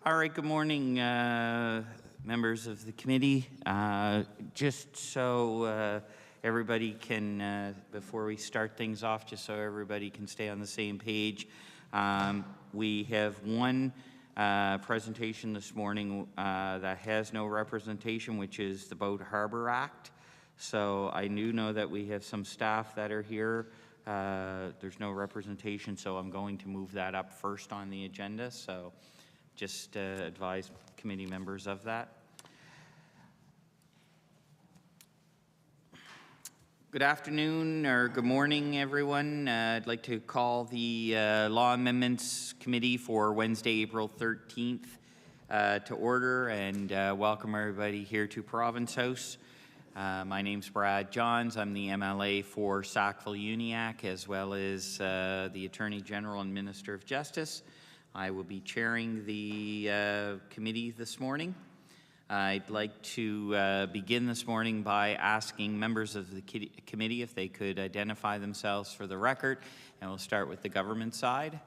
All right, good morning, members of the committee. Just so everybody can, before we start things off, just so everybody can stay on the same page, we have one presentation this morning that has no representation, which is the Boat Harbor Act. So I do know that we have some staff that are here. There's no representation, so I'm going to move that up first on the agenda. So just advise committee members of that. Good afternoon or good morning, everyone. I'd like to call the Law Amendments Committee for Wednesday, April 13th to order and welcome everybody here to Province House. My name's Brad Johns. I'm the MLA for Sackville-Uniacke, as well as the Attorney General and Minister of Justice. I will be chairing the committee this morning. I'd like to begin this morning by asking members of the committee if they could identify themselves for the record, and we'll start with the government side.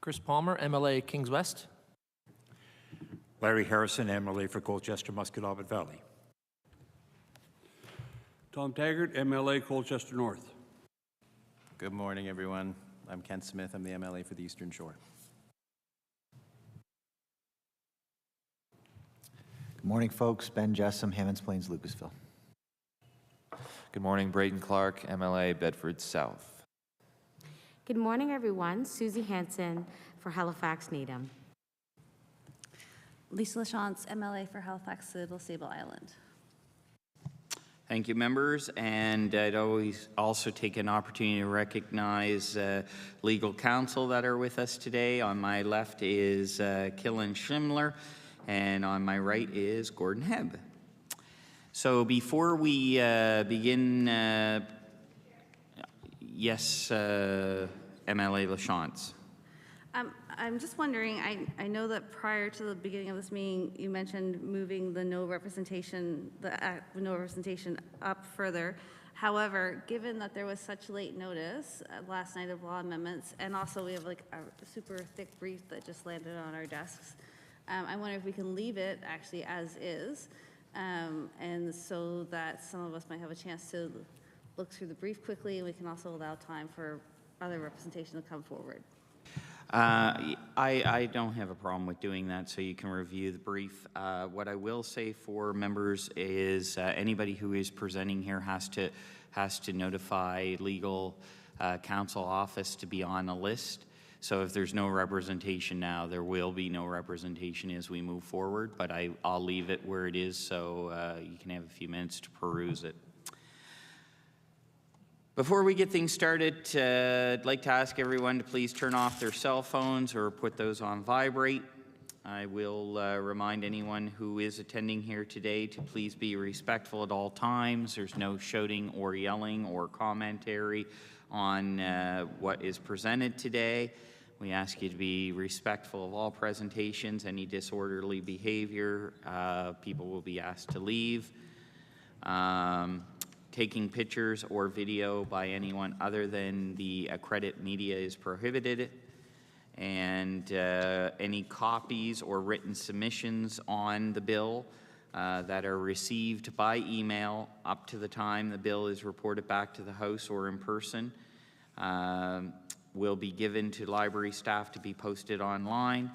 Chris Palmer, MLA Kings West. Larry Harrison, MLA for Colchester-Musqueam Valley. Tom Taggart, MLA Colchester North. Good morning, everyone. I'm Kent Smith. I'm the MLA for the Eastern Shore. Good morning, folks. Ben Jessam, Hammonds Plains, Lucasville. Good morning, Braden Clark, MLA Bedford South. Good morning, everyone. Susie Hansen for Halifax Needham. Lisa Lachance, MLA for Halifax Little Sable Island. Thank you, members, and I'd always also take an opportunity to recognize legal counsel that are with us today. On my left is Killen Schimler, and on my right is Gordon Hebb. So before we begin, yes, MLA Lachance. I'm just wondering, I know that prior to the beginning of this meeting, you mentioned moving the no representation up further. However, given that there was such late notice last night of law amendments, and also we have like a super thick brief that just landed on our desks, I wonder if we can leave it actually as is, and so that some of us might have a chance to look through the brief quickly, and we can also allow time for other representation to come forward. I don't have a problem with doing that, so you can review the brief. What I will say for members is anybody who is presenting here has to notify legal counsel office to be on a list. So if there's no representation now, there will be no representation as we move forward, but I'll leave it where it is so you can have a few minutes to peruse it. Before we get things started, I'd like to ask everyone to please turn off their cell phones or put those on vibrate. I will remind anyone who is attending here today to please be respectful at all times. There's no shouting or yelling or commentary on what is presented today. We ask you to be respectful of all presentations. Any disorderly behavior, people will be asked to leave. Taking pictures or video by anyone other than the accredited media is prohibited, and any copies or written submissions on the bill that are received by email up to the time the bill is reported back to the House or in person will be given to library staff to be posted online.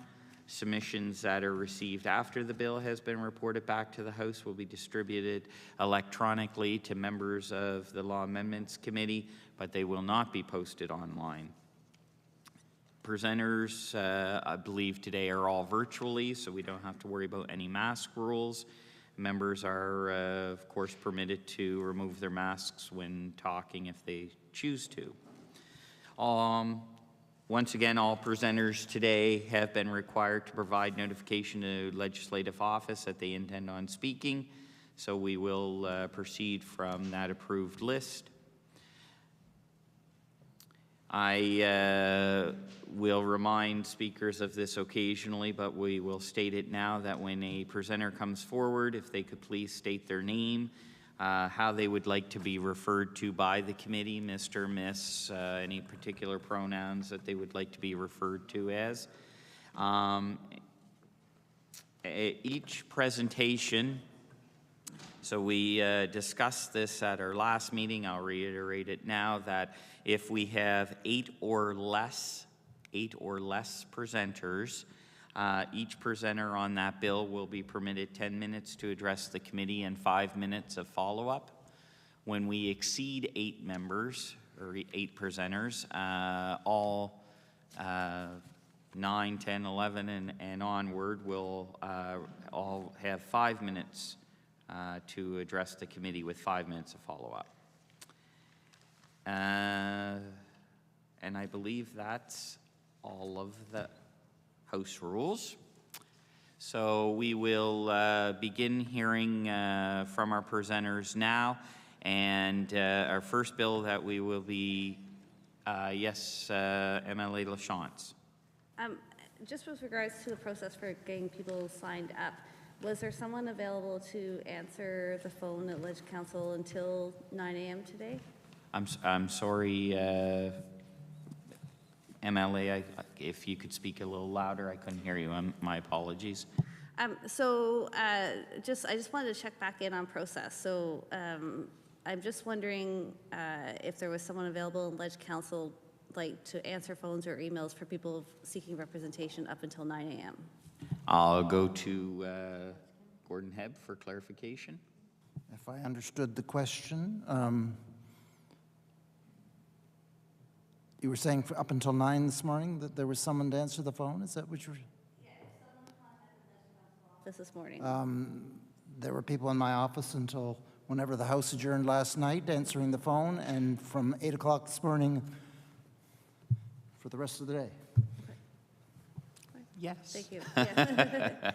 Submissions that are received after the bill has been reported back to the House will be distributed electronically to members of the Law Amendments Committee, but they will not be posted online. Presenters, I believe today are all virtually, so we don't have to worry about any mask rules. Members are, of course, permitted to remove their masks when talking if they choose to. Once again, all presenters today have been required to provide notification to Legislative Office that they intend on speaking, so we will proceed from that approved list. I will remind speakers of this occasionally, but we will state it now that when a presenter comes forward, if they could please state their name, how they would like to be referred to by the committee, Mr., Miss, any particular pronouns that they would like to be referred to as. Each presentation, so we discussed this at our last meeting, I'll reiterate it now, that if we have eight or less presenters, each presenter on that bill will be permitted 10 minutes to address the committee and 5 minutes of follow-up. When we exceed 8 members, or 8 presenters, all 9, 10, 11, and onward will all have 5 minutes to address the committee with 5 minutes of follow-up. And I believe that's all of the House rules. So we will begin hearing from our presenters now. And our first bill that we will be, MLA LaChance. Just with regards to the process for getting people signed up, was there someone available to answer the phone at Ledge Council until 9 a.m. today? I'm sorry, MLA, if you could speak a little louder, I couldn't hear you. My apologies. I just wanted to check back in on process. So I'm just wondering if there was someone available in Ledge Council, like to answer phones or emails for people seeking representation up until 9 a.m. I'll go to Gordon Hebb for clarification. If I understood the question, you were saying for up until 9 this morning that there was someone to answer the phone? Is that what you were? Yeah, if someone contacted the office this morning. There were people in my office until whenever the House adjourned last night answering the phone, and from 8 o'clock this morning for the rest of the day. Yes. Thank you. Yeah.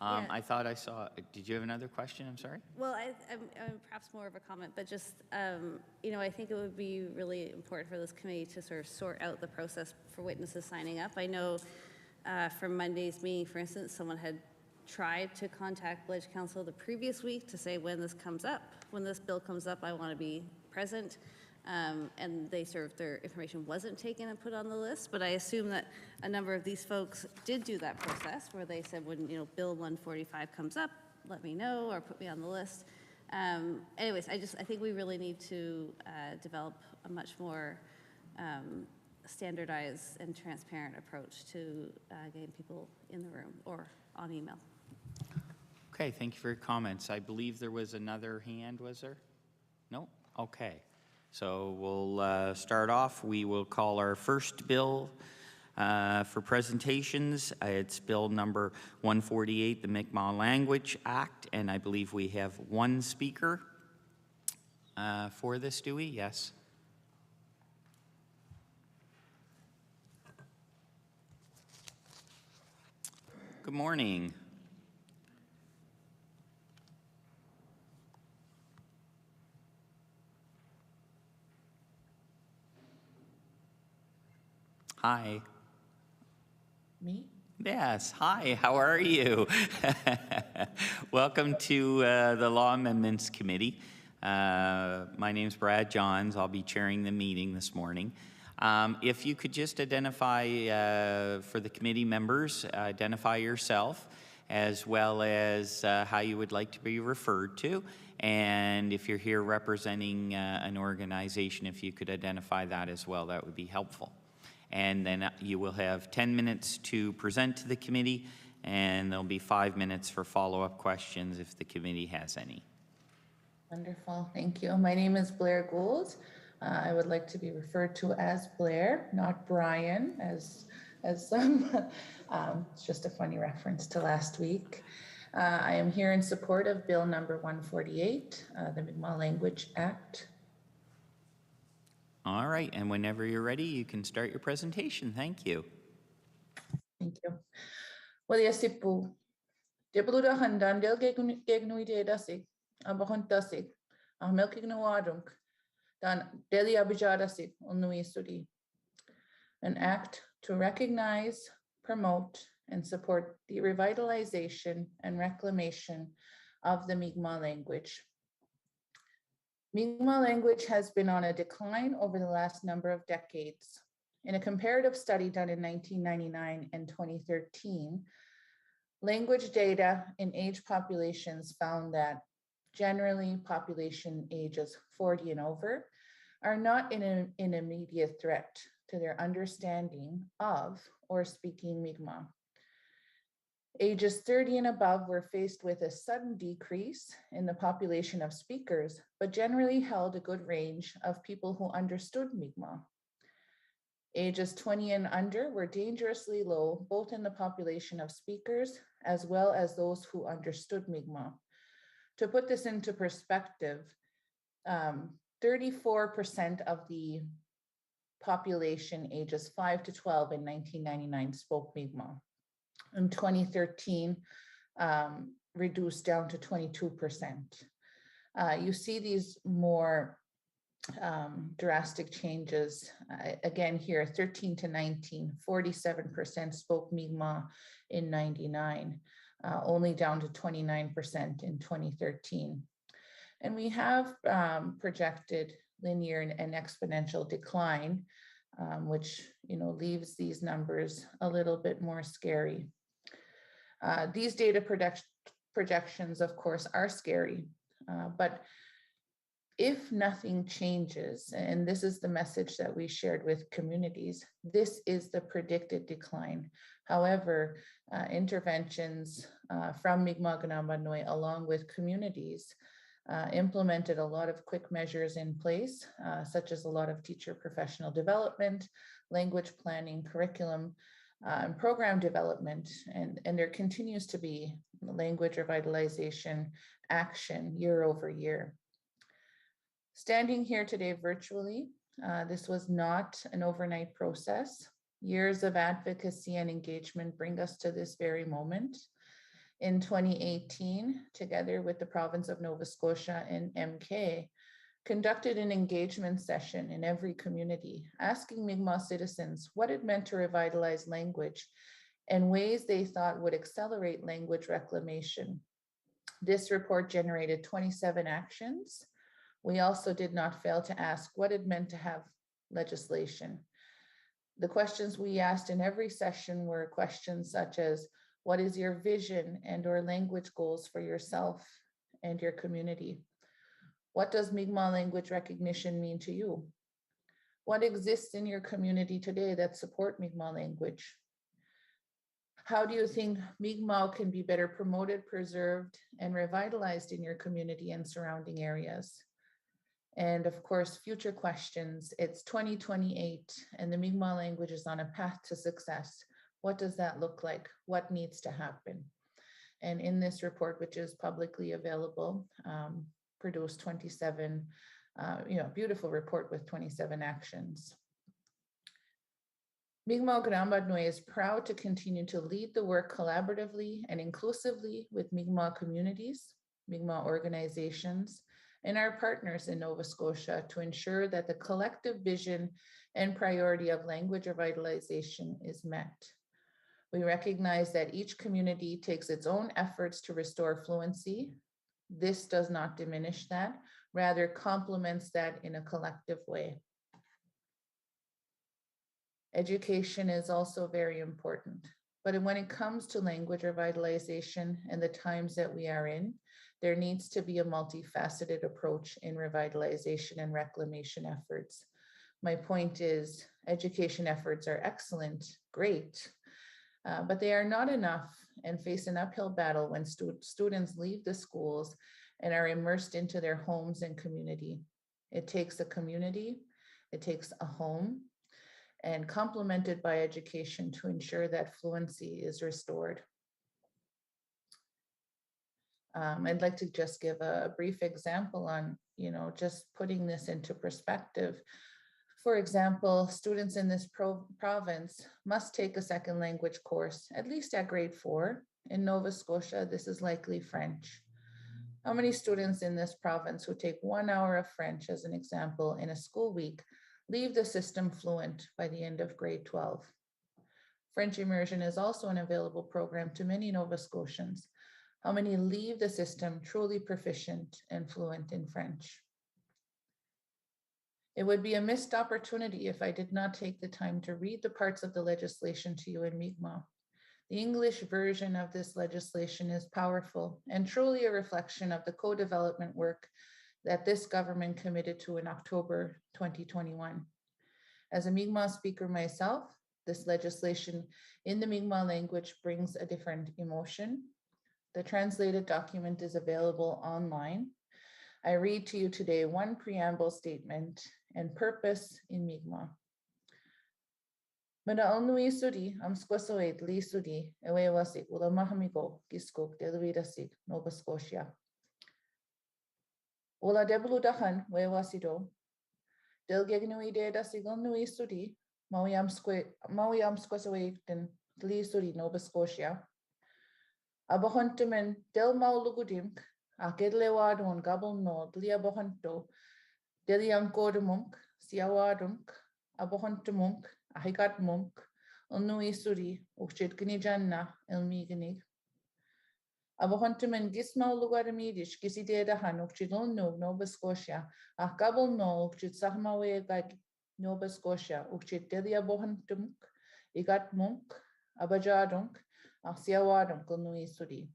I thought I saw, did you have another question? I'm sorry? Well, I'm perhaps more of a comment, but just, I think it would be really important for this committee to sort of sort out the process for witnesses signing up. I know from Monday's meeting, for instance, someone had tried to contact Ledge Council the previous week to say when this bill comes up, I want to be present. And their information wasn't taken and put on the list, but I assume that a number of these folks did do that process where they said when Bill 145 comes up, let me know or put me on the list. Anyways, I think we really need to develop a much more standardized and transparent approach to getting people in the room or on email. Okay, thank you for your comments. I believe there was another hand, was there? No? Okay. So we'll start off. We will call our first bill for presentations. It's bill number 148, the Mi'kmaq Language Act, and I believe we have one speaker for this, do we? Yes. Good morning. Hi. Me? Yes. Hi, how are you? Welcome to the Law Amendments Committee. My name's Brad Johns. I'll be chairing the meeting this morning. If you could just identify for the committee members, identify yourself as well as how you would like to be referred to. And if you're here representing an organization, if you could identify that as well, that would be helpful. And then you will have 10 minutes to present to the committee, and there'll be 5 minutes for follow-up questions if the committee has any. Wonderful, thank you. My name is Blair Gould. I would like to be referred to as Blair, not Brian, as some. It's just a funny reference to last week. I am here in support of Bill number 148, the Mi'kmaq Language Act. All right, and whenever you're ready, you can start your presentation. Thank you. Thank you. Well, yes, Ipu. Debluda handan del gegnuide dasig, abahon dasig, ahmel kignuadunk, dan deli abijadasig unui studi. An act to recognize, promote, and support the revitalization and reclamation of the Mi'kmaq language. Mi'kmaq language has been on a decline over the last number of decades. In a comparative study done in 1999 and 2013, language data in age populations found that generally population ages 40 and over are not in an immediate threat to their understanding of or speaking Mi'kmaq. Ages 30 and above were faced with a sudden decrease in the population of speakers, but generally held a good range of people who understood Mi'kmaq. Ages 20 and under were dangerously low, both in the population of speakers as well as those who understood Mi'kmaq. To put this into perspective, 34% of the population ages 5 to 12 in 1999 spoke Mi'kmaq. In 2013, reduced down to 22%. You see these more drastic changes. Again here, 13 to 19, 47% spoke Mi'kmaq in 99, only down to 29% in 2013. And we have projected linear and exponential decline, which leaves these numbers a little bit more scary. These data projections, of course, are scary, but if nothing changes, and this is the message that we shared with communities, this is the predicted decline. However, interventions from Mi'kmaq and Ambanoy, along with communities, implemented a lot of quick measures in place, such as a lot of teacher professional development, language planning, curriculum, and program development, and there continues to be language revitalization action year over year. Standing here today virtually, this was not an overnight process. Years of advocacy and engagement bring us to this very moment. In 2018, together with the province of Nova Scotia and MK, conducted an engagement session in every community, asking Mi'kmaq citizens what it meant to revitalize language and ways they thought would accelerate language reclamation. This report generated 27 actions. We also did not fail to ask what it meant to have legislation. The questions we asked in every session were questions such as, what is your vision and or language goals for yourself and your community? What does Mi'kmaq language recognition mean to you? What exists in your community today that support Mi'kmaq language? How do you think Mi'kmaq can be better promoted, preserved, and revitalized in your community and surrounding areas? And of course, future questions. It's 2028 and the Mi'kmaq language is on a path to success. What does that look like? What needs to happen? And in this report, which is publicly available, produced 27, beautiful report with 27 actions. Mi'kmaq Grambadnoy is proud to continue to lead the work collaboratively and inclusively with Mi'kmaq communities, Mi'kmaq organizations, and our partners in Nova Scotia to ensure that the collective vision and priority of language revitalization is met. We recognize that each community takes its own efforts to restore fluency. This does not diminish that, rather complements that in a collective way. Education is also very important, but when it comes to language revitalization and the times that we are in, there needs to be a multifaceted approach in revitalization and reclamation efforts. My point is, education efforts are excellent, great, but they are not enough and face an uphill battle when students leave the schools and are immersed into their homes and community. It takes a community, it takes a home, and complemented by education to ensure that fluency is restored. I'd like to just give a brief example on, just putting this into perspective. For example, students in this province must take a second language course, at least at grade 4. In Nova Scotia, this is likely French. How many students in this province who take 1 hour of French, as an example, in a school week, leave the system fluent by the end of grade 12? French immersion is also an available program to many Nova Scotians. How many leave the system truly proficient and fluent in French? It would be a missed opportunity if I did not take the time to read the parts of the legislation to you in Mi'kmaq. The English version of this legislation is powerful and truly a reflection of the co-development work that this government committed to in October 2021. As a Mi'kmaq speaker myself, this legislation in the Mi'kmaq language brings a different emotion. The translated document is available online. I read to you today one preamble statement and purpose in Mi'kmaq. Manaal nui suri am squasoid li suri ewewasik ula mahamigo giskok deluidasik Nova Scotia. Ula debludahan wewasido del gegnui de dasigal nui suri mawiam squasoid den li suri Nova Scotia. Abahontemen del maulugudimk akedlewadon gabel no dlia bahonto deliam kodemunk siawadunk abahontemunk ahigat munk nui suri uchit gnijanna elmigenig. Abahontemen gismau lugaramidish gisideda han uchidon no Nova Scotia gabel no uchit sahmawe gag Nova Scotia uchit delia bahontemunk igat munk abajadunk siawadunk nui suri.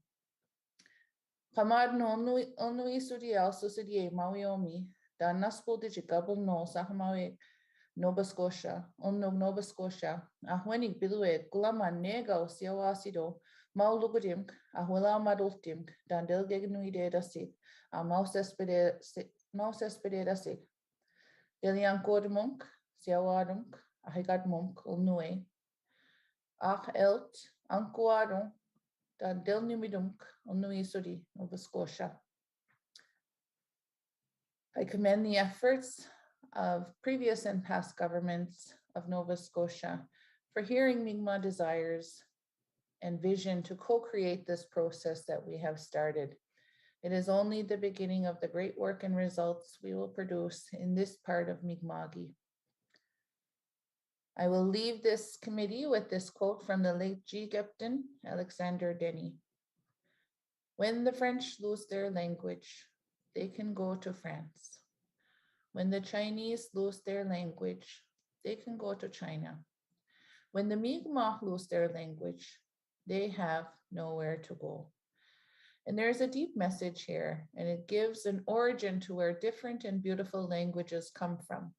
Kamad no nui suri also suri mawiomi da naspol de gabel no sahmawe Nova Scotia, Nova Scotia, ahwenig bilue gulaman nego siawasido, maulugudimk, ahwela madultimk, dandel gegenuide dasik, maus espede dasik. Delian kodmunk, siawadunk, ahigat munk, ulnue. Elt, ankuadunk, dandel numidunk, ulnui suri, Nova Scotia. I commend the efforts of previous and past governments of Nova Scotia for hearing Mi'kmaq desires and vision to co-create this process that we have started. It is only the beginning of the great work and results we will produce in this part of Mi'kmaqi. I will leave this committee with this quote from the late G. Captain Alexander Denny. When the French lose their language, they can go to France. When the Chinese lose their language, they can go to China. When the Mi'kmaq lose their language, they have nowhere to go. And there's a deep message here, and it gives an origin to where different and beautiful languages come from.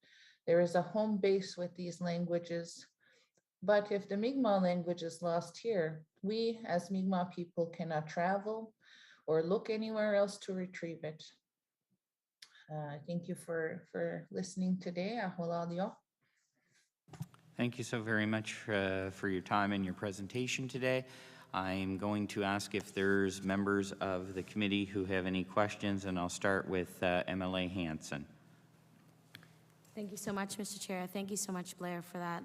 There is a home base with these languages, but if the Mi'kmaq language is lost here, we as Mi'kmaq people cannot travel or look anywhere else to retrieve it. Thank you for listening today. Thank you so very much for your time and your presentation today. I'm going to ask if there's members of the committee who have any questions, and I'll start with MLA Hansen. Thank you so much, Mr. Chair. Thank you so much, Blair, for that,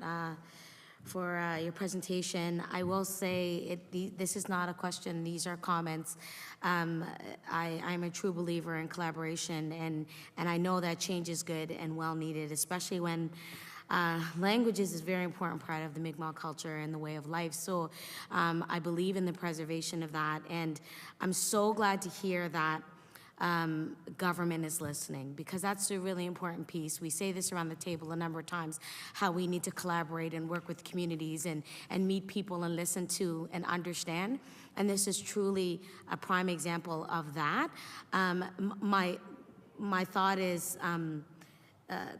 for your presentation. I will say this is not a question, these are comments. I'm a true believer in collaboration, and I know that change is good and well needed, especially when languages is a very important part of the Mi'kmaq culture and the way of life. So I believe in the preservation of that, and I'm so glad to hear that government is listening, because that's a really important piece. We say this around the table a number of times, how we need to collaborate and work with communities and meet people and listen to and understand. And this is truly a prime example of that. My thought is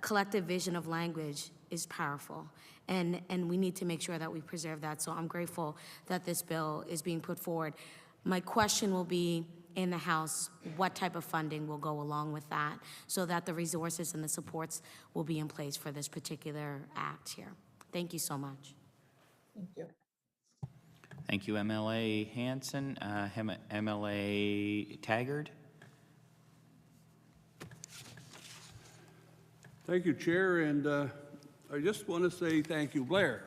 collective vision of language is powerful. And we need to make sure that we preserve that. So I'm grateful that this bill is being put forward. My question will be, in the House, what type of funding will go along with that so that the resources and the supports will be in place for this particular act here? Thank you so much. Thank you. Thank you, MLA Hansen. MLA Taggart. Thank you, Chair, and I just want to say thank you, Blair.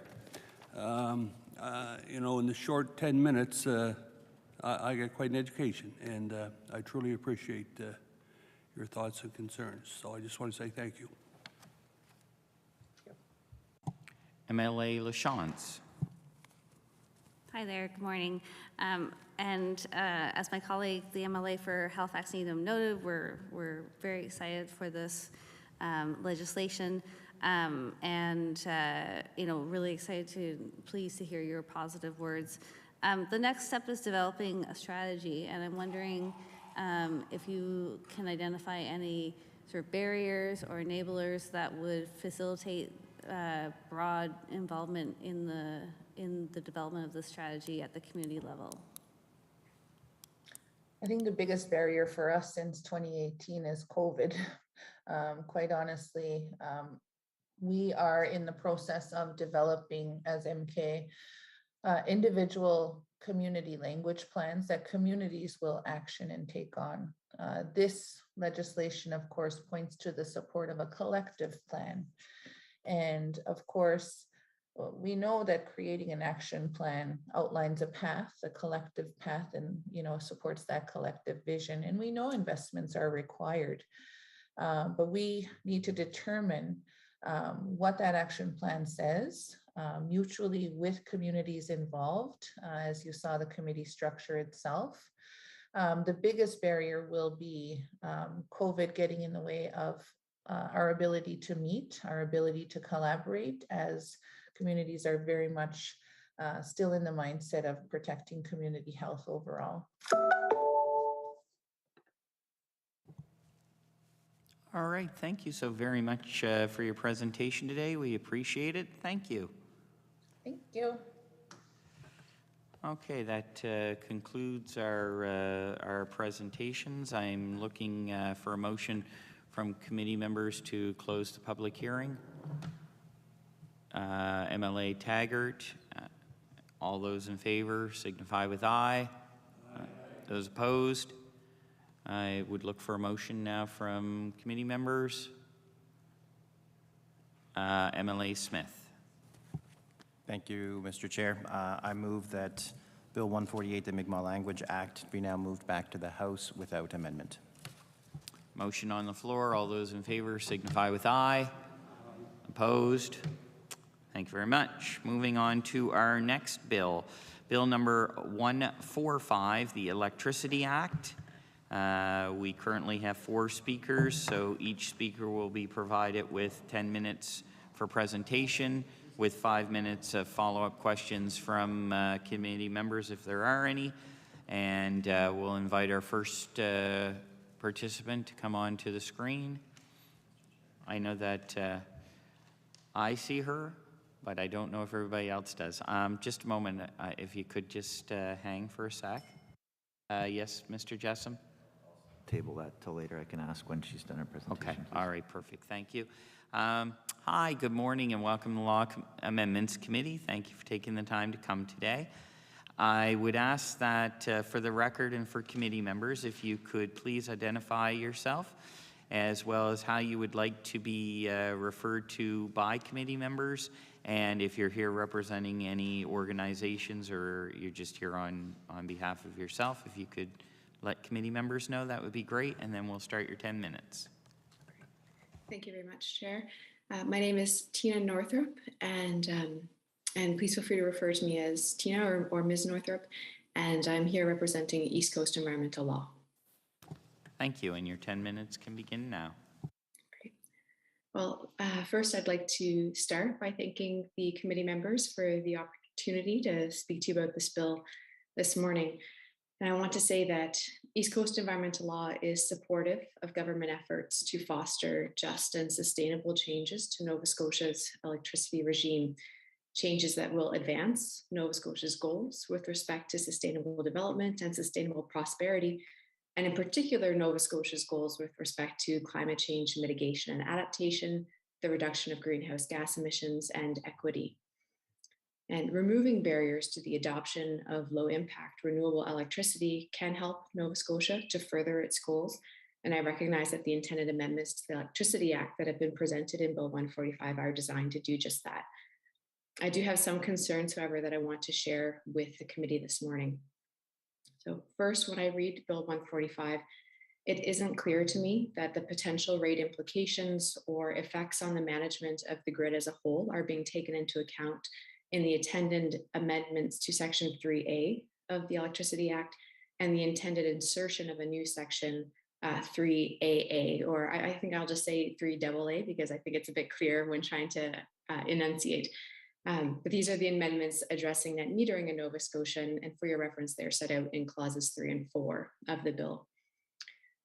You know, in the short 10 minutes, I got quite an education, and I truly appreciate your thoughts and concerns. So I just want to say thank you. MLA LaChance. Hi there, good morning. As my colleague, the MLA for Halifax Needham noted, we're very excited for this legislation, really excited pleased to hear your positive words. The next step is developing a strategy, and I'm wondering if you can identify any sort of barriers or enablers that would facilitate broad involvement in the development of the strategy at the community level. I think the biggest barrier for us since 2018 is COVID. Quite honestly, we are in the process of developing as MK individual community language plans that communities will action and take on. This legislation, of course, points to the support of a collective plan. And of course, we know that creating an action plan outlines a path, a collective path, and supports that collective vision. And we know investments are required, but we need to determine what that action plan says, mutually with communities involved, as you saw the committee structure itself. The biggest barrier will be COVID getting in the way of our ability to meet, our ability to collaborate, as communities are very much still in the mindset of protecting community health overall. All right, thank you so very much for your presentation today. We appreciate it. Thank you. Thank you. Okay, that concludes our presentations. I'm looking for a motion from committee members to close the public hearing. MLA Taggart, all those in favor signify with aye. Those opposed? I would look for a motion now from committee members. MLA Smith. Thank you, Mr. Chair. I move that Bill 148, the Mi'kmaq Language Act, be now moved back to the House without amendment. Motion on the floor. All those in favor signify with aye. Opposed? Thank you very much. Moving on to our next bill. Bill number 145, the Electricity Act. We currently have 4 speakers, so each speaker will be provided with 10 minutes for presentation, with 5 minutes of follow-up questions from committee members if there are any. And we'll invite our first participant to come on to the screen. I know that I see her, but I don't know if everybody else does. Just a moment, if you could just hang for a sec. Yes, Mr. Jessam? Table that till later. I can ask when she's done her presentation. Okay, all right, perfect, thank you. Hi, good morning and welcome to the Law Amendments Committee. Thank you for taking the time to come today. I would ask that for the record and for committee members, if you could please identify yourself as well as how you would like to be referred to by committee members, and if you're here representing any organizations or you're just here on behalf of yourself, if you could let committee members know, that would be great, and then we'll start your 10 minutes. Thank you very much, Chair. My name is Tina Northrup, and please feel free to refer to me as Tina or Ms. Northrup, and I'm here representing East Coast Environmental Law. Thank you, and your 10 minutes can begin now. Great. Well, first I'd like to start by thanking the committee members for the opportunity to speak to you about this bill this morning. And I want to say that East Coast Environmental Law is supportive of government efforts to foster just and sustainable changes to Nova Scotia's electricity regime, changes that will advance Nova Scotia's goals with respect to sustainable development and sustainable prosperity, and in particular, Nova Scotia's goals with respect to climate change mitigation and adaptation, the reduction of greenhouse gas emissions, and equity. And removing barriers to the adoption of low-impact renewable electricity can help Nova Scotia to further its goals. And I recognize that the intended amendments to the Electricity Act that have been presented in Bill 145 are designed to do just that. I do have some concerns, however, that I want to share with the committee this morning. So first, when I read Bill 145, it isn't clear to me that the potential rate implications or effects on the management of the grid as a whole are being taken into account in the intended amendments to Section 3A of the Electricity Act and the intended insertion of a new section 3AA, or I think I'll just say 3AA because I think it's a bit clearer when trying to enunciate. But these are the amendments addressing net metering in Nova Scotia, and for your reference, they're set out in clauses 3 and 4 of the bill.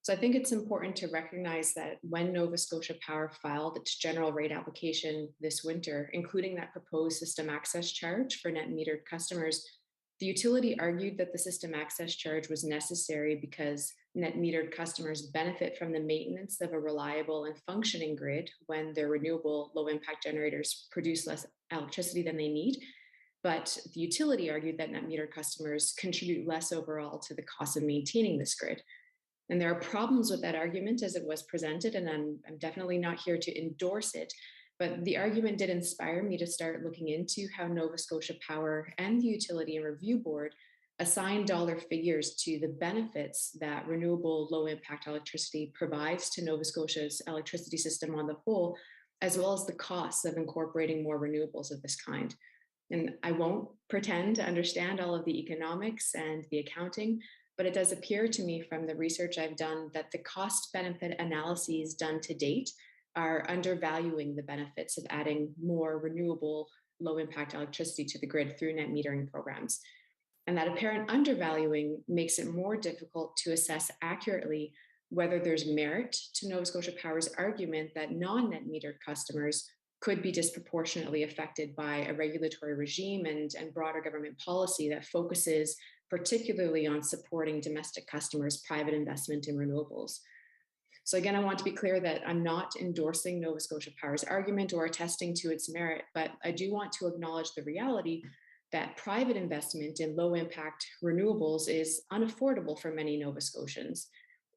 So I think it's important to recognize that when Nova Scotia Power filed its general rate application this winter, including that proposed system access charge for net metered customers, the utility argued that the system access charge was necessary because net metered customers benefit from the maintenance of a reliable and functioning grid when their renewable low impact generators produce less electricity than they need. But the utility argued that net metered customers contribute less overall to the cost of maintaining this grid. And there are problems with that argument as it was presented, and I'm definitely not here to endorse it. But the argument did inspire me to start looking into how Nova Scotia Power and the Utility and Review Board assign dollar figures to the benefits that renewable low impact electricity provides to Nova Scotia's electricity system on the whole, as well as the costs of incorporating more renewables of this kind. And I won't pretend to understand all of the economics and the accounting, but it does appear to me from the research I've done that the cost benefit analyses done to date are undervaluing the benefits of adding more renewable low impact electricity to the grid through net metering programs. And that apparent undervaluing makes it more difficult to assess accurately whether there's merit to Nova Scotia Power's argument that non-net metered customers could be disproportionately affected by a regulatory regime and broader government policy that focuses particularly on supporting domestic customers' private investment in renewables. So again, I want to be clear that I'm not endorsing Nova Scotia Power's argument or attesting to its merit, but I do want to acknowledge the reality that private investment in low impact renewables is unaffordable for many Nova Scotians.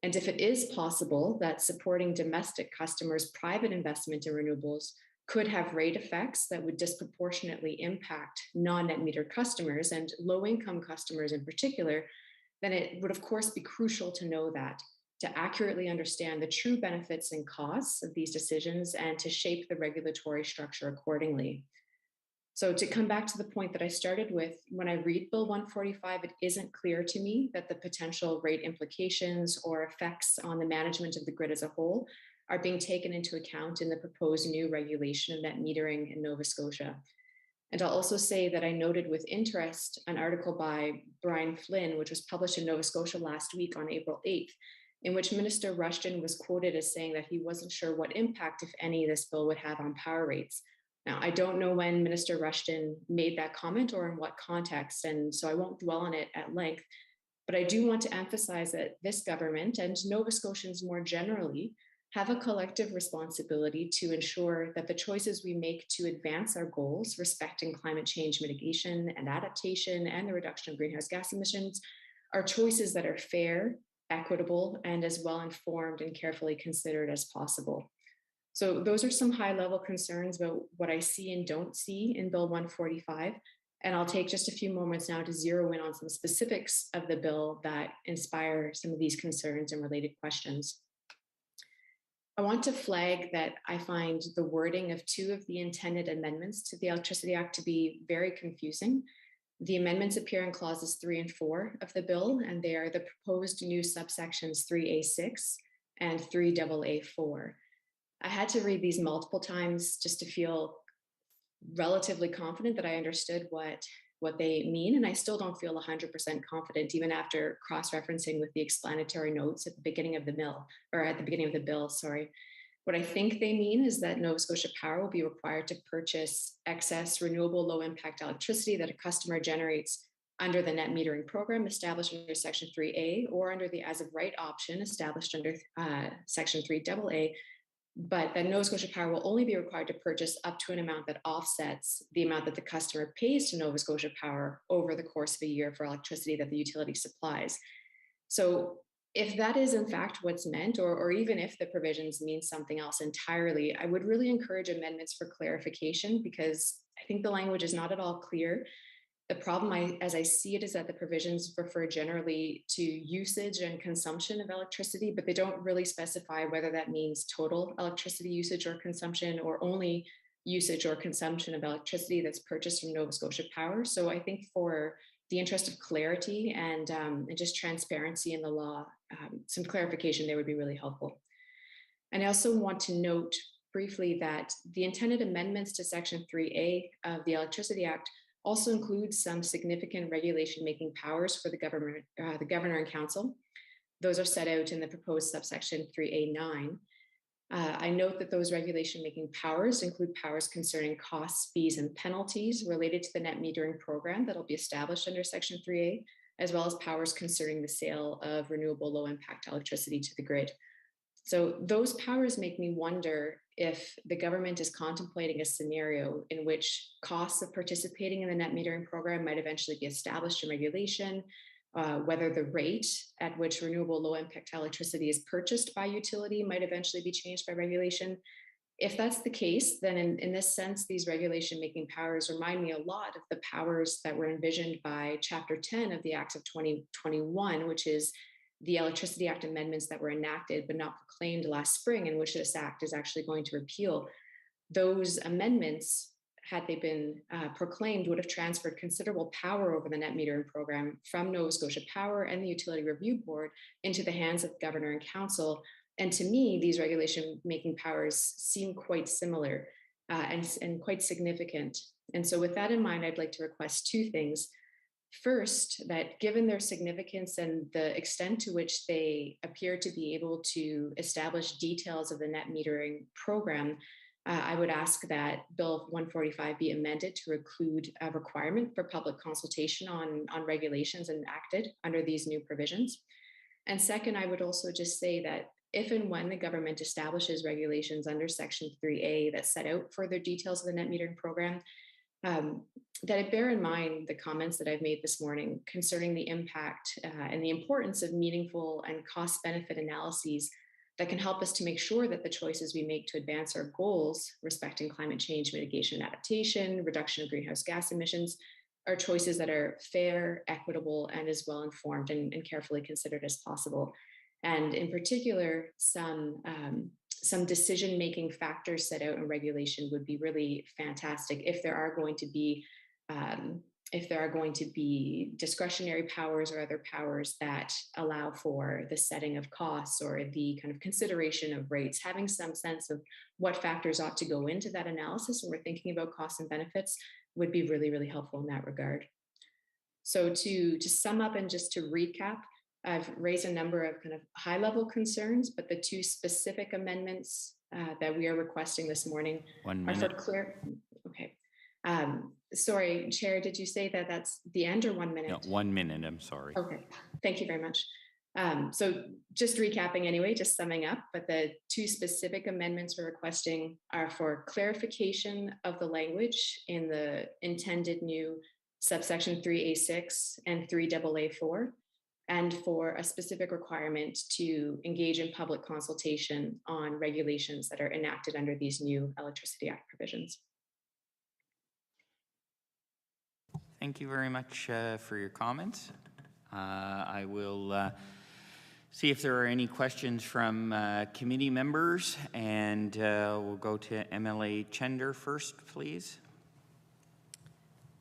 And if it is possible that supporting domestic customers' private investment in renewables could have rate effects that would disproportionately impact non-net metered customers and low-income customers in particular, then it would of course be crucial to know that, to accurately understand the true benefits and costs of these decisions and to shape the regulatory structure accordingly. So to come back to the point that I started with, when I read Bill 145, it isn't clear to me that the potential rate implications or effects on the management of the grid as a whole are being taken into account in the proposed new regulation of net metering in Nova Scotia. And I'll also say that I noted with interest an article by Brian Flynn, which was published in Nova Scotia last week on April 8th, in which Minister Rushton was quoted as saying that he wasn't sure what impact, if any, this bill would have on power rates. Now, I don't know when Minister Rushton made that comment or in what context, and so I won't dwell on it at length, but I do want to emphasize that this government and Nova Scotians more generally have a collective responsibility to ensure that the choices we make to advance our goals respecting climate change mitigation and adaptation and the reduction of greenhouse gas emissions are choices that are fair, equitable, and as well informed and carefully considered as possible. So those are some high-level concerns about what I see and don't see in Bill 145. And I'll take just a few moments now to zero in on some specifics of the bill that inspire some of these concerns and related questions. I want to flag that I find the wording of two of the intended amendments to the Electricity Act to be very confusing. The amendments appear in clauses 3 and 4 of the bill, and they are the proposed new subsections 3A6 and 3AA4. I had to read these multiple times just to feel relatively confident that I understood what they mean, and I still don't feel 100% confident even after cross-referencing with the explanatory notes at the beginning of the bill, sorry. What I think they mean is that Nova Scotia Power will be required to purchase excess renewable low-impact electricity that a customer generates under the net metering program established under Section 3A or under the as-of-right option established under Section 3AA, but that Nova Scotia Power will only be required to purchase up to an amount that offsets the amount that the customer pays to Nova Scotia Power over the course of a year for electricity that the utility supplies. So if that is in fact what's meant, or even if the provisions mean something else entirely, I would really encourage amendments for clarification because I think the language is not at all clear. The problem, as I see it, is that the provisions refer generally to usage and consumption of electricity, but they don't really specify whether that means total electricity usage or consumption or only usage or consumption of electricity that's purchased from Nova Scotia Power. So I think for the interest of clarity and just transparency in the law, some clarification there would be really helpful. And I also want to note briefly that the intended amendments to Section 3A of the Electricity Act also includes some significant regulation-making powers for the governor and council. Those are set out in the proposed subsection 3A9. I note that those regulation-making powers include powers concerning costs, fees, and penalties related to the net metering program that'll be established under Section 3A, as well as powers concerning the sale of renewable low-impact electricity to the grid. So those powers make me wonder if the government is contemplating a scenario in which costs of participating in the net metering program might eventually be established in regulation, whether the rate at which renewable low-impact electricity is purchased by utility might eventually be changed by regulation. If that's the case, then in this sense, these regulation-making powers remind me a lot of the powers that were envisioned by Chapter 10 of the Act of 2021, which is the Electricity Act amendments that were enacted but not proclaimed last spring, in which this act is actually going to repeal. Those amendments, had they been proclaimed, would have transferred considerable power over the net metering program from Nova Scotia Power and the Utility Review Board into the hands of the governor and council. And to me, these regulation-making powers seem quite similar and quite significant. And so with that in mind, I'd like to request two things. First, that given their significance and the extent to which they appear to be able to establish details of the net metering program, I would ask that Bill 145 be amended to include a requirement for public consultation on regulations enacted under these new provisions. And second, I would also just say that if and when the government establishes regulations under Section 3A that set out further details of the net metering program, that I bear in mind the comments that I've made this morning concerning the impact and the importance of meaningful and cost-benefit analyses that can help us to make sure that the choices we make to advance our goals respecting climate change mitigation and adaptation, reduction of greenhouse gas emissions, are choices that are fair, equitable, and as well informed and carefully considered as possible. And in particular, some decision-making factors set out in regulation would be really fantastic if there are going to be discretionary powers or other powers that allow for the setting of costs or the kind of consideration of rates. Having some sense of what factors ought to go into that analysis when we're thinking about costs and benefits would be really, really helpful in that regard. So to sum up and just to recap, I've raised a number of kind of high-level concerns, but the two specific amendments that we are requesting this morning are for clear. Okay. Sorry, Chair, did you say that that's the end or 1 minute? No, 1 minute, I'm sorry. Okay, thank you very much. So just recapping anyway, just summing up, but the two specific amendments we're requesting are for clarification of the language in the intended new subsection 3A6 and 3AA4, and for a specific requirement to engage in public consultation on regulations that are enacted under these new Electricity Act provisions. Thank you very much for your comments. I will see if there are any questions from committee members, and we'll go to MLA Chender first, please.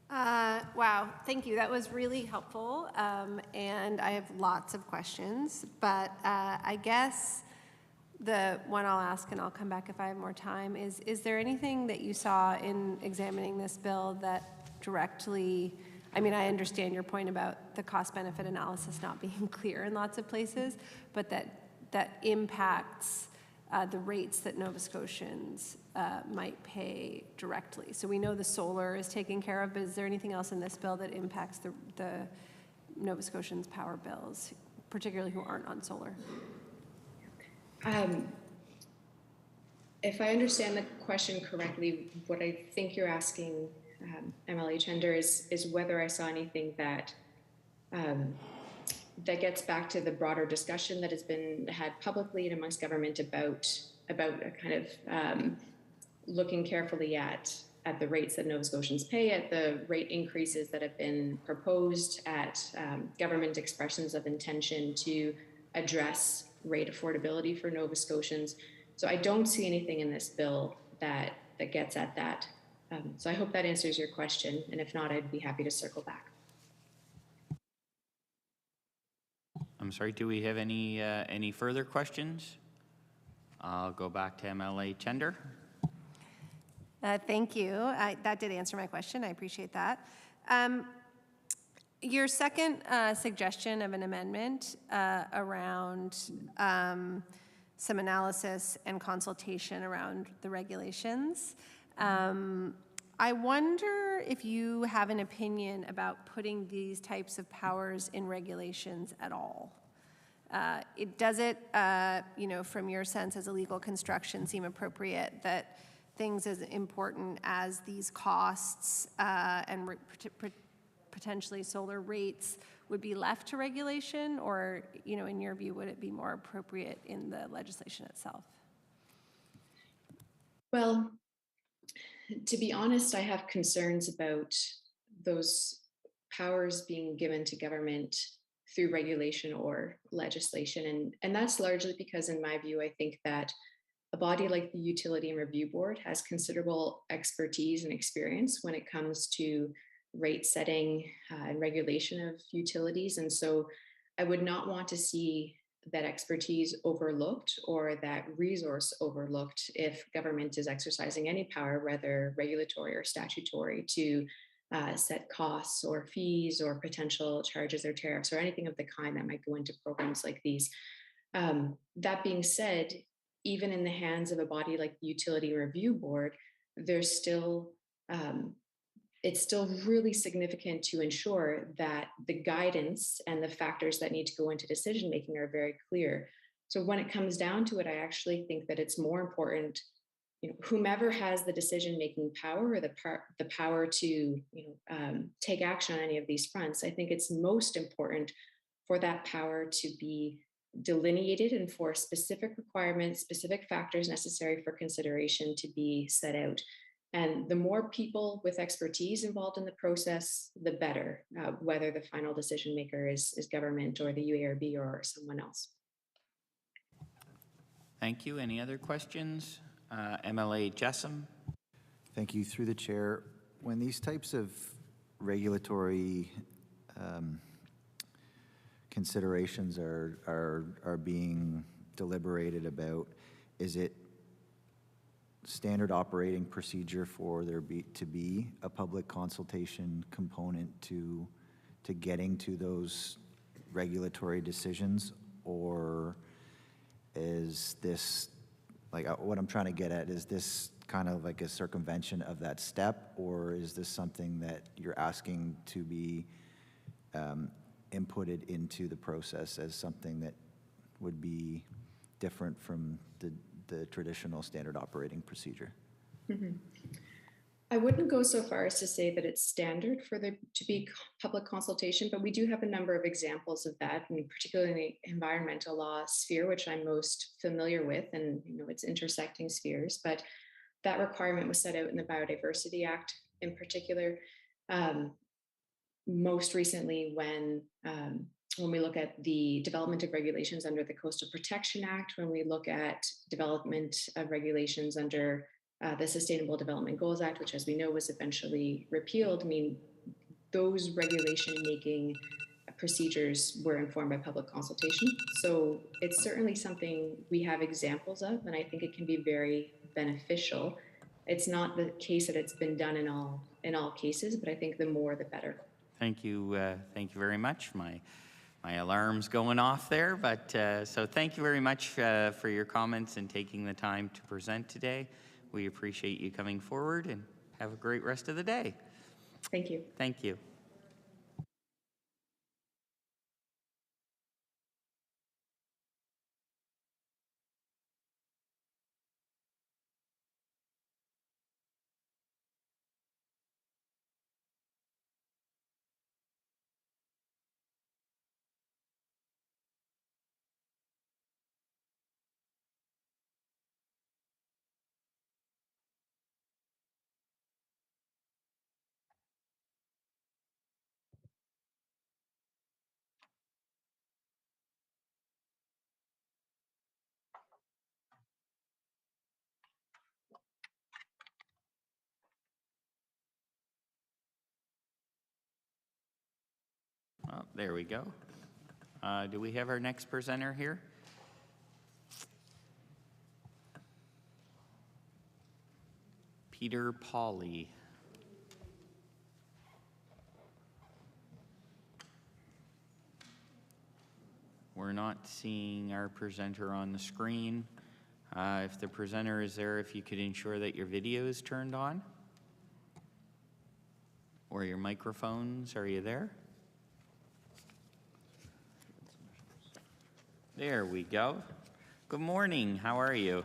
Wow, thank you. That was really helpful, and I have lots of questions, but I guess the one I'll ask, and I'll come back if I have more time, is there anything that you saw in examining this bill that directly, I mean, I understand your point about the cost-benefit analysis not being clear in lots of places, but that impacts the rates that Nova Scotians might pay directly. So we know the solar is taken care of, but is there anything else in this bill that impacts the Nova Scotians' power bills, particularly who aren't on solar? If I understand the question correctly, what I think you're asking, MLA Chender, is whether I saw anything that that gets back to the broader discussion that has been had publicly and amongst government about a kind of looking carefully at the rates that Nova Scotians pay, at the rate increases that have been proposed, at government expressions of intention to address rate affordability for Nova Scotians. So I don't see anything in this bill that gets at that. So I hope that answers your question, and if not, I'd be happy to circle back. I'm sorry, do we have any further questions? I'll go back to MLA Chender. Thank you. That did answer my question. I appreciate that. Your second suggestion of an amendment around some analysis and consultation around the regulations. I wonder if you have an opinion about putting these types of powers in regulations at all. Does it, from your sense as a legal construction, seem appropriate that things as important as these costs and potentially solar rates would be left to regulation, or, in your view, would it be more appropriate in the legislation itself? Well, to be honest, I have concerns about those powers being given to government through regulation or legislation. And that's largely because, in my view, I think that a body like the Utility and Review Board has considerable expertise and experience when it comes to rate setting and regulation of utilities. And so I would not want to see that expertise overlooked or that resource overlooked if government is exercising any power, whether regulatory or statutory, to set costs or fees or potential charges or tariffs or anything of the kind that might go into programs like these. That being said, even in the hands of a body like the Utility Review Board, there's still it's still really significant to ensure that the guidance and the factors that need to go into decision making are very clear. So when it comes down to it, I actually think that it's more important, whomever has the decision making power or the power to take action on any of these fronts. I think it's most important for that power to be delineated and for specific requirements, specific factors necessary for consideration to be set out. And the more people with expertise involved in the process, the better, whether the final decision maker is government or the UARB or someone else. Thank you. Any other questions? MLA Jessam. Thank you. Through the chair, when these types of regulatory considerations are being deliberated about, is it standard operating procedure for there to be a public consultation component to getting to those regulatory decisions, or is this, like, what I'm trying to get at, is this kind of like a circumvention of that step, or is this something that you're asking to be inputted into the process as something that would be different from the traditional standard operating procedure? Mm-hmm. I wouldn't go so far as to say that it's standard for there to be public consultation, but we do have a number of examples of that, and particularly in the environmental law sphere, which I'm most familiar with, and it's intersecting spheres. But that requirement was set out in the Biodiversity Act in particular. Most recently, when we look at the development of regulations under the Coastal Protection Act, when we look at development of regulations under the Sustainable Development Goals Act, which, as we know, was eventually repealed, those regulation-making procedures were informed by public consultation. So it's certainly something we have examples of, and I think it can be very beneficial. It's not the case that it's been done in all cases, but I think the more, the better. Thank you very much. My alarm's going off there, but so thank you very much for your comments and taking the time to present today. We appreciate you coming forward, and have a great rest of the day. Thank you. Thank you. Oh, there we go. Do we have our next presenter here? Peter Pauley. We're not seeing our presenter on the screen. If the presenter is there, if you could ensure that your video is turned on. Or your microphones, are you there? There we go. Good morning, how are you?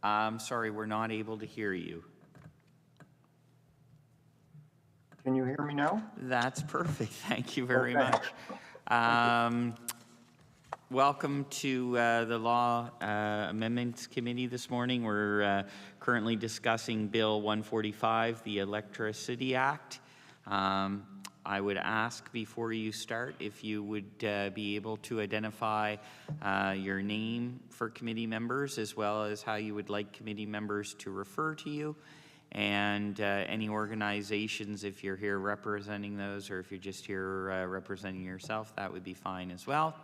I'm sorry, we're not able to hear you. Can you hear me now? That's perfect, thank you very Okay. much. Welcome to the Law Amendments Committee this morning. We're currently discussing Bill 145, the Electricity Act. I would ask before you start if you would be able to identify your name for committee members as well as how you would like committee members to refer to you, and any organizations, if you're here representing those or if you're just here representing yourself, that would be fine as well.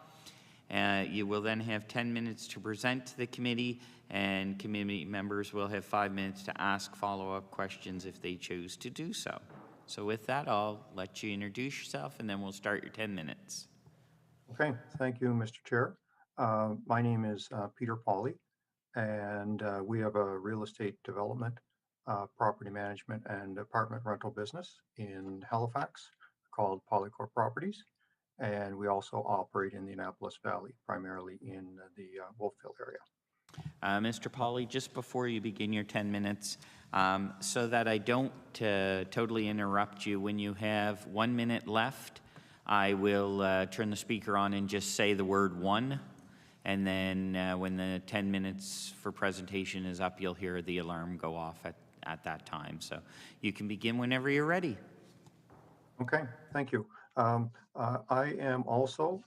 You will then have 10 minutes to present to the committee, and committee members will have 5 minutes to ask follow-up questions if they choose to do so. So with that, I'll let you introduce yourself, and then we'll start your 10 minutes. Okay, thank you, Mr. Chair. My name is Peter Pauley, and we have a real estate development, property management, and apartment rental business in Halifax called Polycorp Properties. And we also operate in the Annapolis Valley, primarily in the Wolfville area. Mr. Pauley, just before you begin your 10 minutes, so that I don't totally interrupt you, when you have 1 minute left, I will turn the speaker on and just say the word one. And then when the 10 minutes for presentation is up, you'll hear the alarm go off at that time. So you can begin whenever you're ready. Okay, thank you. I am also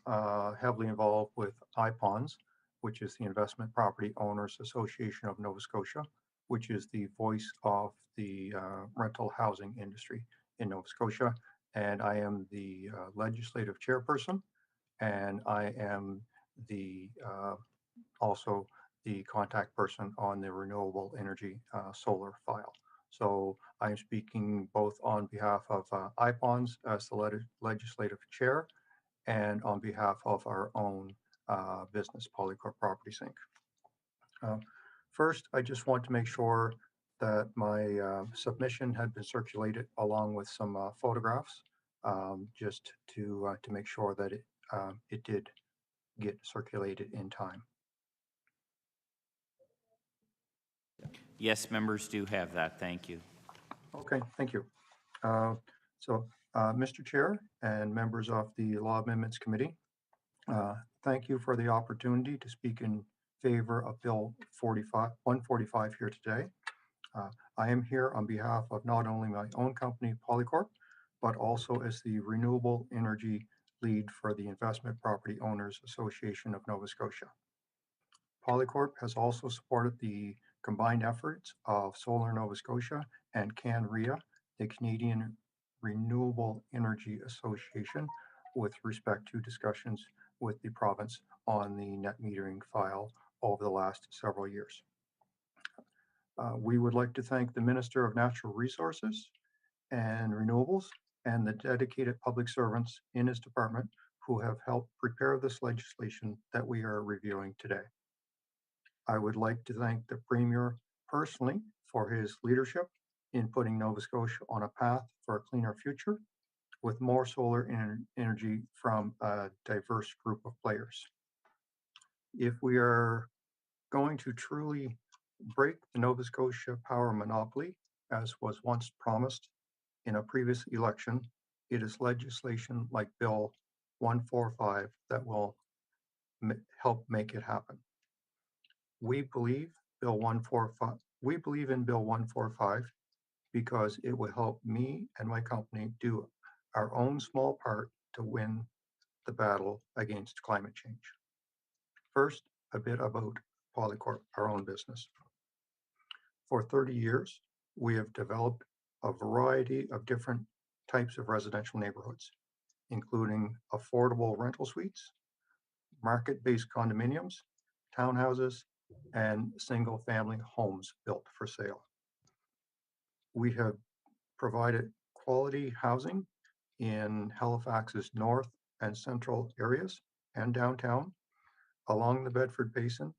heavily involved with IPONS, which is the Investment Property Owners Association of Nova Scotia, which is the voice of the rental housing industry in Nova Scotia. And I am the legislative chairperson, and I am the also the contact person on the renewable energy solar file. So I'm speaking both on behalf of IPONS as the legislative chair and on behalf of our own business, Polycorp Properties, Inc. First, I just want to make sure that my submission had been circulated along with some photographs, just to make sure that it did get circulated in time. Yes, members do have that. Thank you. Okay, thank you. Mr. Chair and members of the Law Amendments Committee, thank you for the opportunity to speak in favor of Bill 145 here today. I am here on behalf of not only my own company, Polycorp, but also as the renewable energy lead for the Investment Property Owners Association of Nova Scotia. Polycorp has also supported the combined efforts of Solar Nova Scotia and CanREA, the Canadian Renewable Energy Association, with respect to discussions with the province on the net metering file over the last several years. We would like to thank the Minister of Natural Resources and Renewables and the dedicated public servants in his department who have helped prepare this legislation that we are reviewing today. I would like to thank the Premier personally for his leadership in putting Nova Scotia on a path for a cleaner future with more solar energy from a diverse group of players. If we are going to truly break the Nova Scotia power monopoly, as was once promised in a previous election, it is legislation like Bill 145 that will help make it happen. We believe in Bill 145 because it will help me and my company do our own small part to win the battle against climate change. First, a bit about Polycorp, our own business. For 30 years, we have developed a variety of different types of residential neighborhoods. including affordable rental suites, market-based condominiums, townhouses, and single-family homes built for sale. We have provided quality housing in Halifax's north and central areas and downtown, along the Bedford Basin,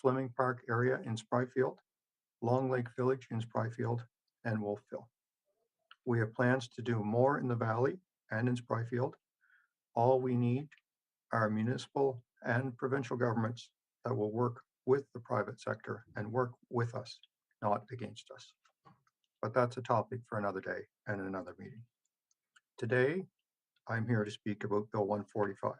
Fleming Park area in Spryfield, Long Lake Village in Spryfield, and Wolfville. We have plans to do more in the valley and in Spryfield. All we need are municipal and provincial governments that will work with the private sector and work with us, not against us. But that's a topic for another day and another meeting. Today, I'm here to speak about Bill 145.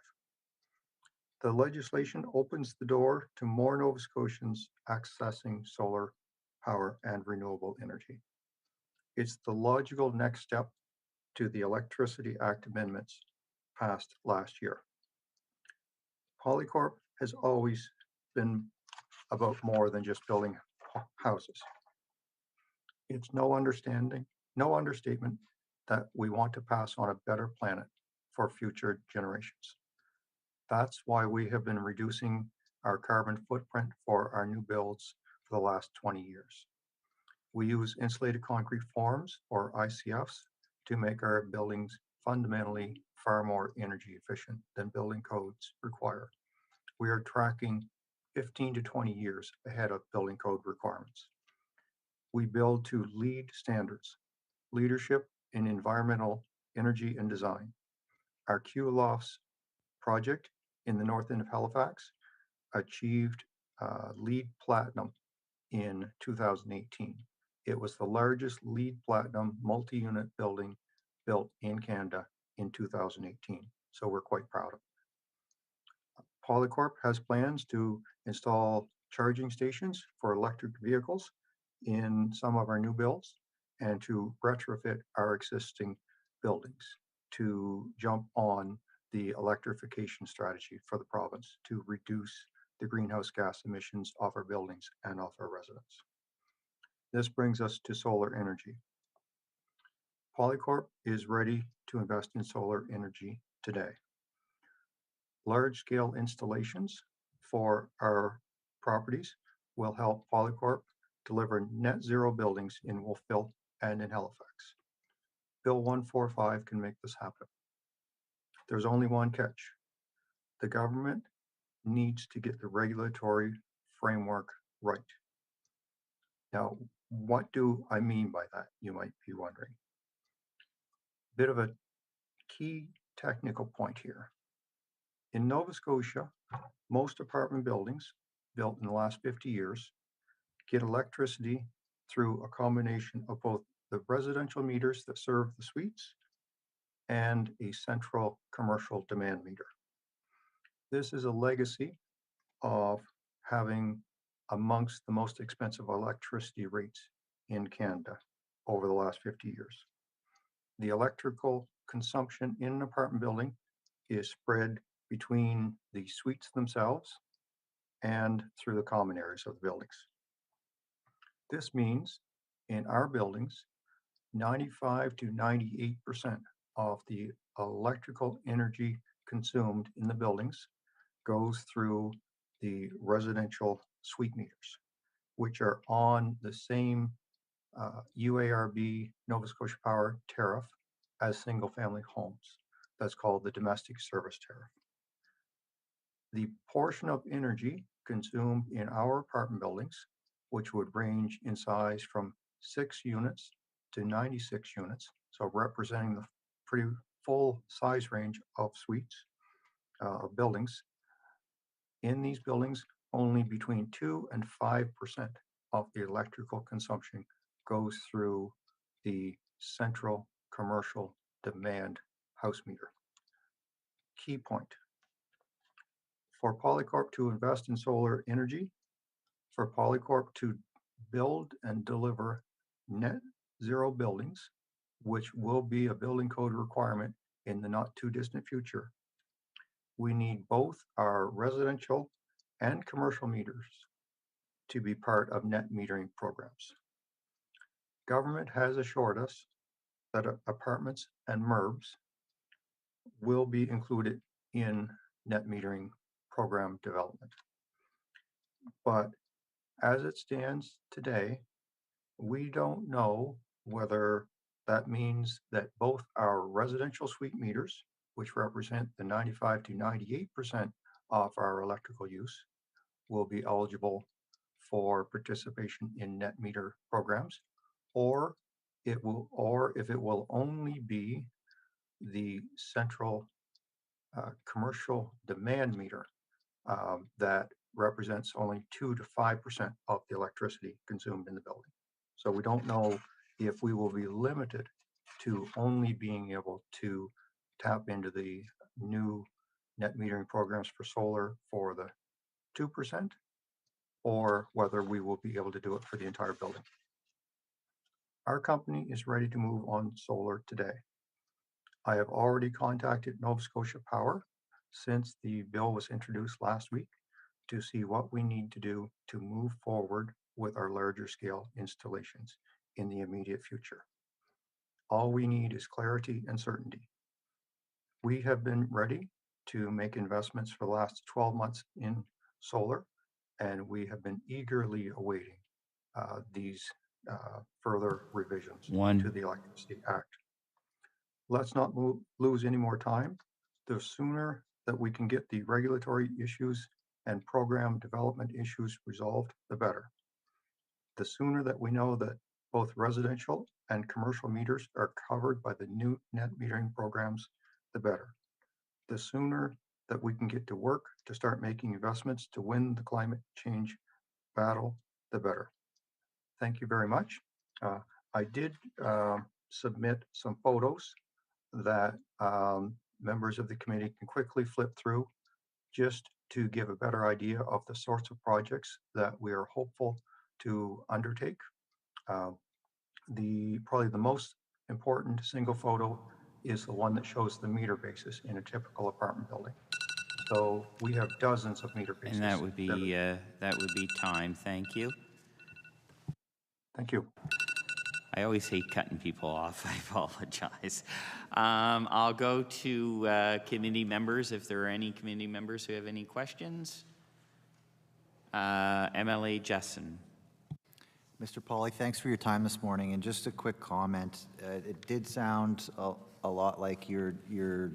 The legislation opens the door to more Nova Scotians accessing solar power and renewable energy. It's the logical next step to the Electricity Act amendments passed last year. Polycorp has always been about more than just building houses. It's no understatement that we want to pass on a better planet for future generations. That's why we have been reducing our carbon footprint for our new builds for the last 20 years. We use insulated concrete forms, or ICFs, to make our buildings fundamentally far more energy efficient than building codes require. We are tracking 15 to 20 years ahead of building code requirements. We build to LEED standards, leadership in environmental energy and design. Our Q-Lofts project in the north end of Halifax achieved LEED Platinum in 2018. It was the largest LEED Platinum multi-unit building built in Canada in 2018, so we're quite proud of it. Polycorp has plans to install charging stations for electric vehicles in some of our new builds and to retrofit our existing buildings to jump on the electrification strategy for the province to reduce the greenhouse gas emissions of our buildings and of our residents. This brings us to solar energy. Polycorp is ready to invest in solar energy today. Large-scale installations for our properties will help Polycorp deliver net zero buildings in Wolfville and in Halifax. Bill 145 can make this happen. There's only one catch. The government needs to get the regulatory framework right. Now, what do I mean by that, you might be wondering? Bit of a key technical point here. In Nova Scotia, most apartment buildings built in the last 50 years get electricity through a combination of both the residential meters that serve the suites and a central commercial demand meter. This is a legacy of having amongst the most expensive electricity rates in Canada over the last 50 years. The electrical consumption in an apartment building is spread between the suites themselves and through the common areas of the buildings. This means in our buildings, 95 to 98% of the electrical energy consumed in the buildings goes through the residential suite meters, which are on the same UARB Nova Scotia Power tariff as single family homes. That's called the domestic service tariff. The portion of energy consumed in our apartment buildings, which would range in size from 6 units to 96 units, so representing the pretty full size range of suites, of buildings. In these buildings, only between 2 and 5% of the electrical consumption goes through the central commercial demand house meter. Key point. For Polycorp to invest in solar energy, for Polycorp to build and deliver net zero buildings, which will be a building code requirement in the not too distant future, we need both our residential and commercial meters to be part of net metering programs. Government has assured us that apartments and MURBs will be included in net metering program development. But as it stands today, we don't know whether that means that both our residential suite meters, which represent the 95 to 98% of our electrical use, will be eligible for participation in net meter programs, or if it will only be the central commercial demand meter that represents only 2 to 5% of the electricity consumed in the building. So we don't know if we will be limited to only being able to tap into the new net metering programs for solar for the 2%, or whether we will be able to do it for the entire building. Our company is ready to move on solar today. I have already contacted Nova Scotia Power since the bill was introduced last week to see what we need to do to move forward with our larger scale installations in the immediate future. All we need is clarity and certainty. We have been ready to make investments for the last 12 months in solar, and we have been eagerly awaiting these further revisions to the Electricity Act. Let's not lose any more time. The sooner that we can get the regulatory issues and program development issues resolved, the better. The sooner that we know that both residential and commercial meters are covered by the new net metering programs, the better. The sooner that we can get to work to start making investments to win the climate change battle, the better. Thank you very much. I did submit some photos that members of the committee can quickly flip through just to give a better idea of the sorts of projects that we are hopeful to undertake. Probably the most important single photo is the one that shows the meter basis in a typical apartment building. So we have dozens of meter bases. And that would be time. Thank you. Thank you. I always hate cutting people off. I apologize. I'll go to committee members if there are any committee members who have any questions. MLA Jessen. Mr. Pauly, thanks for your time this morning. And just a quick comment. It did sound a lot like you're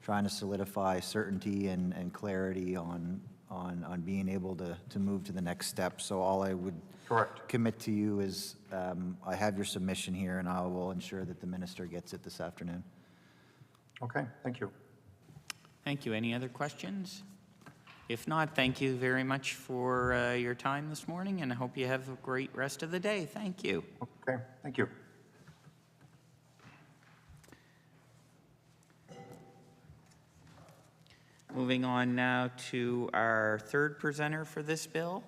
trying to solidify certainty and clarity on being able to move to the next step. So all I would commit to you is I have your submission here, and I will ensure that the minister gets it this afternoon. Okay, thank you. Thank you. Any other questions? If not, thank you very much for your time this morning, and I hope you have a great rest of the day. Thank you. Okay, thank you. Moving on now to our third presenter for this bill.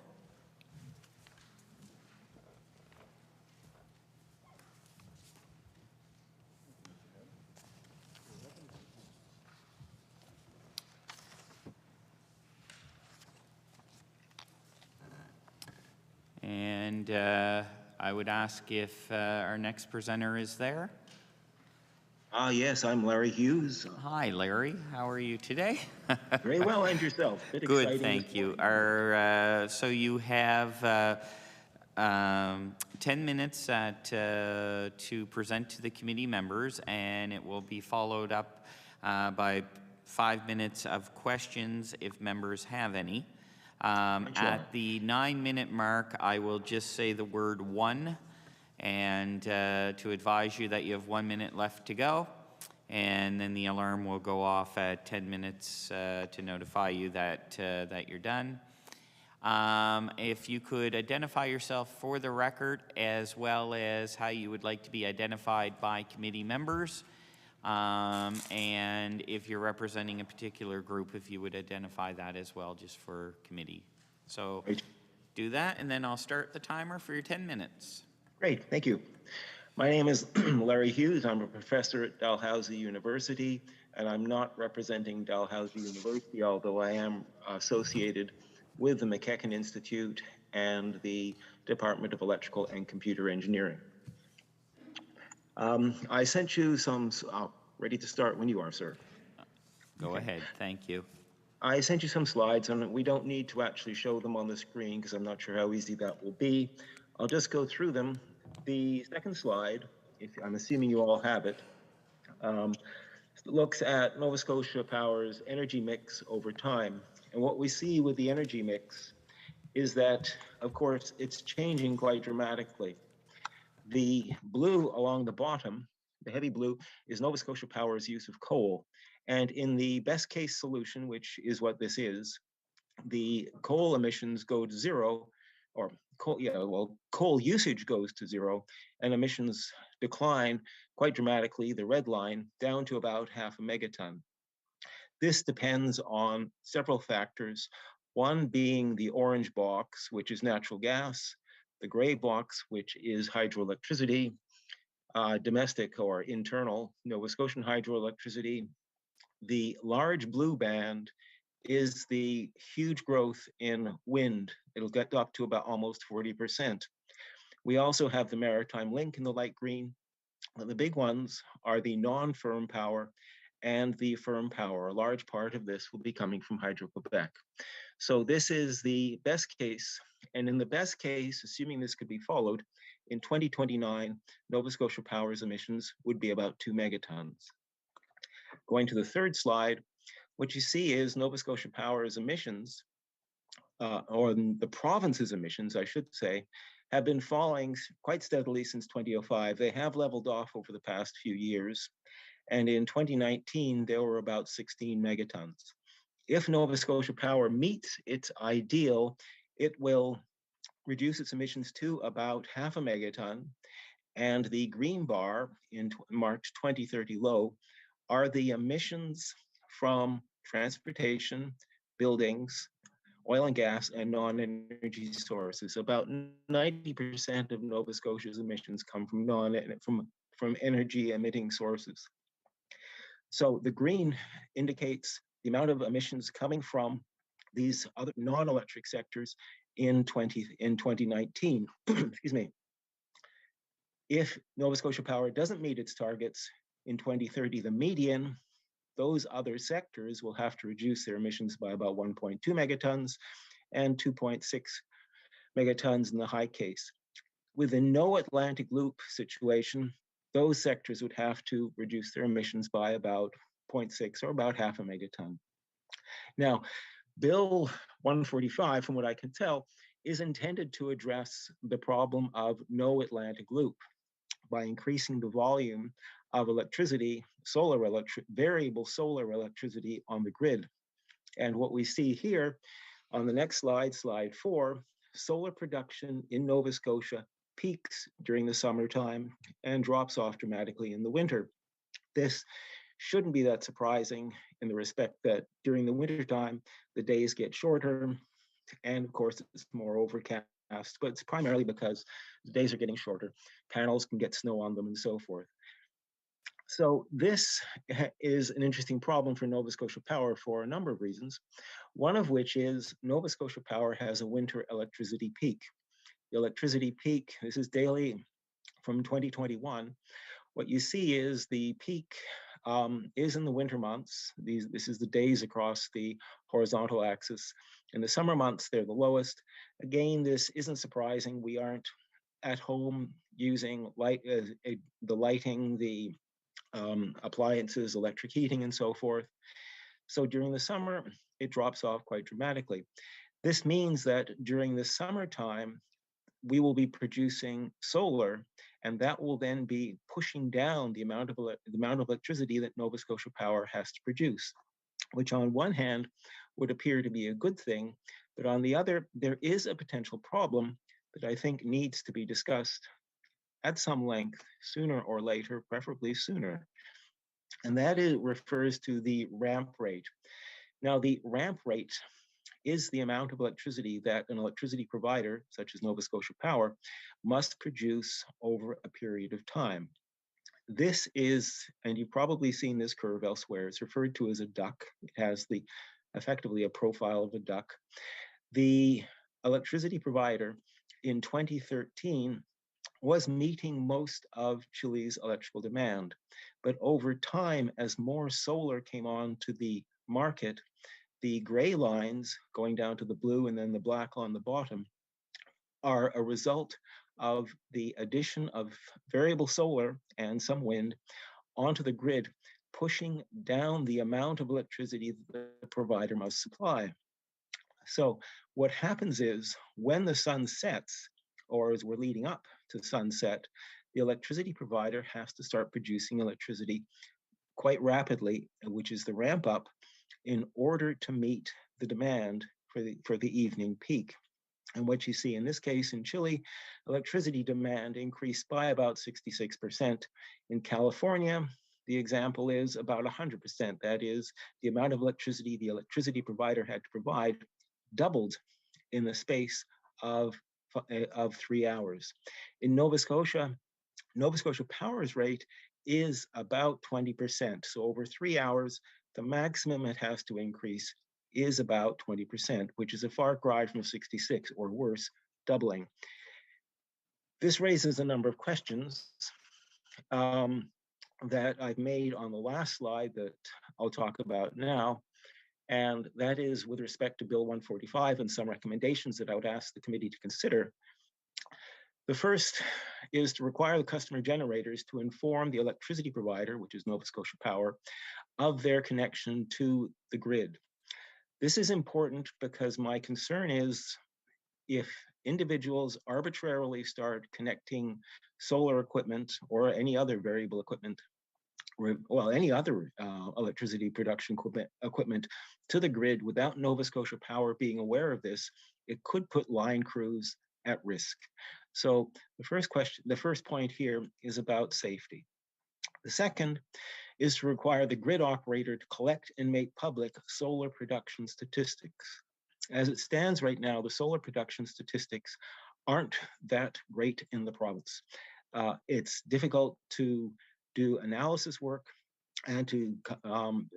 And I would ask if our next presenter is there. Yes, I'm Larry Hughes. Hi, Larry. How are you today? Very well, and yourself? Good, thank you. So you have 10 minutes to present to the committee members, and it will be followed up by 5 minutes of questions if members have any. At the 9-minute mark, I will just say the word one, and to advise you that you have 1 minute left to go. And then the alarm will go off at 10 minutes to notify you that you're done. If you could identify yourself for the record, as well as how you would like to be identified by committee members. And if you're representing a particular group, if you would identify that as well, just for committee. So do that, and then I'll start the timer for your 10 minutes. Great, thank you. My name is Larry Hughes. I'm a professor at Dalhousie University, and I'm not representing Dalhousie University, although I am associated with the McKechnie Institute and the Department of Electrical and Computer Engineering. I sent you some, ready to start when you are, sir. Go ahead, thank you. I sent you some slides, and we don't need to actually show them on the screen because I'm not sure how easy that will be. I'll just go through them. The second slide, if I'm assuming you all have it, looks at Nova Scotia Power's energy mix over time. And what we see with the energy mix is that, of course, it's changing quite dramatically. The blue along the bottom, the heavy blue, is Nova Scotia Power's use of coal. And in the best case solution, which is what this is, the coal emissions go to zero, or coal usage goes to zero, and emissions decline quite dramatically, the red line, down to about 0.5 megaton. This depends on several factors, one being the orange box, which is natural gas, the gray box, which is hydroelectricity, domestic or internal Nova Scotian hydroelectricity. The large blue band is the huge growth in wind. It'll get up to about almost 40%. We also have the maritime link in the light green. The big ones are the non-firm power and the firm power. A large part of this will be coming from Hydro-Quebec. So this is the best case. And in the best case, assuming this could be followed, in 2029, Nova Scotia Power's emissions would be about 2 megatons. Going to the third slide, what you see is Nova Scotia Power's emissions, or the province's emissions, I should say, have been falling quite steadily since 2005. They have leveled off over the past few years. And in 2019, there were about 16 megatons. If Nova Scotia Power meets its ideal, it will reduce its emissions to about 0.5 megaton. And the green bar in March 2030 low are the emissions from transportation, buildings, oil and gas, and non-energy sources. About 90% of Nova Scotia's emissions come from energy emitting sources. So the green indicates the amount of emissions coming from these other non-electric sectors in 2019. Excuse me. If Nova Scotia Power doesn't meet its targets in 2030, the median, those other sectors will have to reduce their emissions by about 1.2 megatons and 2.6 megatons in the high case. With a no Atlantic loop situation, those sectors would have to reduce their emissions by about 0.6 or about 0.5 megaton. Now, Bill 145, from what I can tell, is intended to address the problem of no Atlantic loop by increasing the volume of electricity, variable solar electricity on the grid. And what we see here on the next slide, slide 4, solar production in Nova Scotia peaks during the summertime and drops off dramatically in the winter. This shouldn't be that surprising in the respect that during the wintertime, the days get shorter, and of course, it's more overcast, but it's primarily because the days are getting shorter. Panels can get snow on them and so forth. So this is an interesting problem for Nova Scotia Power for a number of reasons, one of which is Nova Scotia Power has a winter electricity peak. The electricity peak, this is daily from 2021. What you see is the peak is in the winter months. This is the days across the horizontal axis. In the summer months, they're the lowest. Again, this isn't surprising. We aren't at home using the lighting, the appliances, electric heating, and so forth. So during the summer, it drops off quite dramatically. This means that during the summertime, we will be producing solar, and that will then be pushing down the amount of electricity that Nova Scotia Power has to produce, which on one hand would appear to be a good thing, but on the other, there is a potential problem that I think needs to be discussed at some length sooner or later, preferably sooner. And that refers to the ramp rate. Now, the ramp rate is the amount of electricity that an electricity provider, such as Nova Scotia Power, must produce over a period of time. This is, and you've probably seen this curve elsewhere, it's referred to as a duck. It has effectively a profile of a duck. The electricity provider in 2013 was meeting most of Chile's electrical demand. But over time, as more solar came on to the market, the gray lines going down to the blue and then the black on the bottom are a result of the addition of variable solar and some wind onto the grid, pushing down the amount of electricity that the provider must supply. So what happens is when the sun sets, or as we're leading up to sunset, the electricity provider has to start producing electricity quite rapidly, which is the ramp up, in order to meet the demand for the evening peak. And what you see in this case in Chile, electricity demand increased by about 66%. In California, the example is about 100%. That is, the amount of electricity the electricity provider had to provide doubled in the space of 3 hours. In Nova Scotia Power's rate is about 20%. So over 3 hours, the maximum it has to increase is about 20%, which is a far cry from 66, or worse, doubling. This raises a number of questions that I've made on the last slide that I'll talk about now. And that is with respect to Bill 145 and some recommendations that I would ask the committee to consider. The first is to require the customer generators to inform the electricity provider, which is Nova Scotia Power, of their connection to the grid. This is important because my concern is if individuals arbitrarily start connecting solar equipment or any other variable equipment, well, any other electricity production equipment to the grid without Nova Scotia Power being aware of this, it could put line crews at risk. So the first point here is about safety. The second is to require the grid operator to collect and make public solar production statistics. As it stands right now, the solar production statistics aren't that great in the province. It's difficult to do analysis work and to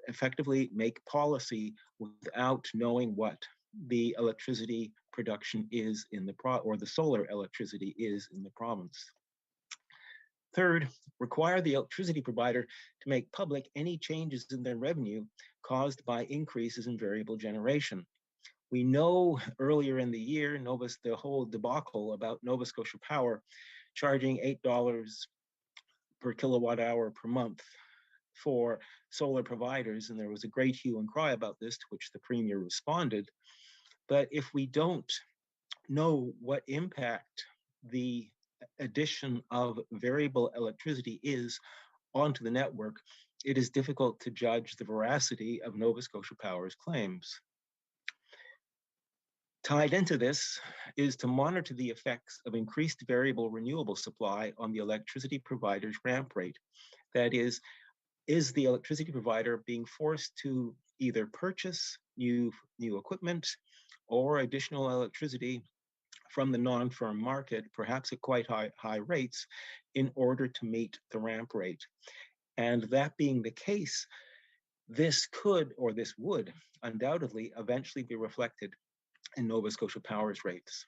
effectively make policy without knowing what the electricity production is in the or the solar electricity is in the province. Third, require the electricity provider to make public any changes in their revenue caused by increases in variable generation. We know earlier in the year, the whole debacle about Nova Scotia Power charging $8 per kilowatt hour per month for solar providers, and there was a great hue and cry about this, to which the Premier responded. But if we don't know what impact the addition of variable electricity is onto the network, it is difficult to judge the veracity of Nova Scotia Power's claims. Tied into this is to monitor the effects of increased variable renewable supply on the electricity provider's ramp rate. That is the electricity provider being forced to either purchase new equipment or additional electricity from the non-firm market, perhaps at quite high rates, in order to meet the ramp rate. And that being the case, this would undoubtedly eventually be reflected in Nova Scotia Power's rates.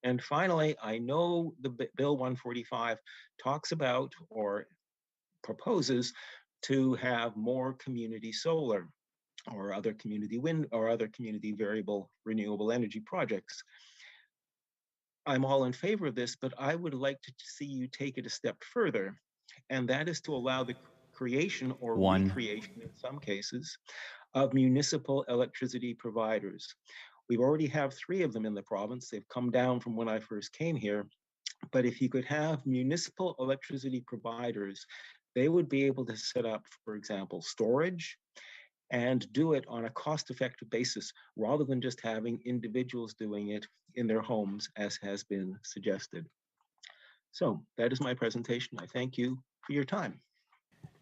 And finally, I know the Bill 145 talks about or proposes to have more community solar or other community wind or other community variable renewable energy projects. I'm all in favor of this, but I would like to see you take it a step further, and that is to allow the creation or recreation, in some cases, of municipal electricity providers. We already have 3 of them in the province. They've come down from when I first came here. But if you could have municipal electricity providers, they would be able to set up, for example, storage and do it on a cost-effective basis rather than just having individuals doing it in their homes, as has been suggested. So that is my presentation. I thank you for your time.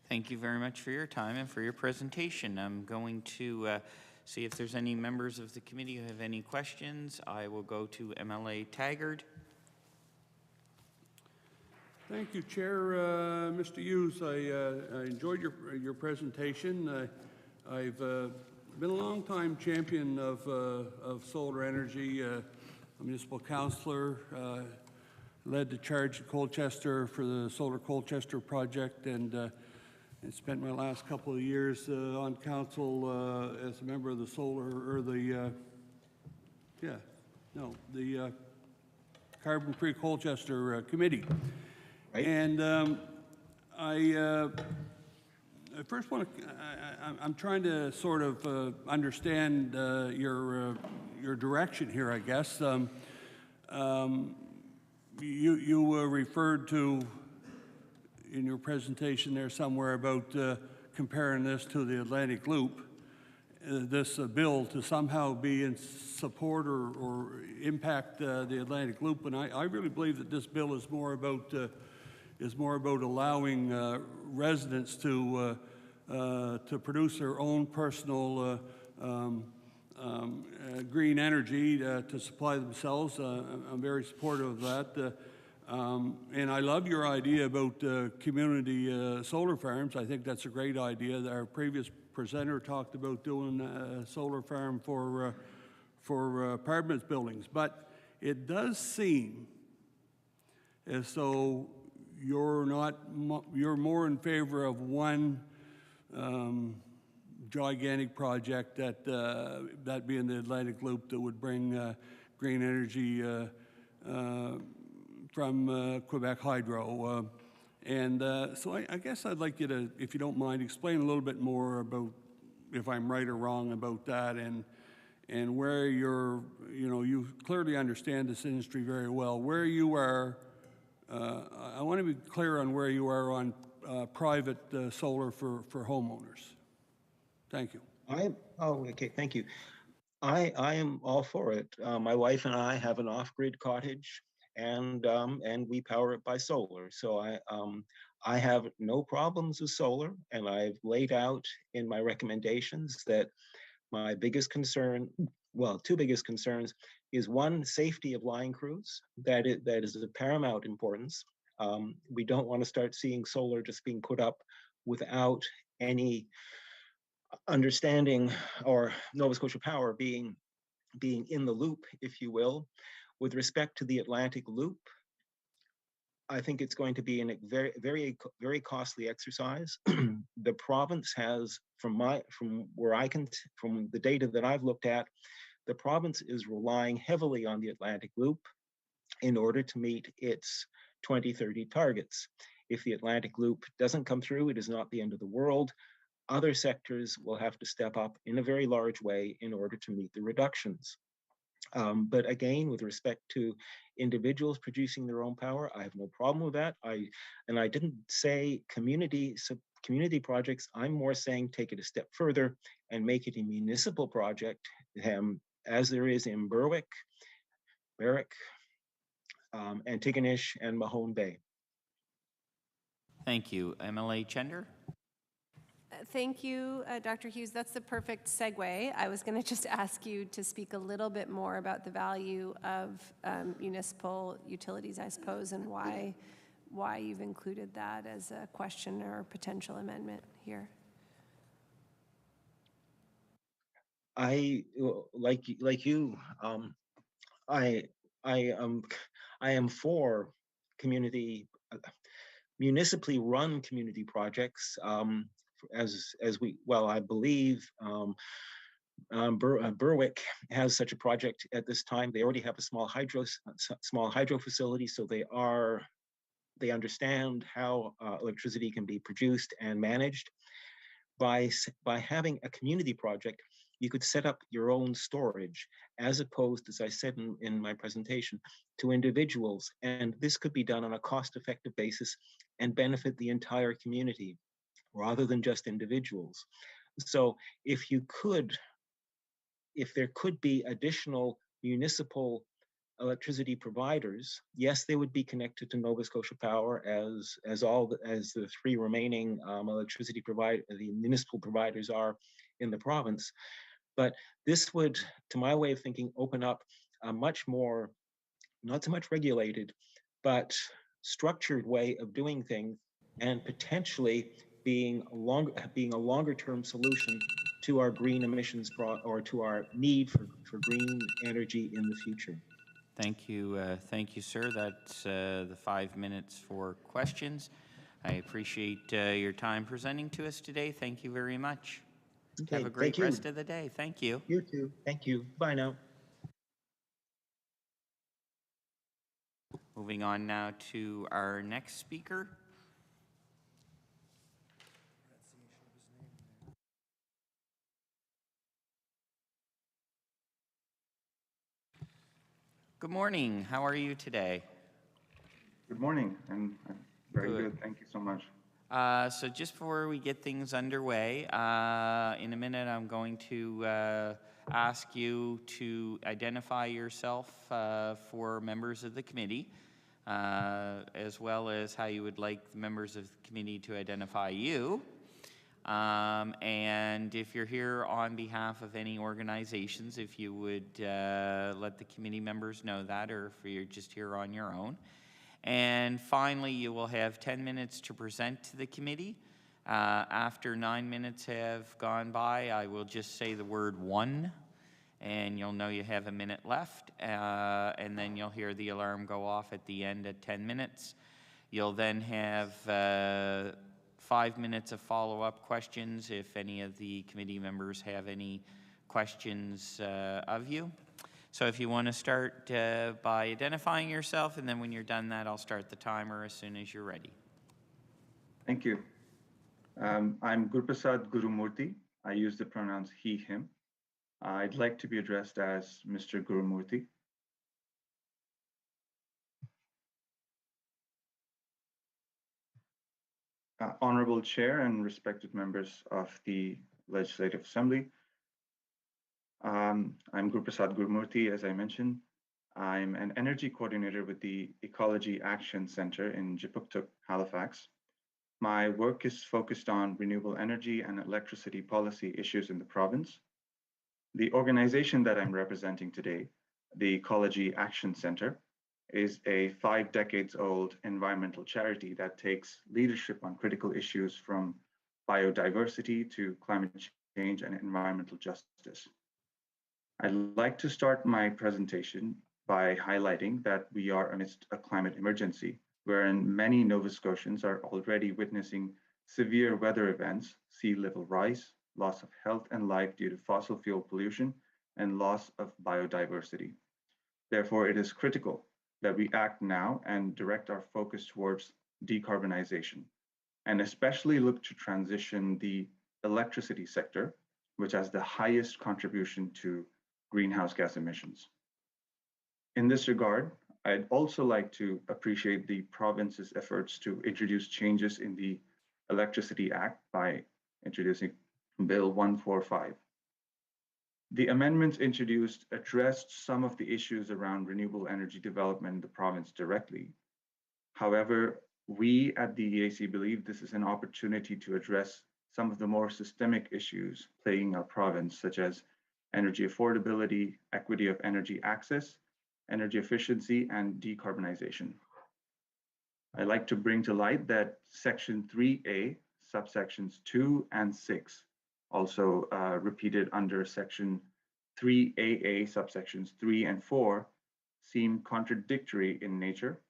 Thank you very much for your time and for your presentation. I'm going to see if there's any members of the committee who have any questions. I will go to MLA Taggart. Thank you, Chair. Mr. Hughes, I enjoyed your presentation. I've been a long-time champion of solar energy, a municipal councillor led the charge at Colchester for the Solar Colchester project, and spent my last couple of years on council as a member of the solar, or the, the Carbon-Free Colchester Committee. Right. And I first want to, I'm trying to sort of understand your direction here, I guess. You referred to in your presentation there somewhere about comparing this to the Atlantic Loop, this bill to somehow be in support or impact the Atlantic Loop. And I really believe that this bill is more about allowing residents to produce their own personal green energy to supply themselves. I'm very supportive of that. And I love your idea about community solar farms. I think that's a great idea. Our previous presenter talked about doing a solar farm for apartment buildings. But it does seem as though you're more in favor of one gigantic project, that being the Atlantic Loop, that would bring green energy from Quebec Hydro. So I guess I'd like you to, if you don't mind, explain a little bit more about if I'm right or wrong about that, and where you clearly understand this industry very well, where you are. I want to be clear on where you are on private solar for homeowners. Thank you. Okay, thank you. I am all for it. My wife and I have an off-grid cottage, and we power it by solar. So I have no problems with solar, and I've laid out in my recommendations that my biggest concern, well, two biggest concerns, is one, safety of line crews. That is of paramount importance. We don't want to start seeing solar just being put up without any understanding, or Nova Scotia Power being in the loop, if you will. With respect to the Atlantic Loop, I think it's going to be a very costly exercise. The province has, from the data that I've looked at, the province is relying heavily on the Atlantic Loop in order to meet its 2030 targets. If the Atlantic Loop doesn't come through, it is not the end of the world. Other sectors will have to step up in a very large way in order to meet the reductions. But again, with respect to individuals producing their own power, I have no problem with that. I didn't say community projects. I'm more saying take it a step further and make it a municipal project, as there is in Berwick, Antigonish, and Mahone Bay. Thank you. MLA Chender? Thank you, Dr. Hughes. That's the perfect segue. I was going to just ask you to speak a little bit more about the value of municipal utilities, I suppose, and why you've included that as a question or potential amendment here. I like you. I am for municipally run community projects. I believe Berwick has such a project at this time. They already have a small hydro facility, so they understand how electricity can be produced and managed. By having a community project, you could set up your own storage, as opposed, as I said in my presentation, to individuals. And this could be done on a cost-effective basis and benefit the entire community, rather than just individuals. So if there could be additional municipal electricity providers, yes, they would be connected to Nova Scotia Power as the three remaining the municipal providers are in the province. But this would, to my way of thinking, open up a much more, not so much regulated, but structured way of doing things, and potentially being a longer term solution to our green emissions or to our need for green energy in the future. Thank you, sir. That's the 5 minutes for questions. I appreciate your time presenting to us today. Thank you very much. Okay, Have a great thank you. rest of the day. Thank you. You too. Thank you. Bye now. Moving on now to our next speaker. Good morning. How are you today? Good morning, and I'm very good. Thank you so much. So just before we get things underway, in a minute I'm going to ask you to identify yourself for members of the committee, as well as how you would like the members of the committee to identify you. And if you're here on behalf of any organizations, if you would let the committee members know that, or if you're just here on your own. And finally, you will have 10 minutes to present to the committee. After 9 minutes have gone by, I will just say the word one, and you'll know you have a minute left, and then you'll hear the alarm go off at the end at 10 minutes. You'll then have 5 minutes of follow-up questions if any of the committee members have any questions of you. So if you want to start by identifying yourself, and then when you're done that, I'll start the timer as soon as you're ready. Thank you. I'm Gurprasad Gurumurthy. I use the pronouns he, him. I'd like to be addressed as Mr. Gurumurthy. Honorable Chair and respected members of the Legislative Assembly, I'm Gurprasad Gurumurthy, as I mentioned. I'm an energy coordinator with the Ecology Action Center in Jipuktuk, Halifax. My work is focused on renewable energy and electricity policy issues in the province. The organization that I'm representing today, the Ecology Action Center, is a 5 decades old environmental charity that takes leadership on critical issues from biodiversity to climate change and environmental justice. I'd like to start my presentation by highlighting that we are amidst a climate emergency, wherein many Nova Scotians are already witnessing severe weather events, sea level rise, loss of health and life due to fossil fuel pollution, and loss of biodiversity. Therefore, it is critical that we act now and direct our focus towards decarbonization, and especially look to transition the electricity sector, which has the highest contribution to greenhouse gas emissions. In this regard, I'd also like to appreciate the province's efforts to introduce changes in the Electricity Act by introducing Bill 145. The amendments introduced addressed some of the issues around renewable energy development in the province directly. However, we at the EAC believe this is an opportunity to address some of the more systemic issues plaguing our province, such as energy affordability, equity of energy access, energy efficiency, and decarbonization. I'd like to bring to light that Section 3A, subsections 2 and 6, also repeated under Section 3AA, subsections 3 and 4, seem contradictory in nature,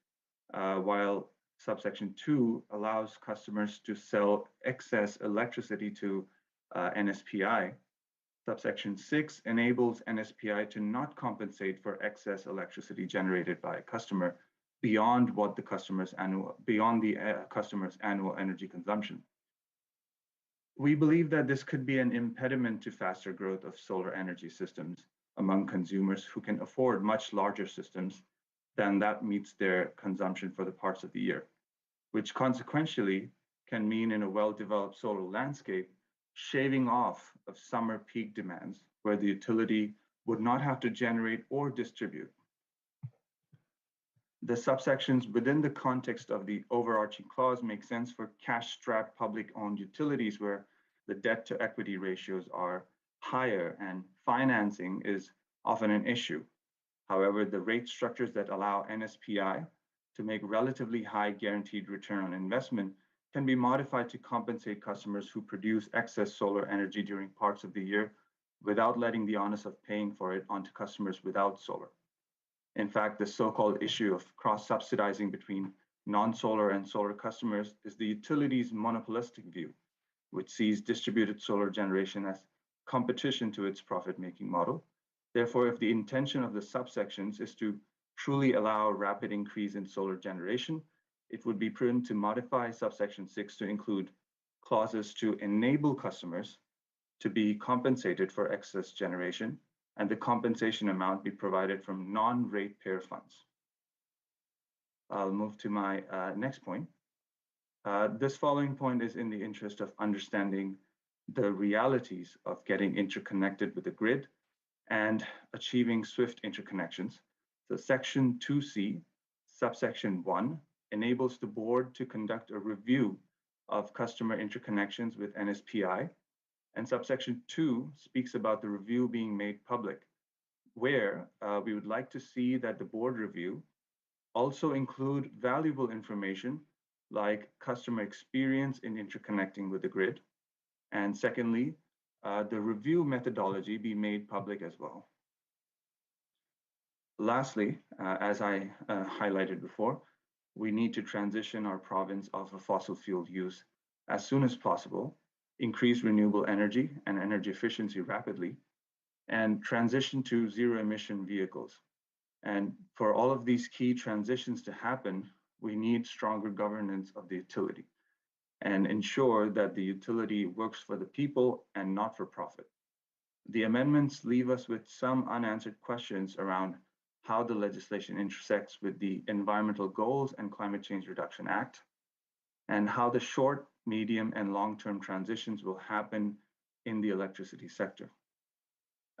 while subsection 2 allows customers to sell excess electricity to NSPI. Subsection 6 enables NSPI to not compensate for excess electricity generated by a customer beyond the customer's annual energy consumption. We believe that this could be an impediment to faster growth of solar energy systems among consumers who can afford much larger systems than that meets their consumption for the parts of the year, which consequentially can mean in a well-developed solar landscape, shaving off of summer peak demands where the utility would not have to generate or distribute. The subsections within the context of the overarching clause make sense for cash-strapped public-owned utilities where the debt-to-equity ratios are higher and financing is often an issue. However, the rate structures that allow NSPI to make relatively high guaranteed return on investment can be modified to compensate customers who produce excess solar energy during parts of the year without letting the onus of paying for it onto customers without solar. In fact, the so-called issue of cross-subsidizing between non-solar and solar customers is the utility's monopolistic view, which sees distributed solar generation as competition to its profit-making model. Therefore, if the intention of the subsections is to truly allow rapid increase in solar generation, it would be prudent to modify subsection 6 to include clauses to enable customers to be compensated for excess generation, and the compensation amount be provided from non-ratepayer funds. I'll move to my next point. This following point is in the interest of understanding the realities of getting interconnected with the grid and achieving swift interconnections. So section 2C, subsection 1, enables the board to conduct a review of customer interconnections with NSPI, and subsection 2 speaks about the review being made public, where we would like to see that the board review also include valuable information like customer experience in interconnecting with the grid. And secondly, the review methodology be made public as well. Lastly, as I highlighted before, we need to transition our province off of fossil fuel use as soon as possible, increase renewable energy and energy efficiency rapidly, and transition to zero emission vehicles. And for all of these key transitions to happen, we need stronger governance of the utility and ensure that the utility works for the people and not for profit. The amendments leave us with some unanswered questions around how the legislation intersects with the Environmental Goals and Climate Change Reduction Act, and how the short, medium, and long-term transitions will happen in the electricity sector.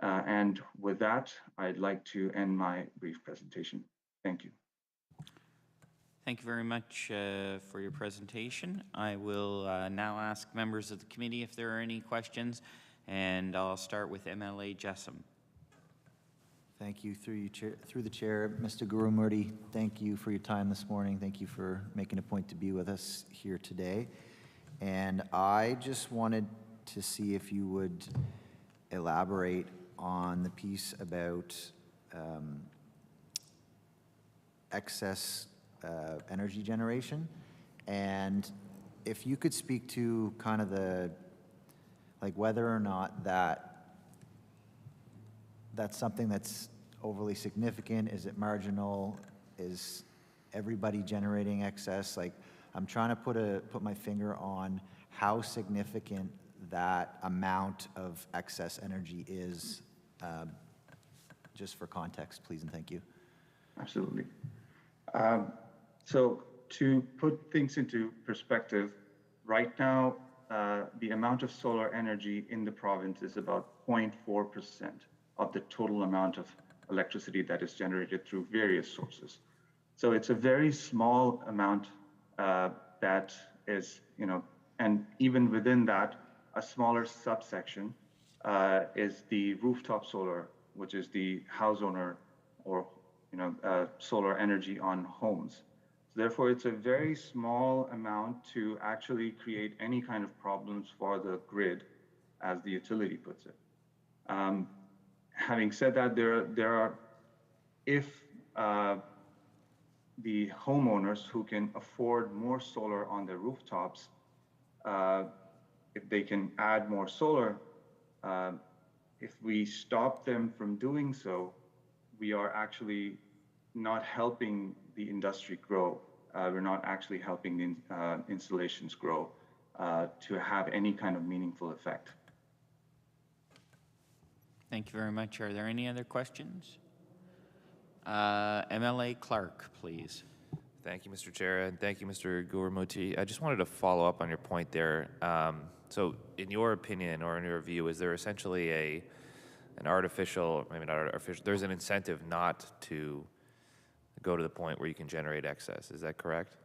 And with that, I'd like to end my brief presentation. Thank you. Thank you very much for your presentation. I will now ask members of the committee if there are any questions, and I'll start with MLA Jessam. Thank you. Through the chair, Mr. Gurumurti, thank you for your time this morning. Thank you for making a point to be with us here today. And I just wanted to see if you would elaborate on the piece about excess energy generation, and if you could speak to kind of like whether or not that's something that's overly significant. Is it marginal? Is everybody generating excess? Like, I'm trying to put my finger on how significant that amount of excess energy is, just for context, please, and thank you. Absolutely. So to put things into perspective, right now, the amount of solar energy in the province is about 0.4% of the total amount of electricity that is generated through various sources. So it's a very small amount that is, and even within that, a smaller subsection is the rooftop solar, which is the house owner or solar energy on homes. So therefore, it's a very small amount to actually create any kind of problems for the grid, as the utility puts it. Having said that, there are, if the homeowners who can afford more solar on their rooftops, if they can add more solar, if we stop them from doing so, we are actually not helping the industry grow. We're not actually helping the installations grow to have any kind of meaningful effect. Thank you very much. Are there any other questions? MLA Clark, please. Thank you, Mr. Chair, and thank you, Mr. Gurumurti. I just wanted to follow up on your point there. So in your opinion, or in your view, is there essentially an artificial, maybe not artificial, there's an incentive not to go to the point where you can generate excess. Is that correct?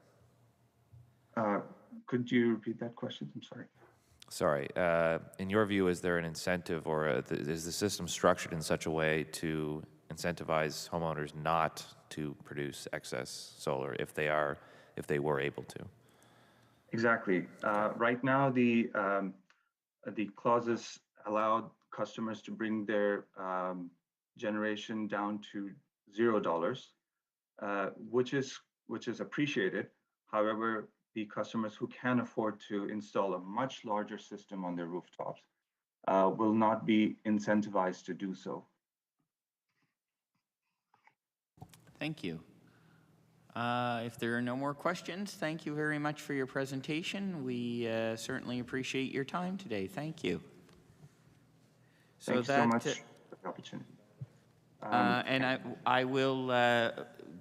Could you repeat that question? I'm sorry. Sorry. In your view, is there an incentive, or is the system structured in such a way to incentivize homeowners not to produce excess solar if they were able to? Exactly. Right now, the clauses allow customers to bring their generation down to $0, which is appreciated. However, the customers who can afford to install a much larger system on their rooftops will not be incentivized to do so. Thank you. If there are no more questions, thank you very much for your presentation. We certainly appreciate your time today. Thank you. Thanks so much for the opportunity. And I will,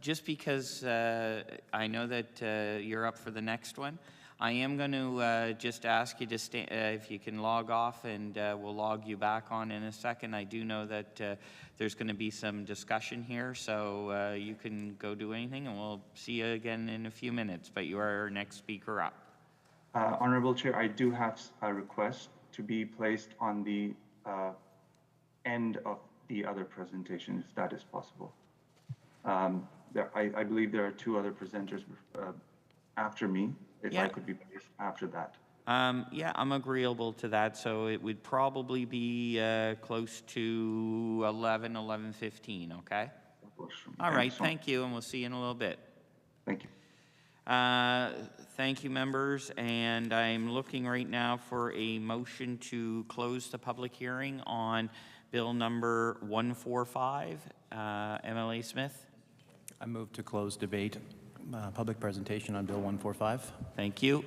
just because I know that you're up for the next one, I am going to just ask you to stay, if you can log off, and we'll log you back on in a second. I do know that there's going to be some discussion here, so you can go do anything, and we'll see you again in a few minutes. But you are our next speaker up. Honorable Chair, I do have a request to be placed on the end of the other presentation, if that is possible. I believe there are two other presenters after me, if I could be placed after that. Yeah, I'm agreeable to that, so it would probably be close to 11:15, okay? All right, thank you, and we'll see you in a little bit. Thank you. Thank you, members, and I'm looking right now for a motion to close the public hearing on Bill number 145. MLA Smith? I move to close debate, public presentation on Bill 145. Thank you.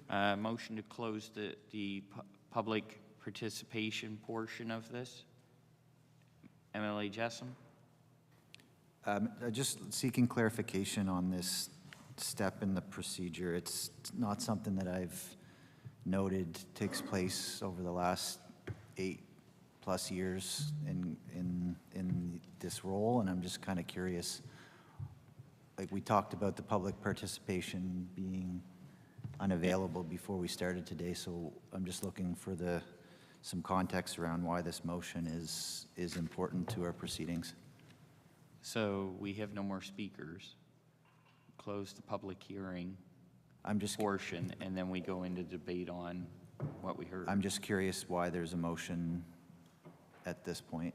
Motion to close the public participation portion of this. MLA Jessom? Just seeking clarification on this step in the procedure. It's not something that I've noted takes place over the last 8+ years in this role, and I'm just kind of curious. Like, we talked about the public participation being unavailable before we started today, so I'm just looking for some context around why this motion is important to our proceedings. So we have no more speakers. Close the public hearing portion, and then we go into debate on what we heard. I'm just curious why there's a motion at this point.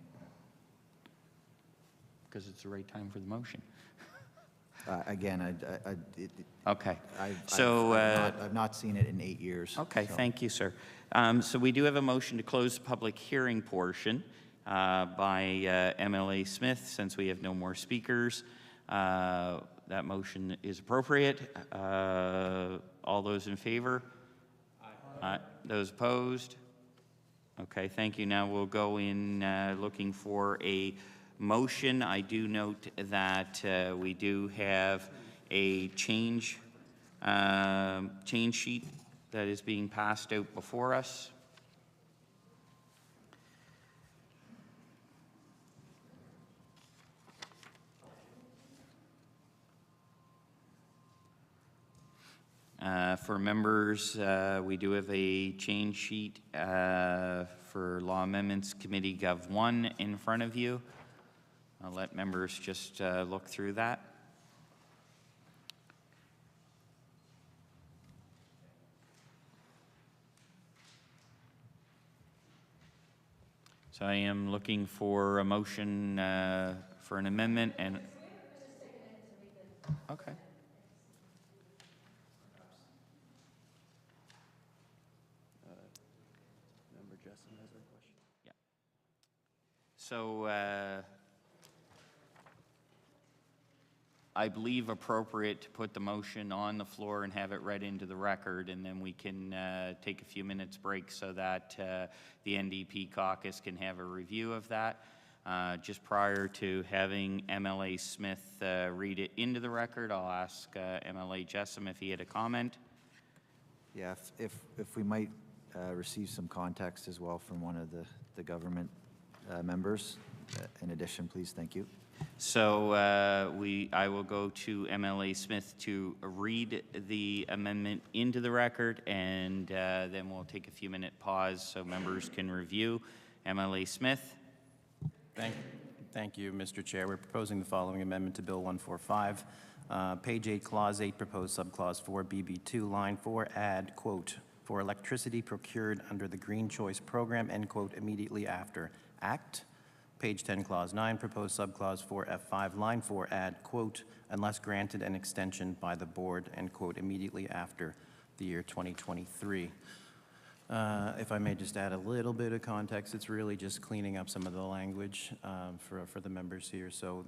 Because it's the right time for the motion. Again, okay. I've not seen it in 8 years. Okay, thank you, sir. So we do have a motion to close the public hearing portion by MLA Smith. Since we have no more speakers, that motion is appropriate. All those in favor? Aye. Those opposed? Okay, thank you. Now we'll go in looking for a motion. I do note that we do have a change sheet that is being passed out before us. For members, we do have a change sheet for Law Amendments Committee Gov 1 in front of you. I'll let members just look through that. So I am looking for a motion for an amendment and... Okay. Member Jessom has a question. Yeah. So I believe appropriate to put the motion on the floor and have it read into the record, and then we can take a few minutes break so that the NDP caucus can have a review of that. Just prior to having MLA Smith read it into the record, I'll ask MLA Jessom if he had a comment. Yeah, if we might receive some context as well from one of the government members. In addition, please, thank you. So I will go to MLA Smith to read the amendment into the record, and then we'll take a few minute pause so members can review. MLA Smith. Thank you, Mr. Chair. We're proposing the following amendment to Bill 145. Page 8, Clause 8, proposed subclause 4, BB2, line 4, add, quote, for electricity procured under the Green Choice Program, end quote, immediately after, Act, Page 10, Clause 9, proposed subclause 4F5, line 4, add, quote, unless granted an extension by the board, end quote, immediately after the year 2023. If I may just add a little bit of context, it's really just cleaning up some of the language for the members here. So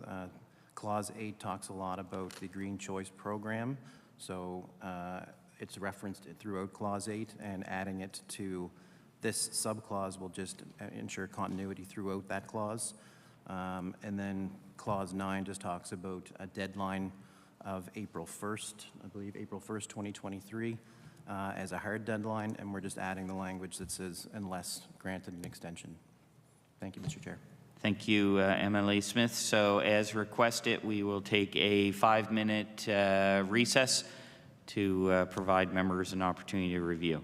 Clause 8 talks a lot about the Green Choice Program. So it's referenced throughout Clause 8, and adding it to this subclause will just ensure continuity throughout that clause. And then Clause 9 just talks about a deadline of April 1st, I believe, April 1st, 2023, as a hard deadline, and we're just adding the language that says unless granted an extension. Thank you, Mr. Chair. Thank you, MLA Smith. So as requested, we will take a 5-minute recess to provide members an opportunity to review.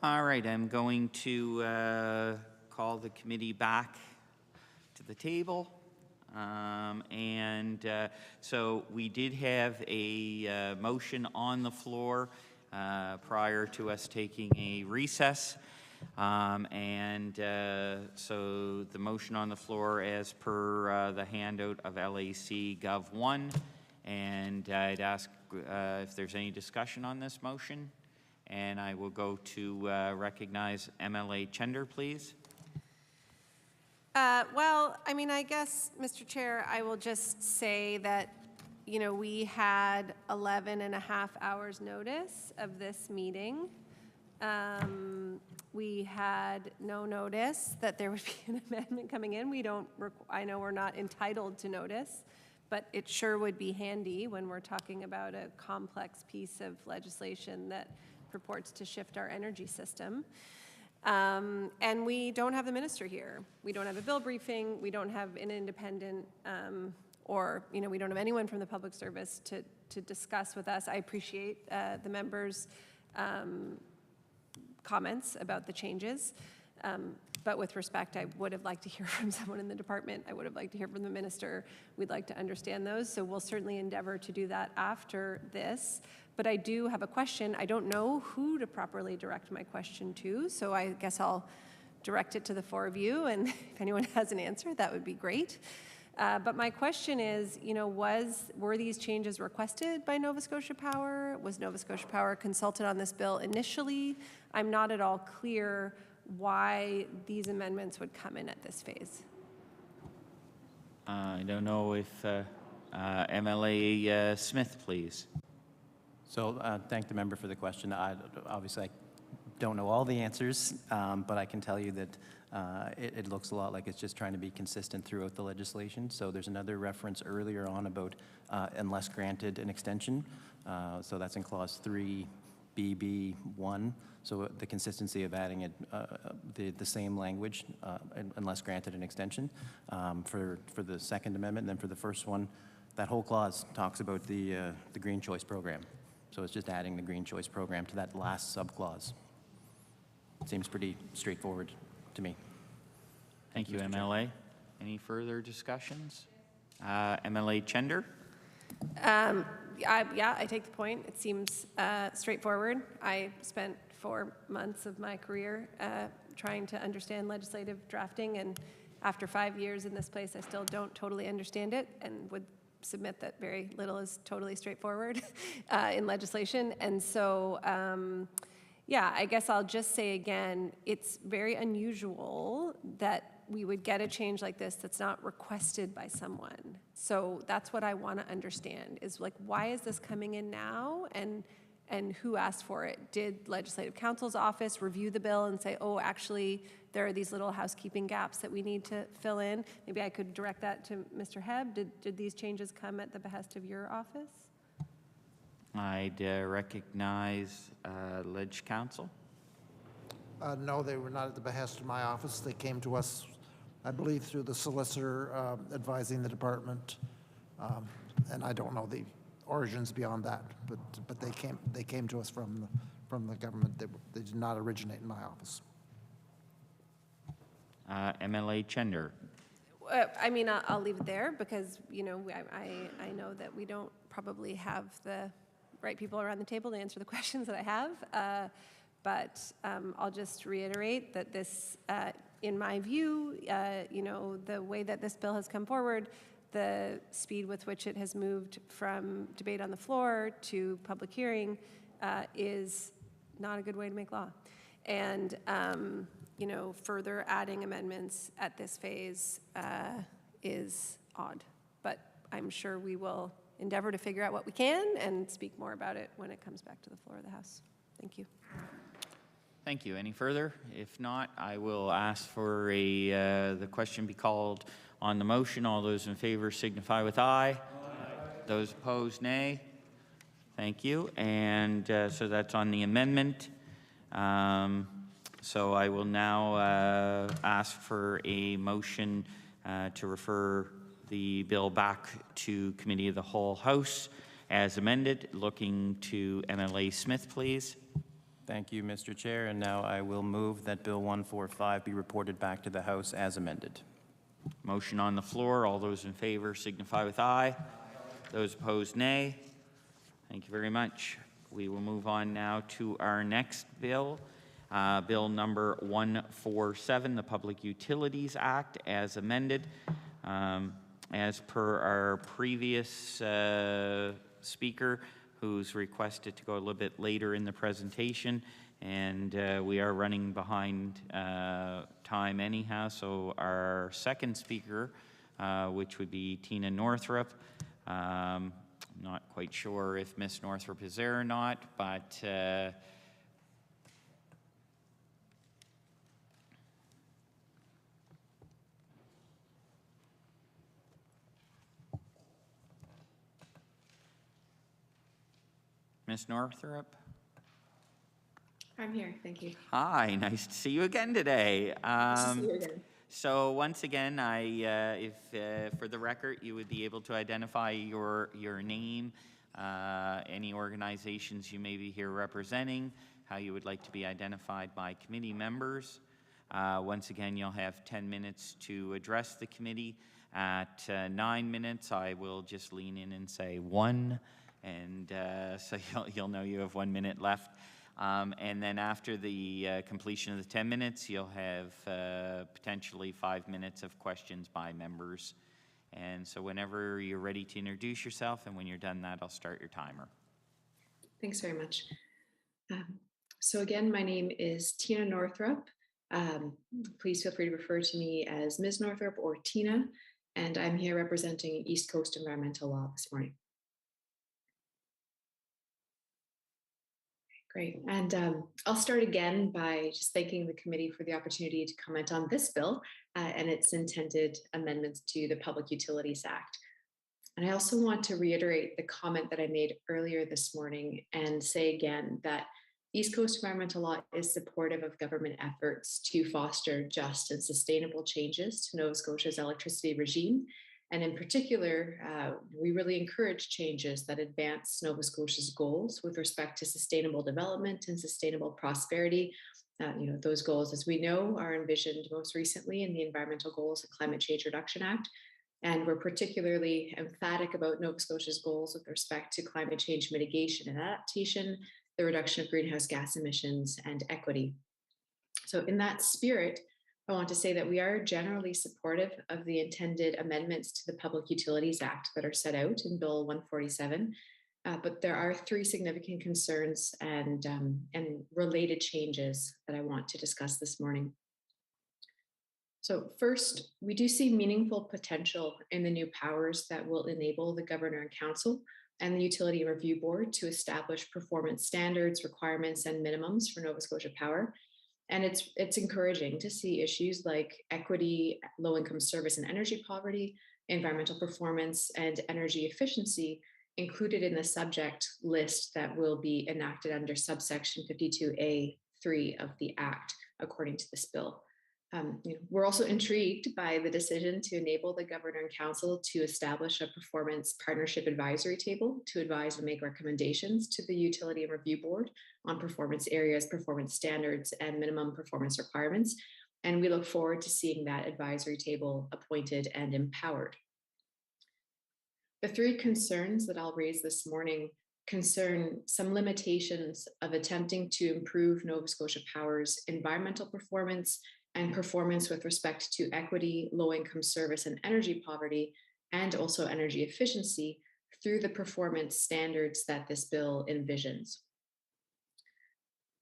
All right, I'm going to call the committee back to the table. So we did have a motion on the floor prior to us taking a recess. So the motion on the floor as per the handout of LAC Gov 1. And I'd ask if there's any discussion on this motion. And I will go to recognize MLA Chender, please. Well, I mean, I guess, Mr. Chair, I will just say that, you know, we had 11 and a half hours notice of this meeting. We had no notice that there would be an amendment coming in. I know we're not entitled to notice, but it sure would be handy when we're talking about a complex piece of legislation that purports to shift our energy system. And we don't have the minister here. We don't have a bill briefing. We don't have an independent, we don't have anyone from the public service to discuss with us. I appreciate the members' comments about the changes. But with respect, I would have liked to hear from someone in the department. I would have liked to hear from the minister. We'd like to understand those. So we'll certainly endeavor to do that after this. But I do have a question. I don't know who to properly direct my question to, so I guess I'll direct it to the four of you, and if anyone has an answer, that would be great. But my question is, you know, were these changes requested by Nova Scotia Power? Was Nova Scotia Power consulted on this bill initially? I'm not at all clear why these amendments would come in at this phase. I don't know if MLA Smith, please. So thank the member for the question. Obviously, I don't know all the answers, but I can tell you that it looks a lot like it's just trying to be consistent throughout the legislation. So there's another reference earlier on about unless granted an extension. So that's in clause 3BB1. So the consistency of adding it, the same language, unless granted an extension for the Second Amendment. And then for the first one, that whole clause talks about the Green Choice Program. So it's just adding the Green Choice Program to that last subclause. Seems pretty straightforward to me. Thank you, MLA. Any further discussions? MLA Chender? Yeah, I take the point. It seems straightforward. I spent 4 months of my career trying to understand legislative drafting, and after 5 years in this place, I still don't totally understand it and would submit that very little is totally straightforward in legislation. And so, yeah, I guess I'll just say again, it's very unusual that we would get a change like this that's not requested by someone. So that's what I want to understand is, like, why is this coming in now, and who asked for it? Did Legislative Counsel's office review the bill and say, oh, actually, there are these little housekeeping gaps that we need to fill in? Maybe I could direct that to Mr. Hebb. Did these changes come at the behest of your office? I'd recognize Ledge Counsel. No, they were not at the behest of my office. They came to us, I believe, through the solicitor advising the department. And I don't know the origins beyond that, but they came to us from the government. They did not originate in my office. MLA Chender. I mean, I'll leave it there because, you know, I know that we don't probably have the right people around the table to answer the questions that I have. But I'll just reiterate that this, in my view, you know, the way that this bill has come forward, the speed with which it has moved from debate on the floor to public hearing is not a good way to make law. And, you know, further adding amendments at this phase is odd. But I'm sure we will endeavor to figure out what we can and speak more about it when it comes back to the floor of the House. Thank you. Thank you. Any further? If not, I will ask for the question be called on the motion. All those in favor signify with aye. Aye. Those opposed, nay. Thank you. And so that's on the amendment. So I will now ask for a motion to refer the bill back to Committee of the Whole House as amended. Looking to MLA Smith, please. Thank you, Mr. Chair. And now I will move that Bill 145 be reported back to the House as amended. Motion on the floor. All those in favor signify with aye. Those opposed, nay. Thank you very much. We will move on now to our next bill, Bill number 147, the Public Utilities Act, as amended. As per our previous speaker, who's requested to go a little bit later in the presentation, and we are running behind time anyhow, so our second speaker, which would be Tina Northrup. I'm not quite sure if Miss Northrup is there or not, but Miss Northrup? I'm here, thank you. Hi, nice to see you again today. Nice to see you again. So once again, if for the record, you would be able to identify your name, any organizations you may be here representing, how you would like to be identified by committee members. Once again, you'll have 10 minutes to address the committee. At 9 minutes, I will just lean in and say 1. And so you'll know you have 1 minute left. And then after the completion of the 10 minutes, you'll have potentially 5 minutes of questions by members. And so whenever you're ready to introduce yourself, and when you're done that, I'll start your timer. Thanks very much. So again, my name is Tina Northrup. Please feel free to refer to me as Ms. Northrup or Tina, and I'm here representing East Coast Environmental Law this morning. Great. And I'll start again by just thanking the committee for the opportunity to comment on this bill and its intended amendments to the Public Utilities Act. And I also want to reiterate the comment that I made earlier this morning and say again that East Coast Environmental Law is supportive of government efforts to foster just and sustainable changes to Nova Scotia's electricity regime. And in particular, we really encourage changes that advance Nova Scotia's goals with respect to sustainable development and sustainable prosperity. Those goals, as we know, are envisioned most recently in the Environmental Goals and Climate Change Reduction Act. And we're particularly emphatic about Nova Scotia's goals with respect to climate change mitigation and adaptation, the reduction of greenhouse gas emissions, and equity. So in that spirit, I want to say that we are generally supportive of the intended amendments to the Public Utilities Act that are set out in Bill 147, but there are 3 significant concerns and related changes that I want to discuss this morning. So first, we do see meaningful potential in the new powers that will enable the Governor and Council and the Utility Review Board to establish performance standards, requirements, and minimums for Nova Scotia Power. And it's encouraging to see issues like equity, low-income service and energy poverty, environmental performance, and energy efficiency included in the subject list that will be enacted under subsection 52A(3) of the Act, according to this bill. We're also intrigued by the decision to enable the Governor and Council to establish a performance partnership advisory table to advise and make recommendations to the Utility and Review Board on performance areas, performance standards, and minimum performance requirements. And we look forward to seeing that advisory table appointed and empowered. The 3 concerns that I'll raise this morning concern some limitations of attempting to improve Nova Scotia Power's environmental performance and performance with respect to equity, low-income service and energy poverty, and also energy efficiency through the performance standards that this bill envisions.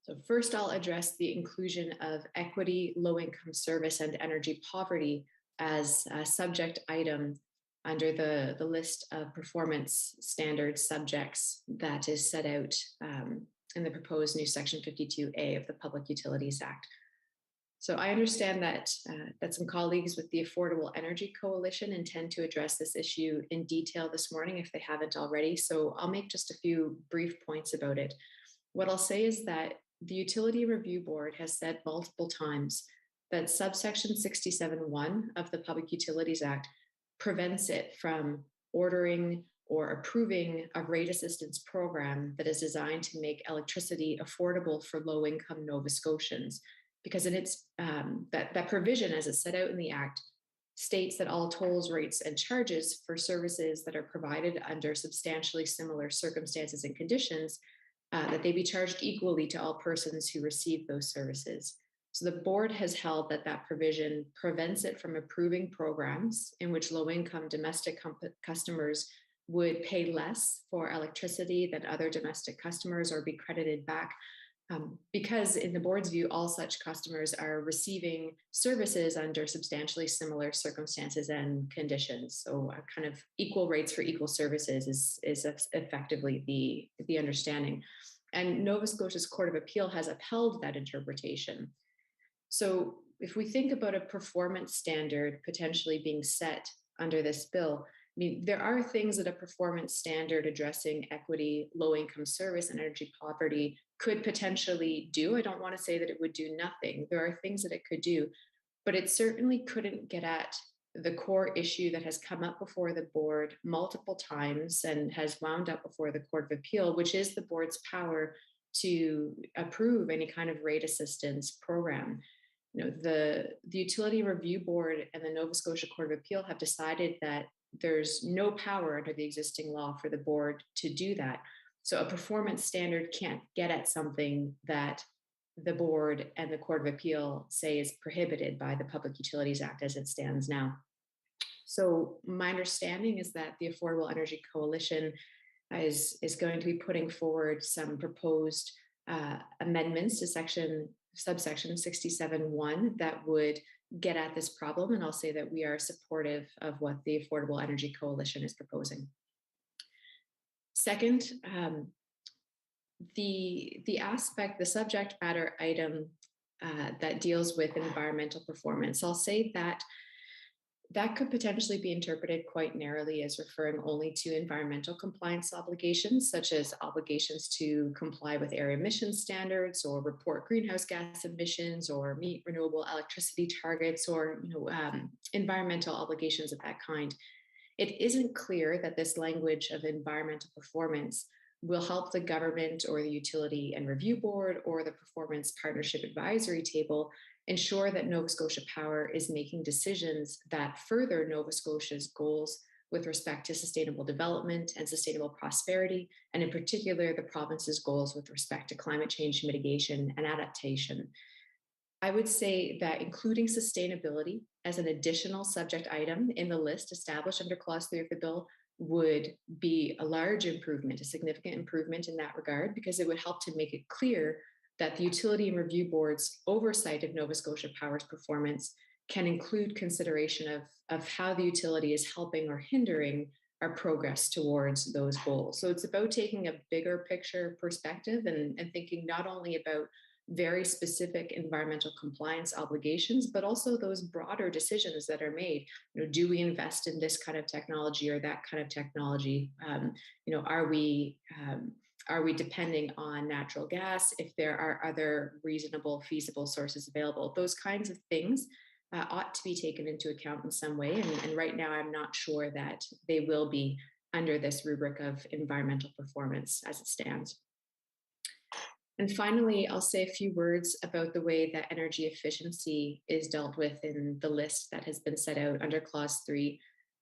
So first, I'll address the inclusion of equity, low-income service, and energy poverty as a subject item under the list of performance standards subjects that is set out in the proposed new Section 52A of the Public Utilities Act. So I understand that some colleagues with the Affordable Energy Coalition intend to address this issue in detail this morning if they haven't already. So I'll make just a few brief points about it. What I'll say is that the Utility Review Board has said multiple times that subsection 67(1) of the Public Utilities Act prevents it from ordering or approving a rate assistance program that is designed to make electricity affordable for low-income Nova Scotians. Because in its that provision, as it's set out in the Act, states that all tolls, rates, and charges for services that are provided under substantially similar circumstances and conditions, that they be charged equally to all persons who receive those services. So the board has held that that provision prevents it from approving programs in which low-income domestic customers would pay less for electricity than other domestic customers or be credited back, because in the board's view, all such customers are receiving services under substantially similar circumstances and conditions. So kind of equal rates for equal services is effectively the understanding. And Nova Scotia's Court of Appeal has upheld that interpretation. So if we think about a performance standard potentially being set under this bill, I mean, there are things that a performance standard addressing equity, low-income service, and energy poverty could potentially do. I don't want to say that it would do nothing. There are things that it could do, but it certainly couldn't get at the core issue that has come up before the board multiple times and has wound up before the Court of Appeal, which is the board's power to approve any kind of rate assistance program. You know, the Utility Review Board and the Nova Scotia Court of Appeal have decided that there's no power under the existing law for the board to do that. So a performance standard can't get at something that the board and the Court of Appeal say is prohibited by the Public Utilities Act as it stands now. So my understanding is that the Affordable Energy Coalition is going to be putting forward some proposed amendments to subsection 67(1) that would get at this problem. And I'll say that we are supportive of what the Affordable Energy Coalition is proposing. Second, the subject matter item that deals with environmental performance, I'll say that that could potentially be interpreted quite narrowly as referring only to environmental compliance obligations, such as obligations to comply with air emission standards or report greenhouse gas emissions or meet renewable electricity targets, or environmental obligations of that kind. It isn't clear that this language of environmental performance will help the government or the Utility and Review Board or the Performance Partnership Advisory Table ensure that Nova Scotia Power is making decisions that further Nova Scotia's goals with respect to sustainable development and sustainable prosperity, and in particular, the province's goals with respect to climate change mitigation and adaptation. I would say that including sustainability as an additional subject item in the list established under Clause 3 of the bill would be a large improvement, a significant improvement in that regard, because it would help to make it clear that the Utility and Review Board's oversight of Nova Scotia Power's performance can include consideration of how the utility is helping or hindering our progress towards those goals. So it's about taking a bigger picture perspective and thinking not only about very specific environmental compliance obligations, but also those broader decisions that are made. You know, do we invest in this kind of technology or that kind of technology? Are we depending on natural gas if there are other reasonable, feasible sources available? Those kinds of things ought to be taken into account in some way. And right now, I'm not sure that they will be under this rubric of environmental performance as it stands. And finally, I'll say a few words about the way that energy efficiency is dealt with in the list that has been set out under Clause 3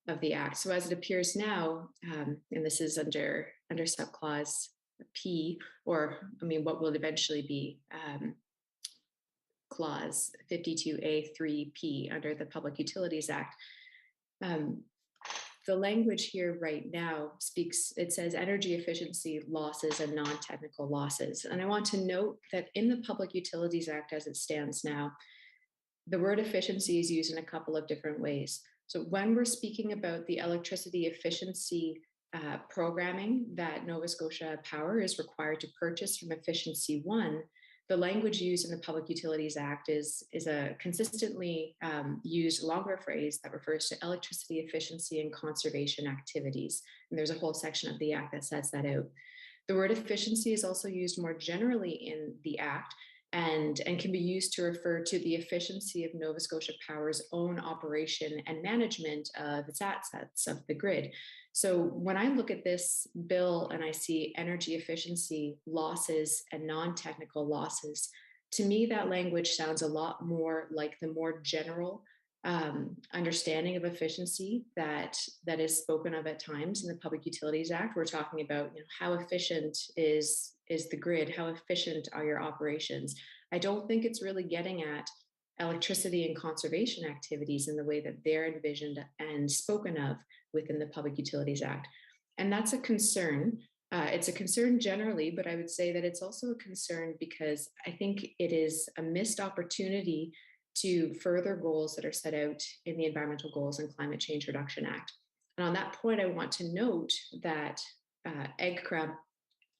of the Act. So as it appears now, and this is under subclause P, or what will eventually be Clause 52A3P under the Public Utilities Act. The language here right now it says energy efficiency losses and non-technical losses. And I want to note that in the Public Utilities Act as it stands now, the word efficiency is used in a couple of different ways. So when we're speaking about the electricity efficiency programming that Nova Scotia Power is required to purchase from Efficiency 1, the language used in the Public Utilities Act is a consistently used longer phrase that refers to electricity efficiency and conservation activities. And there's a whole section of the Act that sets that out. The word efficiency is also used more generally in the Act and can be used to refer to the efficiency of Nova Scotia Power's own operation and management of its assets of the grid. So when I look at this bill and I see energy efficiency losses and non-technical losses, to me, that language sounds a lot more like the more general understanding of efficiency that is spoken of at times in the Public Utilities Act. We're talking about, how efficient is the grid? How efficient are your operations? I don't think it's really getting at electricity and conservation activities in the way that they're envisioned and spoken of within the Public Utilities Act. And that's a concern. It's a concern generally, but I would say that it's also a concern because I think it is a missed opportunity to further goals that are set out in the Environmental Goals and Climate Change Reduction Act. And on that point, I want to note that EGCRA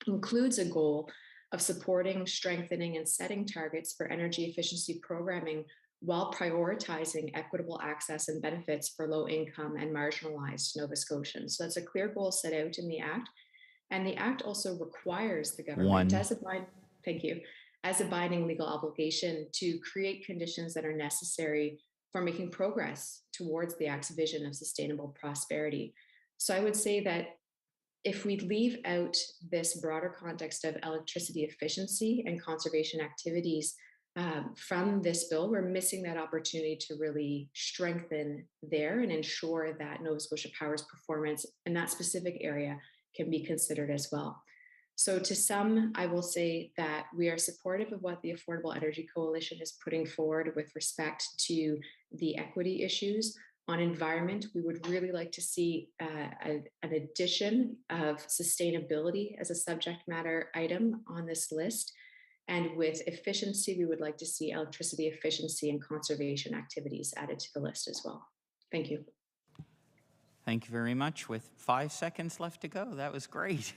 includes a goal of supporting, strengthening, and setting targets for energy efficiency programming while prioritizing equitable access and benefits for low-income and marginalized Nova Scotians. So that's a clear goal set out in the Act. And the Act also requires the government as a binding legal obligation to create conditions that are necessary for making progress towards the Act's vision of sustainable prosperity. So I would say that if we leave out this broader context of electricity efficiency and conservation activities from this bill, we're missing that opportunity to really strengthen there and ensure that Nova Scotia Power's performance in that specific area can be considered as well. So to sum, I will say that we are supportive of what the Affordable Energy Coalition is putting forward with respect to the equity issues. On environment, we would really like to see an addition of sustainability as a subject matter item on this list. And with efficiency, we would like to see electricity efficiency and conservation activities added to the list as well. Thank you. Thank you very much. With 5 seconds left to go, that was great.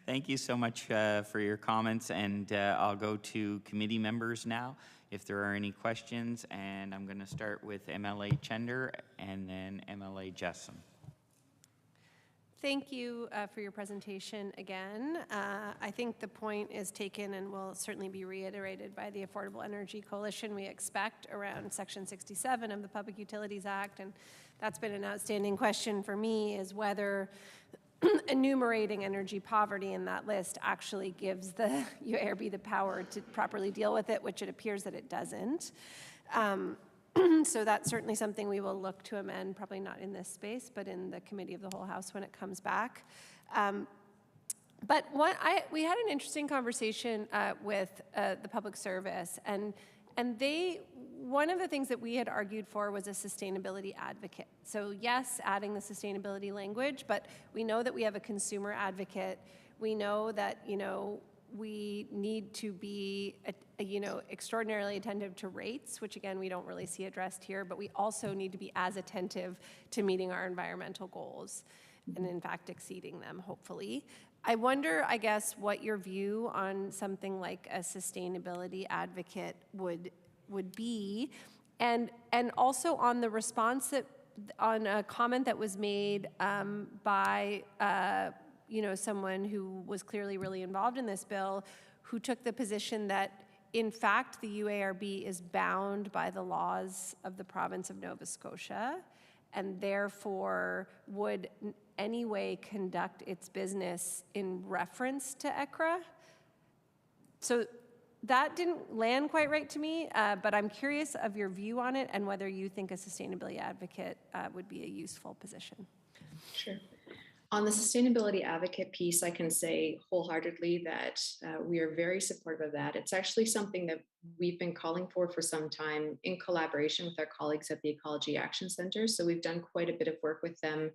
Thank you so much for your comments, and I'll go to committee members now if there are any questions, and I'm going to start with MLA Chender and then MLA Jessom. Thank you for your presentation again. I think the point is taken and will certainly be reiterated by the Affordable Energy Coalition. We expect around Section 67 of the Public Utilities Act, and that's been an outstanding question for me, is whether enumerating energy poverty in that list actually gives the UARB the power to properly deal with it, which it appears that it doesn't. So that's certainly something we will look to amend, probably not in this space, but in the Committee of the Whole House when it comes back. But we had an interesting conversation with the Public Service, and one of the things that we had argued for was a sustainability advocate. So yes, adding the sustainability language, but we know that we have a consumer advocate. We know that, we need to be, extraordinarily attentive to rates, which again, we don't really see addressed here, but we also need to be as attentive to meeting our environmental goals and in fact exceeding them, hopefully. I wonder, I guess, what your view on something like a sustainability advocate would be, and also on the response that, on a comment that was made by someone who was clearly really involved in this bill, who took the position that, in fact, the UARB is bound by the laws of the province of Nova Scotia, and therefore would anyway conduct its business in reference to ECRA. So that didn't land quite right to me, but I'm curious of your view on it and whether you think a sustainability advocate would be a useful position. Sure. On the sustainability advocate piece, I can say wholeheartedly that we are very supportive of that. It's actually something that we've been calling for some time in collaboration with our colleagues at the Ecology Action Centre. So we've done quite a bit of work with them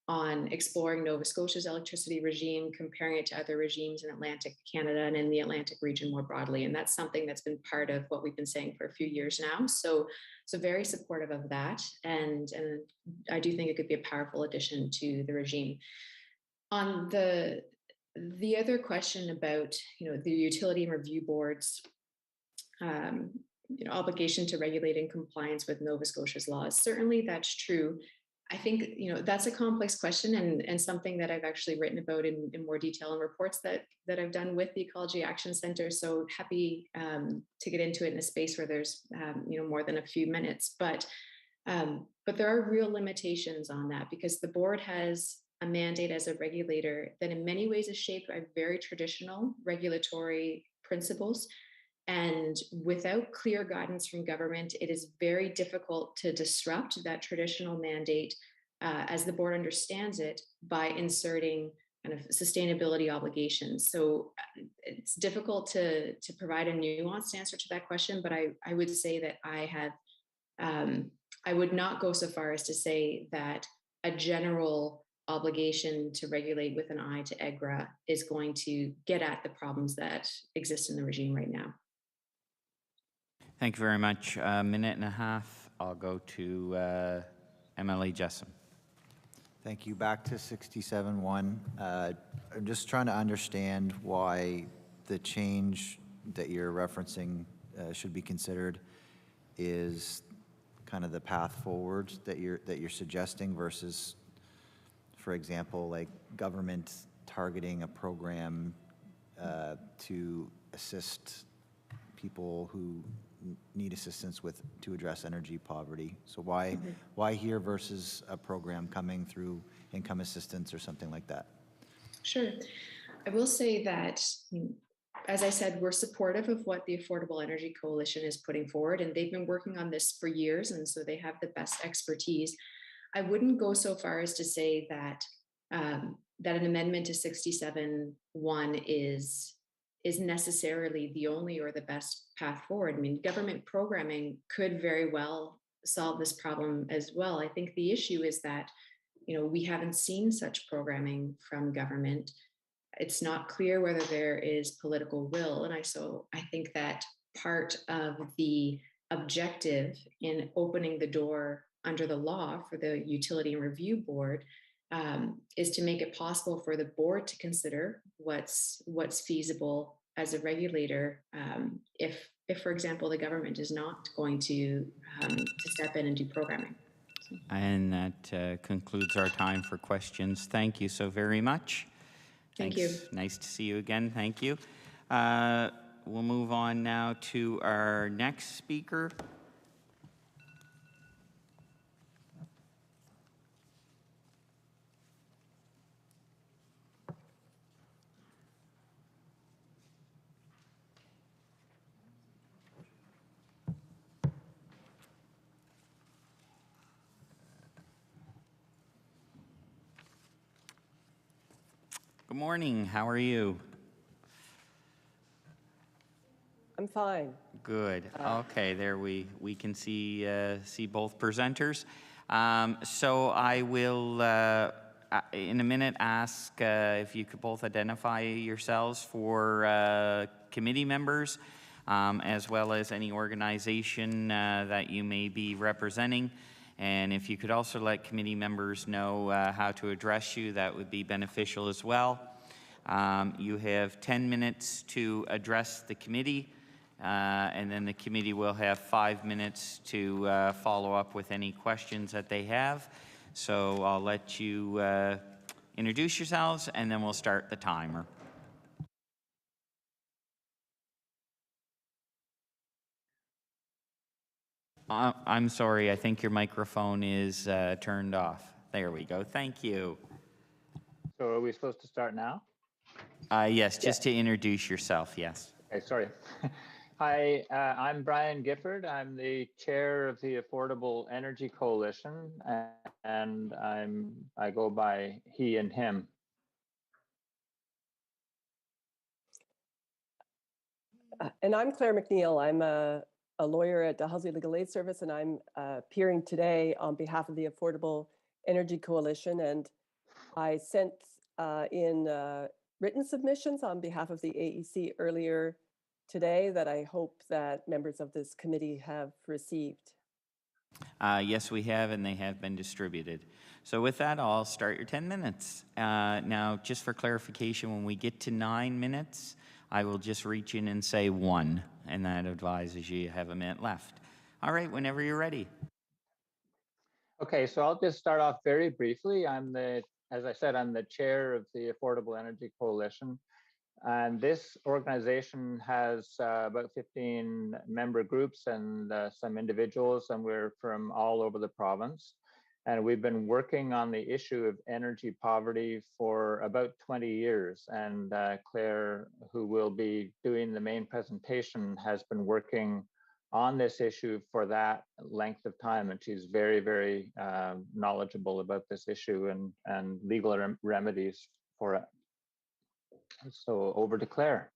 on exploring Nova Scotia's electricity regime, comparing it to other regimes in Atlantic Canada and in the Atlantic region more broadly. And that's something that's been part of what we've been saying for a few years now. So very supportive of that. And I do think it could be a powerful addition to the regime. On the other question about, the utility and review boards, obligation to regulate in compliance with Nova Scotia's laws, certainly that's true. I think, that's a complex question and something that I've actually written about in more detail in reports that I've done with the Ecology Action Centre. So happy to get into it in a space where there's, more than a few minutes. But But there are real limitations on that because the board has a mandate as a regulator that in many ways is shaped by very traditional regulatory principles. And without clear guidance from government, it is very difficult to disrupt that traditional mandate as the board understands it by inserting kind of sustainability obligations. So it's difficult to provide a nuanced answer to that question, but I would say that I would not go so far as to say that a general obligation to regulate with an eye to EGRA is going to get at the problems that exist in the regime right now. Thank you very much. A minute and a half. I'll go to MLA Jessup. Thank you. Back to 67-1. I'm just trying to understand why the change that you're referencing should be considered is kind of the path forward that you're suggesting versus, for example, like government targeting a program to assist people who need assistance to address energy poverty. So why here versus a program coming through income assistance or something like that? Sure. I will say that, as I said, we're supportive of what the Affordable Energy Coalition is putting forward, and they've been working on this for years, and so they have the best expertise. I wouldn't go so far as to say that that an amendment to 67-1 is necessarily the only or the best path forward. I mean, government programming could very well solve this problem as well. I think the issue is that, we haven't seen such programming from government. It's not clear whether there is political will. And I think that part of the objective in opening the door under the law for the Utility and Review Board is to make it possible for the board to consider what's feasible as a regulator if, for example, the government is not going to step in and do programming. And that concludes our time for questions. Thank you so very much. Thank Thanks. you. Nice to see you again. Thank you. We'll move on now to our next speaker. Good morning. How are you? I'm fine. Good. Okay, there we can see both presenters. So I will, in a minute, ask if you could both identify yourselves for committee members, as well as any organization that you may be representing. And if you could also let committee members know how to address you, that would be beneficial as well. You have 10 minutes to address the committee, and then the committee will have 5 minutes to follow up with any questions that they have. So I'll let you introduce yourselves, and then we'll start the timer. I'm sorry, I think your microphone is turned off. There we go. Thank you. So are we supposed to start now? Yes, just to introduce yourself, yes. Okay, sorry. Hi, I'm Brian Gifford. I'm the chair of the Affordable Energy Coalition, and I go by he and him. And I'm Claire McNeil. I'm a lawyer at Dalhousie Legal Aid Service, and I'm appearing today on behalf of the Affordable Energy Coalition. And I sent in written submissions on behalf of the AEC earlier today that I hope that members of this committee have received. Yes, we have, and they have been distributed. So with that, I'll start your 10 minutes. Now, just for clarification, when we get to 9 minutes, I will just reach in and say 1, and that advises you have a minute left. All right, whenever you're ready. Okay, so I'll just start off very briefly. As I said, I'm the chair of the Affordable Energy Coalition. And this organization has about 15 member groups and some individuals, and we're from all over the province. And we've been working on the issue of energy poverty for about 20 years. And Claire, who will be doing the main presentation, has been working on this issue for that length of time. And she's very, very knowledgeable about this issue and legal remedies for it. So over to Claire.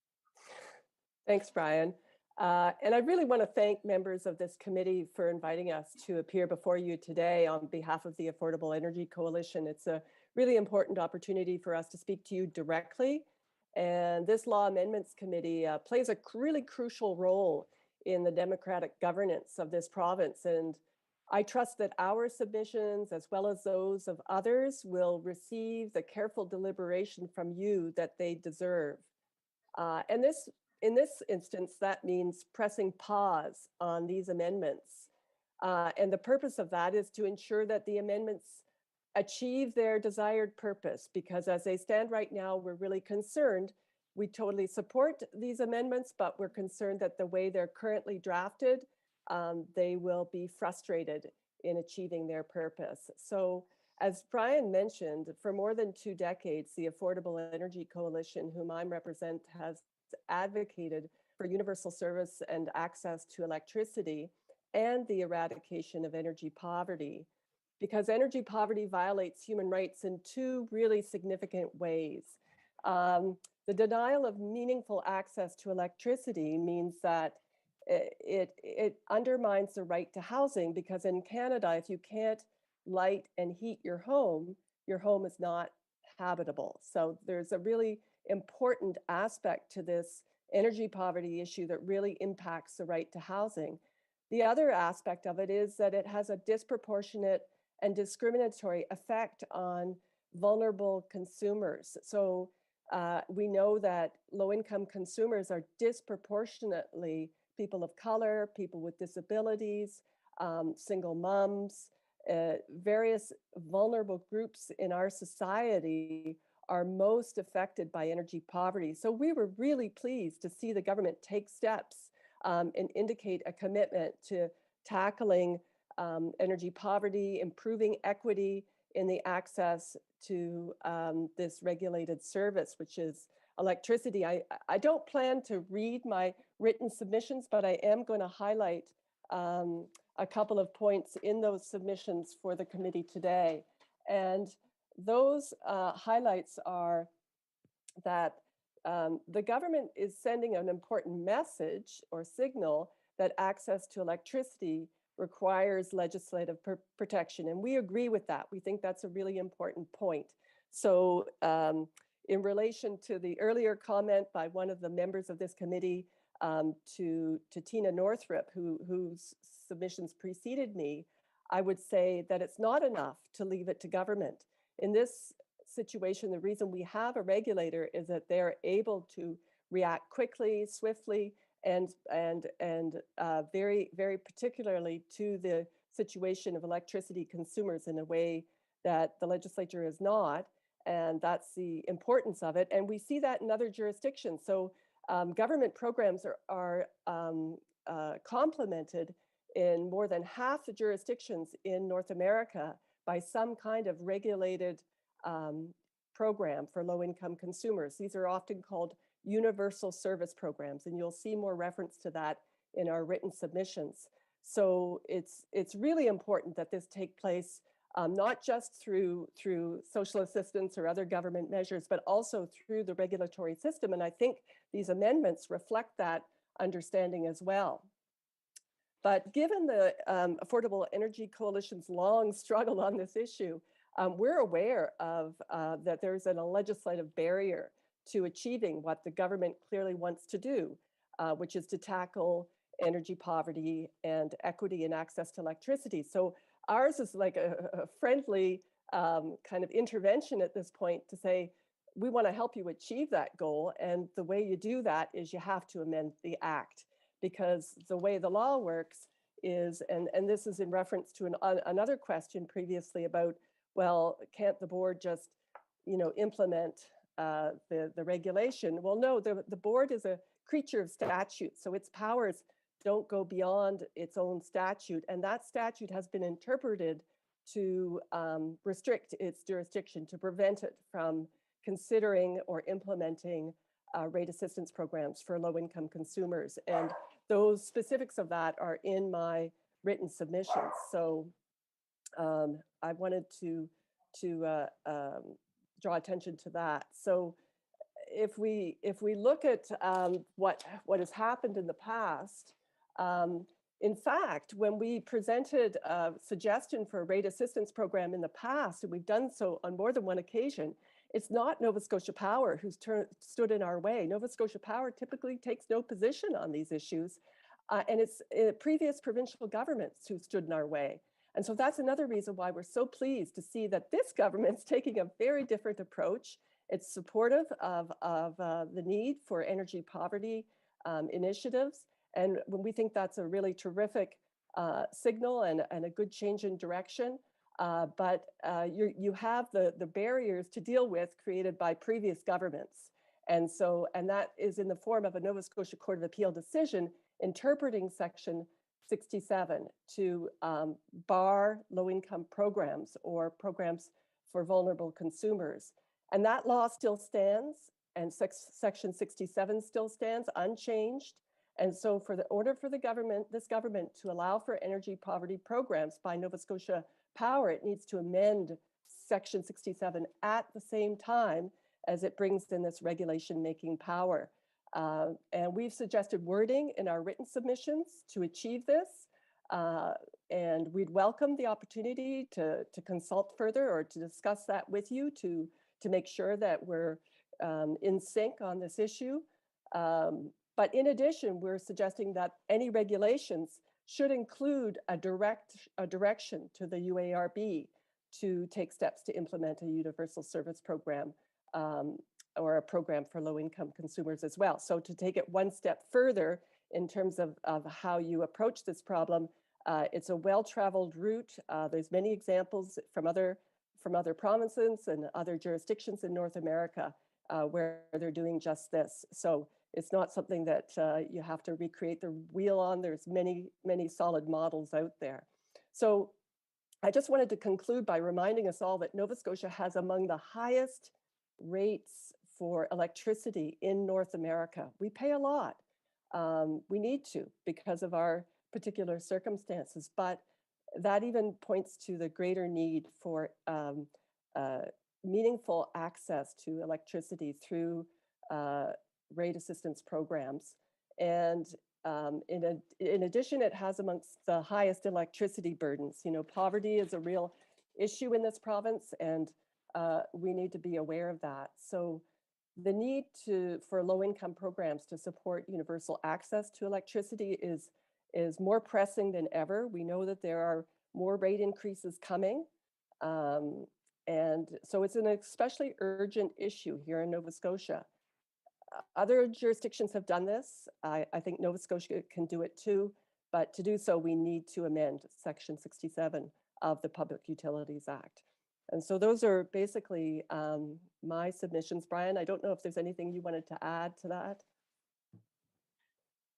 Thanks, Brian. And I really want to thank members of this committee for inviting us to appear before you today on behalf of the Affordable Energy Coalition. It's a really important opportunity for us to speak to you directly. And this Law Amendments Committee plays a really crucial role in the democratic governance of this province. And I trust that our submissions, as well as those of others, will receive the careful deliberation from you that they deserve. And in this instance, that means pressing pause on these amendments. And the purpose of that is to ensure that the amendments achieve their desired purpose, because as they stand right now, we're really concerned. We totally support these amendments, but we're concerned that the way they're currently drafted, they will be frustrated in achieving their purpose. So as Brian mentioned, for more than 2 decades, the Affordable Energy Coalition, whom I represent, has advocated for universal service and access to electricity and the eradication of energy poverty, because energy poverty violates human rights in 2 really significant ways. The denial of meaningful access to electricity means that it undermines the right to housing, because in Canada, if you can't light and heat your home is not habitable. So there's a really important aspect to this energy poverty issue that really impacts the right to housing. The other aspect of it is that it has a disproportionate and discriminatory effect on vulnerable consumers. So we know that low-income consumers are disproportionately people of color, people with disabilities, single moms, various vulnerable groups in our society are most affected by energy poverty. So we were really pleased to see the government take steps and indicate a commitment to tackling energy poverty, improving equity in the access to this regulated service, which is electricity. I don't plan to read my written submissions, but I am going to highlight a couple of points in those submissions for the committee today. And those highlights are that the government is sending an important message or signal that access to electricity requires legislative protection. And we agree with that. We think that's a really important point. So in relation to the earlier comment by one of the members of this committee to Tina Northrup, whose submissions preceded me, I would say that it's not enough to leave it to government. In this situation, the reason we have a regulator is that they're able to react quickly, swiftly, and very, very particularly to the situation of electricity consumers in a way that the legislature is not. And that's the importance of it. And we see that in other jurisdictions. So government programs are complemented in more than half the jurisdictions in North America by some kind of regulated program for low-income consumers. These are often called universal service programs, and you'll see more reference to that in our written submissions. So it's really important that this take place not just through social assistance or other government measures, but also through the regulatory system. And I think these amendments reflect that understanding as well. But given the Affordable Energy Coalition's long struggle on this issue, we're aware of that there's a legislative barrier to achieving what the government clearly wants to do, which is to tackle energy poverty and equity and access to electricity. So ours is like a friendly kind of intervention at this point to say, we want to help you achieve that goal. And the way you do that is you have to amend the act, because the way the law works is, and this is in reference to another question previously about, well, can't the board just, implement the regulation. Well, no, the board is a creature of statute, so its powers don't go beyond its own statute, and that statute has been interpreted to restrict its jurisdiction, to prevent it from considering or implementing rate assistance programs for low-income consumers. And those specifics of that are in my written submissions. So I wanted to draw attention to that. So if we look at what has happened in the past, in fact, when we presented a suggestion for a rate assistance program in the past, and we've done so on more than one occasion, it's not Nova Scotia Power who's stood in our way. Nova Scotia Power typically takes no position on these issues, and it's previous provincial governments who stood in our way. And so that's another reason why we're so pleased to see that this government's taking a very different approach. It's supportive of the need for energy poverty initiatives. And when we think that's a really terrific signal and a good change in direction, but you have the barriers to deal with created by previous governments. And that is in the form of a Nova Scotia Court of Appeal decision interpreting Section 67 to bar low-income programs or programs for vulnerable consumers. And that law still stands, and Section 67 still stands unchanged. And so for the order for this government to allow for energy poverty programs by Nova Scotia Power, it needs to amend Section 67 at the same time as it brings in this regulation-making power. And we've suggested wording in our written submissions to achieve this. And we'd welcome the opportunity to consult further or to discuss that with you to make sure that we're in sync on this issue. But in addition, we're suggesting that any regulations should include a direction to the UARB to take steps to implement a universal service program or a program for low-income consumers as well. So to take it one step further in terms of how you approach this problem, it's a well-traveled route. There's many examples from other provinces and other jurisdictions in North America where they're doing just this. So it's not something that you have to recreate the wheel on. There's many, many solid models out there. So I just wanted to conclude by reminding us all that Nova Scotia has among the highest rates for electricity in North America. We pay a lot. We need to because of our particular circumstances, but that even points to the greater need for meaningful access to electricity through rate assistance programs. And in addition, it has amongst the highest electricity burdens. You know, poverty is a real issue in this province, and we need to be aware of that. So the need for low-income programs to support universal access to electricity is more pressing than ever. We know that there are more rate increases coming. And so it's an especially urgent issue here in Nova Scotia. Other jurisdictions have done this. I think Nova Scotia can do it too, but to do so, we need to amend Section 67 of the Public Utilities Act. And so those are basically my submissions. Brian, I don't know if there's anything you wanted to add to that.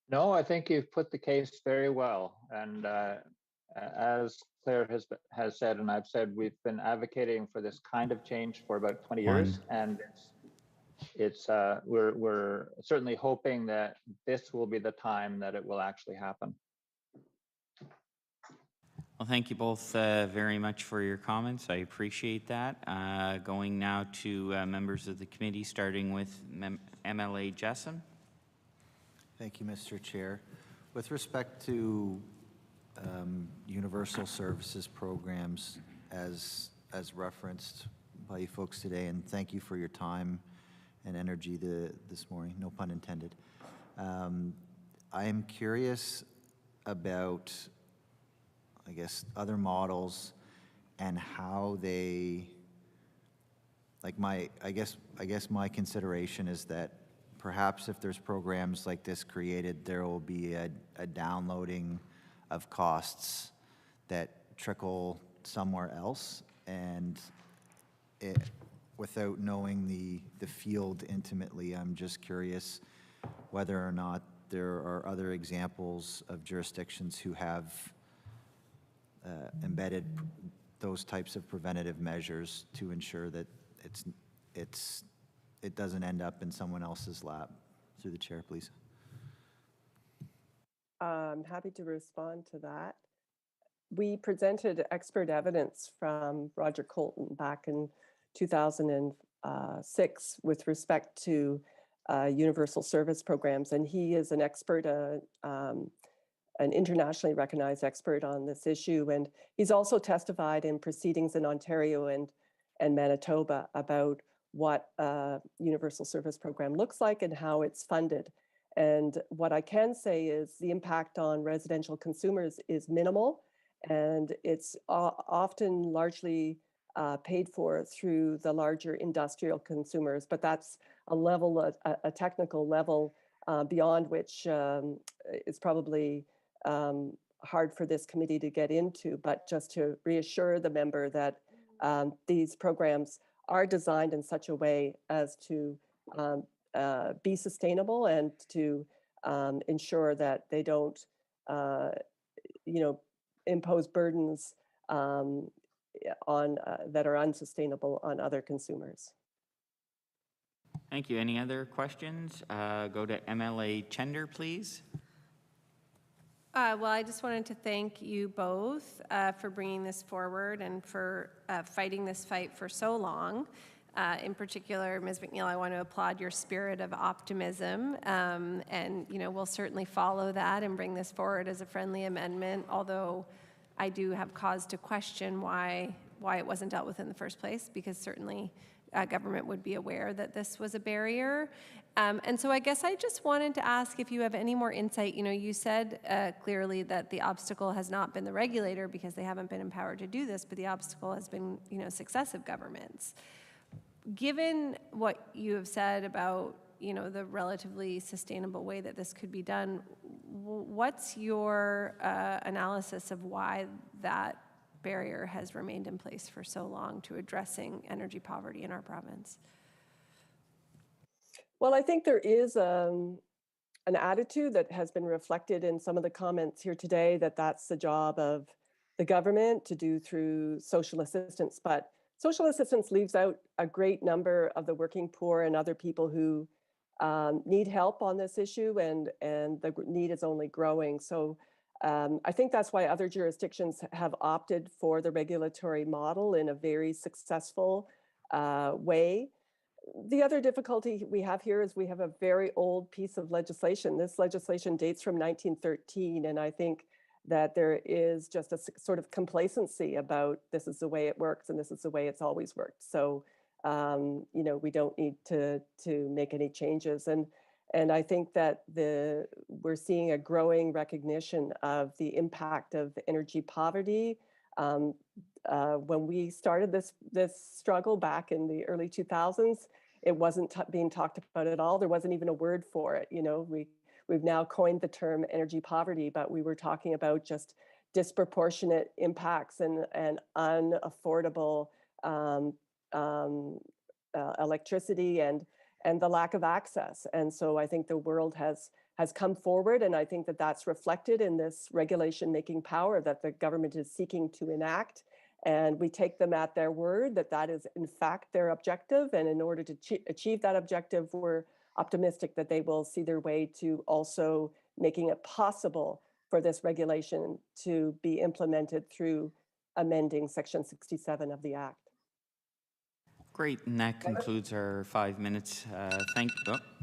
No, I think you've put the case very well. And as Claire has said, and I've said, we've been advocating for this kind of change for about 20 years, and we're certainly hoping that this will be the time that it will actually happen. Well, thank you both very much for your comments. I appreciate that. Going now to members of the committee, starting with MLA Jessom. Thank you, Mr. Chair. With respect to universal services programs as referenced by you folks today, and thank you for your time and energy this morning, no pun intended. I am curious about, I guess, other models and how they, like I guess my consideration is that perhaps if there's programs like this created, there will be a downloading of costs that trickle somewhere else, and without knowing the field intimately, I'm just curious whether or not there are other examples of jurisdictions who have embedded those types of preventative measures to ensure that it doesn't end up in someone else's lap. Through the chair, please. I'm happy to respond to that. We presented expert evidence from Roger Colton back in 2006 with respect to universal service programs, and he is an expert, an internationally recognized expert on this issue, and he's also testified in proceedings in Ontario and Manitoba about what a universal service program looks like and how it's funded. And what I can say is the impact on residential consumers is minimal, and it's often largely paid for through the larger industrial consumers, but that's a level, a technical level beyond which is probably hard for this committee to get into, but just to reassure the member that these programs are designed in such a way as to be sustainable and to ensure that they don't, impose burdens on that are unsustainable on other consumers. Thank you. Any other questions? Go to MLA Chender, please. Well, I just wanted to thank you both for bringing this forward and for fighting this fight for so long. In particular, Ms. McNeil, I want to applaud your spirit of optimism, and we'll certainly follow that and bring this forward as a friendly amendment, although I do have cause to question why it wasn't dealt with in the first place, because certainly government would be aware that this was a barrier. And so I guess I just wanted to ask if you have any more insight. You said clearly that the obstacle has not been the regulator because they haven't been empowered to do this, but the obstacle has been, successive governments. Given what you have said about, the relatively sustainable way that this could be done, what's your analysis of why that barrier has remained in place for so long to addressing energy poverty in our province? Well, I think there is an attitude that has been reflected in some of the comments here today that that's the job of the government to do through social assistance. But social assistance leaves out a great number of the working poor and other people who need help on this issue, and the need is only growing. So I think that's why other jurisdictions have opted for the regulatory model in a very successful way. The other difficulty we have here is we have a very old piece of legislation. This legislation dates from 1913, and I think that there is just a sort of complacency about this is the way it works and this is the way it's always worked. So, we don't need to make any changes. And I think that we're seeing a growing recognition of the impact of energy poverty. When we started this struggle back in the early 2000s, it wasn't being talked about at all. There wasn't even a word for it. We've now coined the term energy poverty, but we were talking about just disproportionate impacts and unaffordable electricity and the lack of access. And so I think the world has come forward, and I think that that's reflected in this regulation-making power that the government is seeking to enact. And we take them at their word that that is, in fact, their objective. And in order to achieve that objective, we're optimistic that they will see their way to also making it possible for this regulation to be implemented through amending Section 67 of the Act. Great, and that concludes our 5 minutes.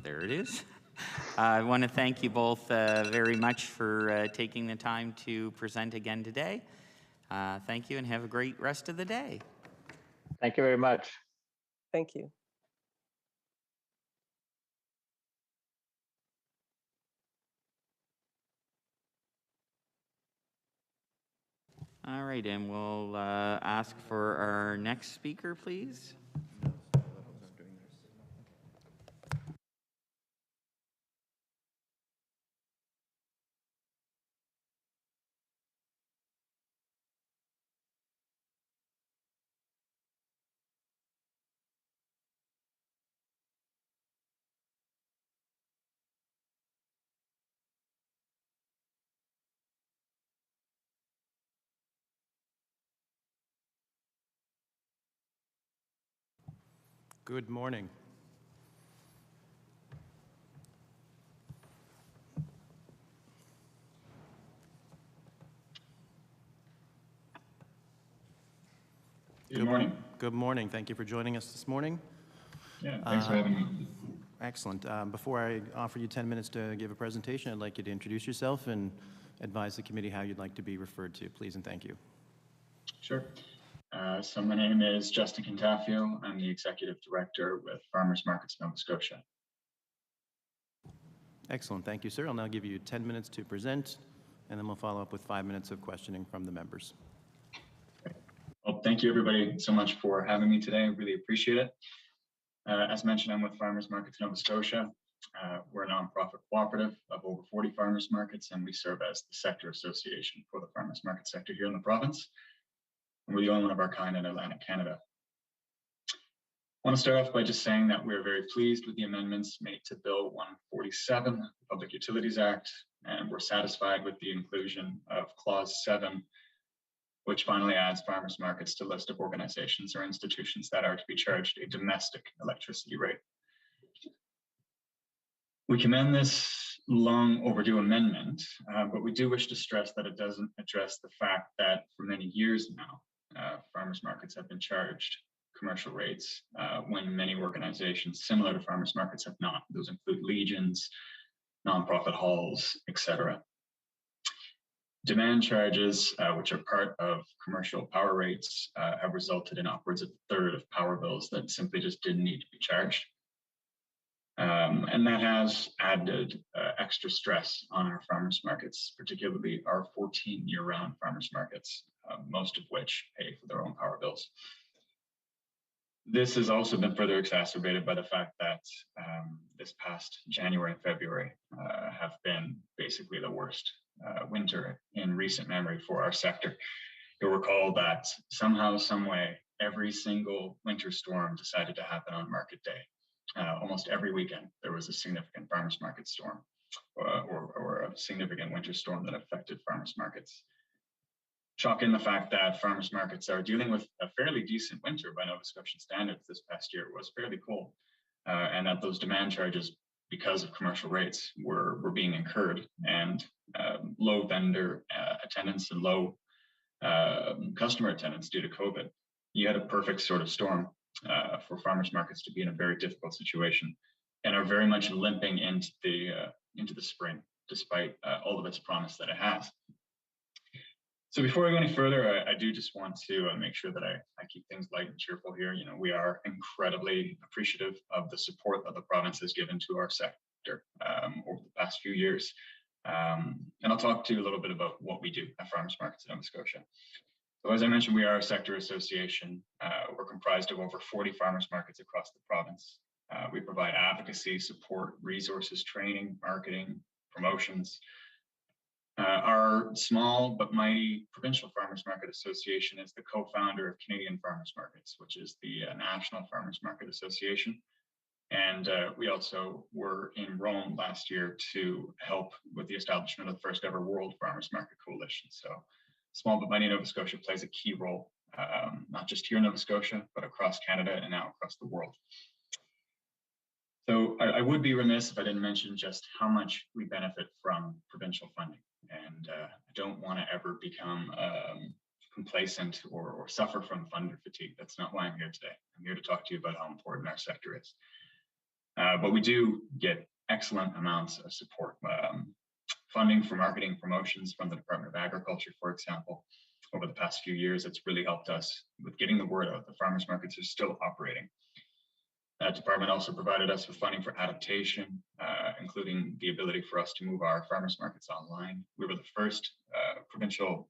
There it is. I want to thank you both very much for taking the time to present again today. Thank you, and have a great rest of the day. Thank you very much. Thank you. All right, and we'll ask for our next speaker, please. Good morning. Good morning. Good morning. Thank you for joining us this morning. Yeah, thanks for having me. Excellent. Before I offer you 10 minutes to give a presentation, I'd like you to introduce yourself and advise the committee how you'd like to be referred to, please, and thank you. Sure. So my name is Justin Cantafio. I'm the Executive Director with Farmers Markets Nova Scotia. Excellent. Thank you, sir. I'll now give you 10 minutes to present, and then we'll follow up with 5 minutes of questioning from the members. Well, thank you everybody so much for having me today. I really appreciate it. As mentioned, I'm with Farmers Markets Nova Scotia. We're a nonprofit cooperative of over 40 farmers markets, and we serve as the sector association for the farmers market sector here in the province. And we're the only one of our kind in Atlantic Canada. I want to start off by just saying that we're very pleased with the amendments made to Bill 147, the Public Utilities Act, and we're satisfied with the inclusion of Clause 7, which finally adds farmers markets to a list of organizations or institutions that are to be charged a domestic electricity rate. We commend this long overdue amendment, but we do wish to stress that it doesn't address the fact that for many years now, farmers markets have been charged commercial rates when many organizations similar to farmers markets have not. Those include legions, nonprofit halls, etc. Demand charges, which are part of commercial power rates, have resulted in upwards of a third of power bills that simply just didn't need to be charged. And that has added extra stress on our farmers markets, particularly our 14 year-round farmers markets, most of which pay for their own power bills. This has also been further exacerbated by the fact that this past January and February have been basically the worst winter in recent memory for our sector. You'll recall that somehow, some way, every single winter storm decided to happen on market day. Almost every weekend, there was a significant farmers market storm or a significant winter storm that affected farmers markets. Chalk in the fact that farmers markets are dealing with a fairly decent winter by Nova Scotian standards. This past year was fairly cold, and that those demand charges, because of commercial rates, were being incurred, and low vendor attendance and low customer attendance due to COVID. You had a perfect sort of storm for farmers markets to be in a very difficult situation, and are very much limping into the spring, despite all of its promise that it has. So before I go any further, I do just want to make sure that I keep things light and cheerful here. You know, we are incredibly appreciative of the support that the province has given to our sector over the past few years. And I'll talk to you a little bit about what we do at Farmers Markets in Nova Scotia. So as I mentioned, we are a sector association. We're comprised of over 40 farmers markets across the province. We provide advocacy, support, resources, training, marketing, promotions. Our small but mighty provincial farmers market association is the co-founder of Canadian Farmers Markets, which is the National Farmers Market Association. And we also were in Rome last year to help with the establishment of the first ever World Farmers Market Coalition. So small but mighty Nova Scotia plays a key role, not just here in Nova Scotia, but across Canada and now across the world. So I would be remiss if I didn't mention just how much we benefit from provincial funding. And I don't want to ever become complacent or suffer from funder fatigue. That's not why I'm here today. I'm here to talk to you about how important our sector is. But we do get excellent amounts of support. Funding for marketing promotions from the Department of Agriculture, for example. Over the past few years, it's really helped us with getting the word out. The farmers markets are still operating. That department also provided us with funding for adaptation, including the ability for us to move our farmers markets online. We were the first provincial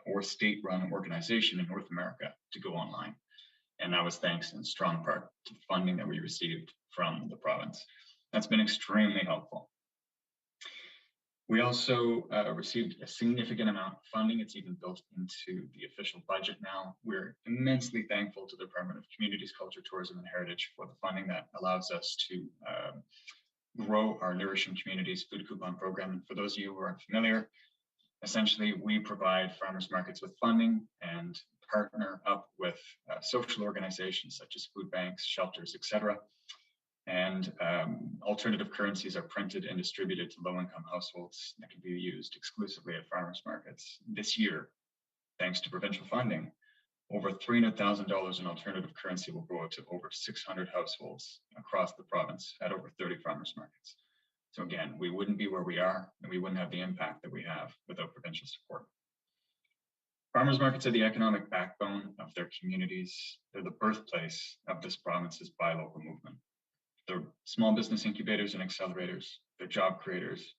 or state-run organization in North America to go online. And that was thanks in strong part to the funding that we received from the province. That's been extremely helpful. We also received a significant amount of funding. It's even built into the official budget now. We're immensely thankful to the Department of Communities, Culture, Tourism, and Heritage for the funding that allows us to grow our Nourishing Communities food coupon program. And for those of you who aren't familiar, essentially we provide farmers markets with funding and partner up with social organizations such as food banks, shelters, etc. And alternative currencies are printed and distributed to low-income households that can be used exclusively at farmers markets. This year, thanks to provincial funding, over $300,000 in alternative currency will go out to over 600 households across the province at over 30 farmers markets. So again, we wouldn't be where we are, and we wouldn't have the impact that we have without provincial support. Farmers markets are the economic backbone of their communities. They're the birthplace of this province's buy local movement. They're small business incubators and accelerators. They're job creators.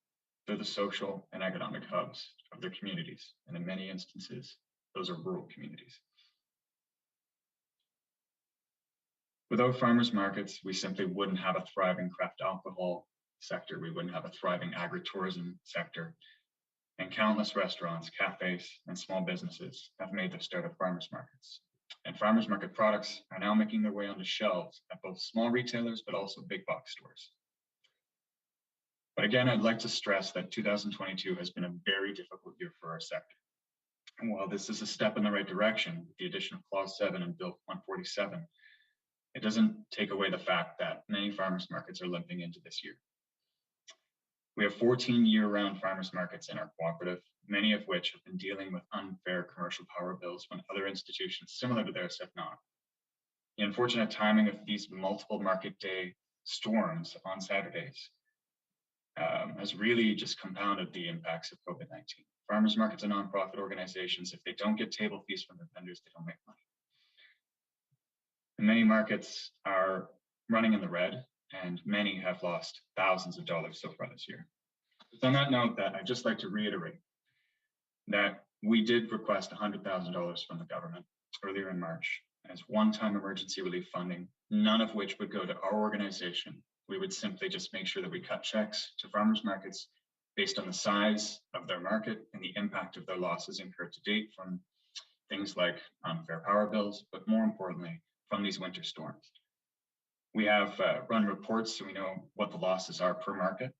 They're the social and economic hubs of their communities. And in many instances, those are rural communities. Without farmers markets, we simply wouldn't have a thriving craft alcohol sector. We wouldn't have a thriving agritourism sector. And countless restaurants, cafes, and small businesses have made their start at farmers markets. And farmers market products are now making their way onto shelves at both small retailers, but also big box stores. But again, I'd like to stress that 2022 has been a very difficult year for our sector. And while this is a step in the right direction, with the addition of Clause 7 in Bill 147, it doesn't take away the fact that many farmers markets are limping into this year. We have 14 year-round farmers markets in our cooperative, many of which have been dealing with unfair commercial power bills when other institutions similar to theirs have not. The unfortunate timing of these multiple market day storms on Saturdays has really just compounded the impacts of COVID-19. Farmers markets are nonprofit organizations. If they don't get table fees from their vendors, they don't make money. And many markets are running in the red, and many have lost thousands of dollars so far this year. So on that note, I'd just like to reiterate that we did request $100,000 from the government earlier in March as one-time emergency relief funding, none of which would go to our organization. We would simply just make sure that we cut checks to farmers markets based on the size of their market and the impact of their losses incurred to date from things like unfair power bills, but more importantly, from these winter storms. We have run reports so we know what the losses are per market,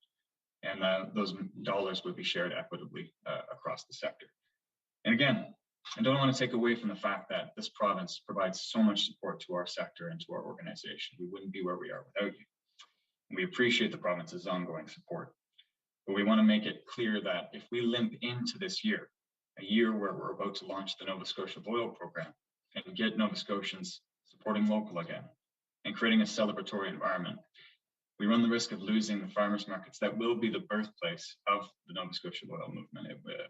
and those dollars would be shared equitably across the sector. And again, I don't want to take away from the fact that this province provides so much support to our sector and to our organization. We wouldn't be where we are without you. And we appreciate the province's ongoing support. But we want to make it clear that if we limp into this year, a year where we're about to launch the Nova Scotia Loyal program and get Nova Scotians supporting local again and creating a celebratory environment, we run the risk of losing the farmers markets that will be the birthplace of the Nova Scotia Loyal movement.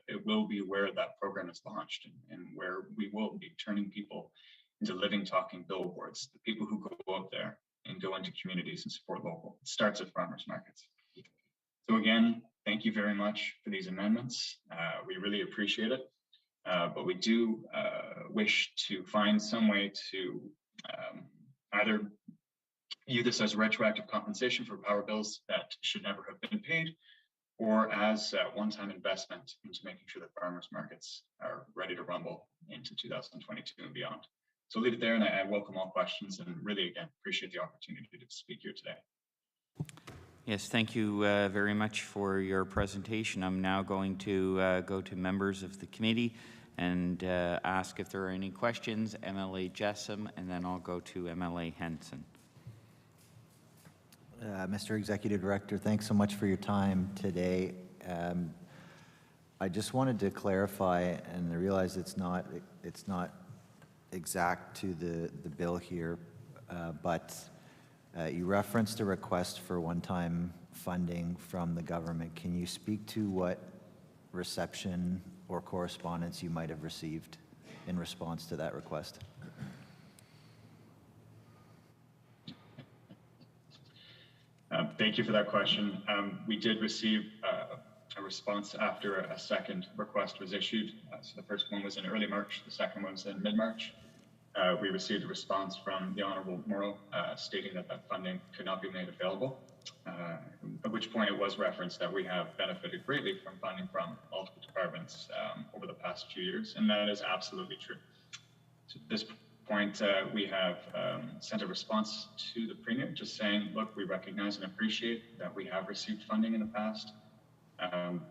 It will be where that program is launched and where we will be turning people into living, talking billboards, the people who go out there and go into communities and support local. It starts at farmers markets. So again, thank you very much for these amendments. We really appreciate it, but we do wish to find some way to either view this as retroactive compensation for power bills that should never have been paid, or as a one-time investment into making sure that farmers markets are ready to rumble into 2022 and beyond. So I'll leave it there, and I welcome all questions, and really, again, appreciate the opportunity to speak here today. Yes, thank you very much for your presentation. I'm now going to go to members of the committee and ask if there are any questions. MLA Jessam, and then I'll go to MLA Henson. Mr. Executive Director, thanks so much for your time today. I just wanted to clarify, and I realize it's not exact to the bill here, but you referenced a request for one-time funding from the government. Can you speak to what reception or correspondence you might have received in response to that request? Thank you for that question. We did receive a response after a second request was issued. So the first one was in early March, the second one was in mid-March. We received a response from the Honourable Morrow stating that that funding could not be made available, at which point it was referenced that we have benefited greatly from funding from multiple departments over the past few years, and that is absolutely true. So at this point, we have sent a response to the Premier just saying, look, we recognize and appreciate that we have received funding in the past,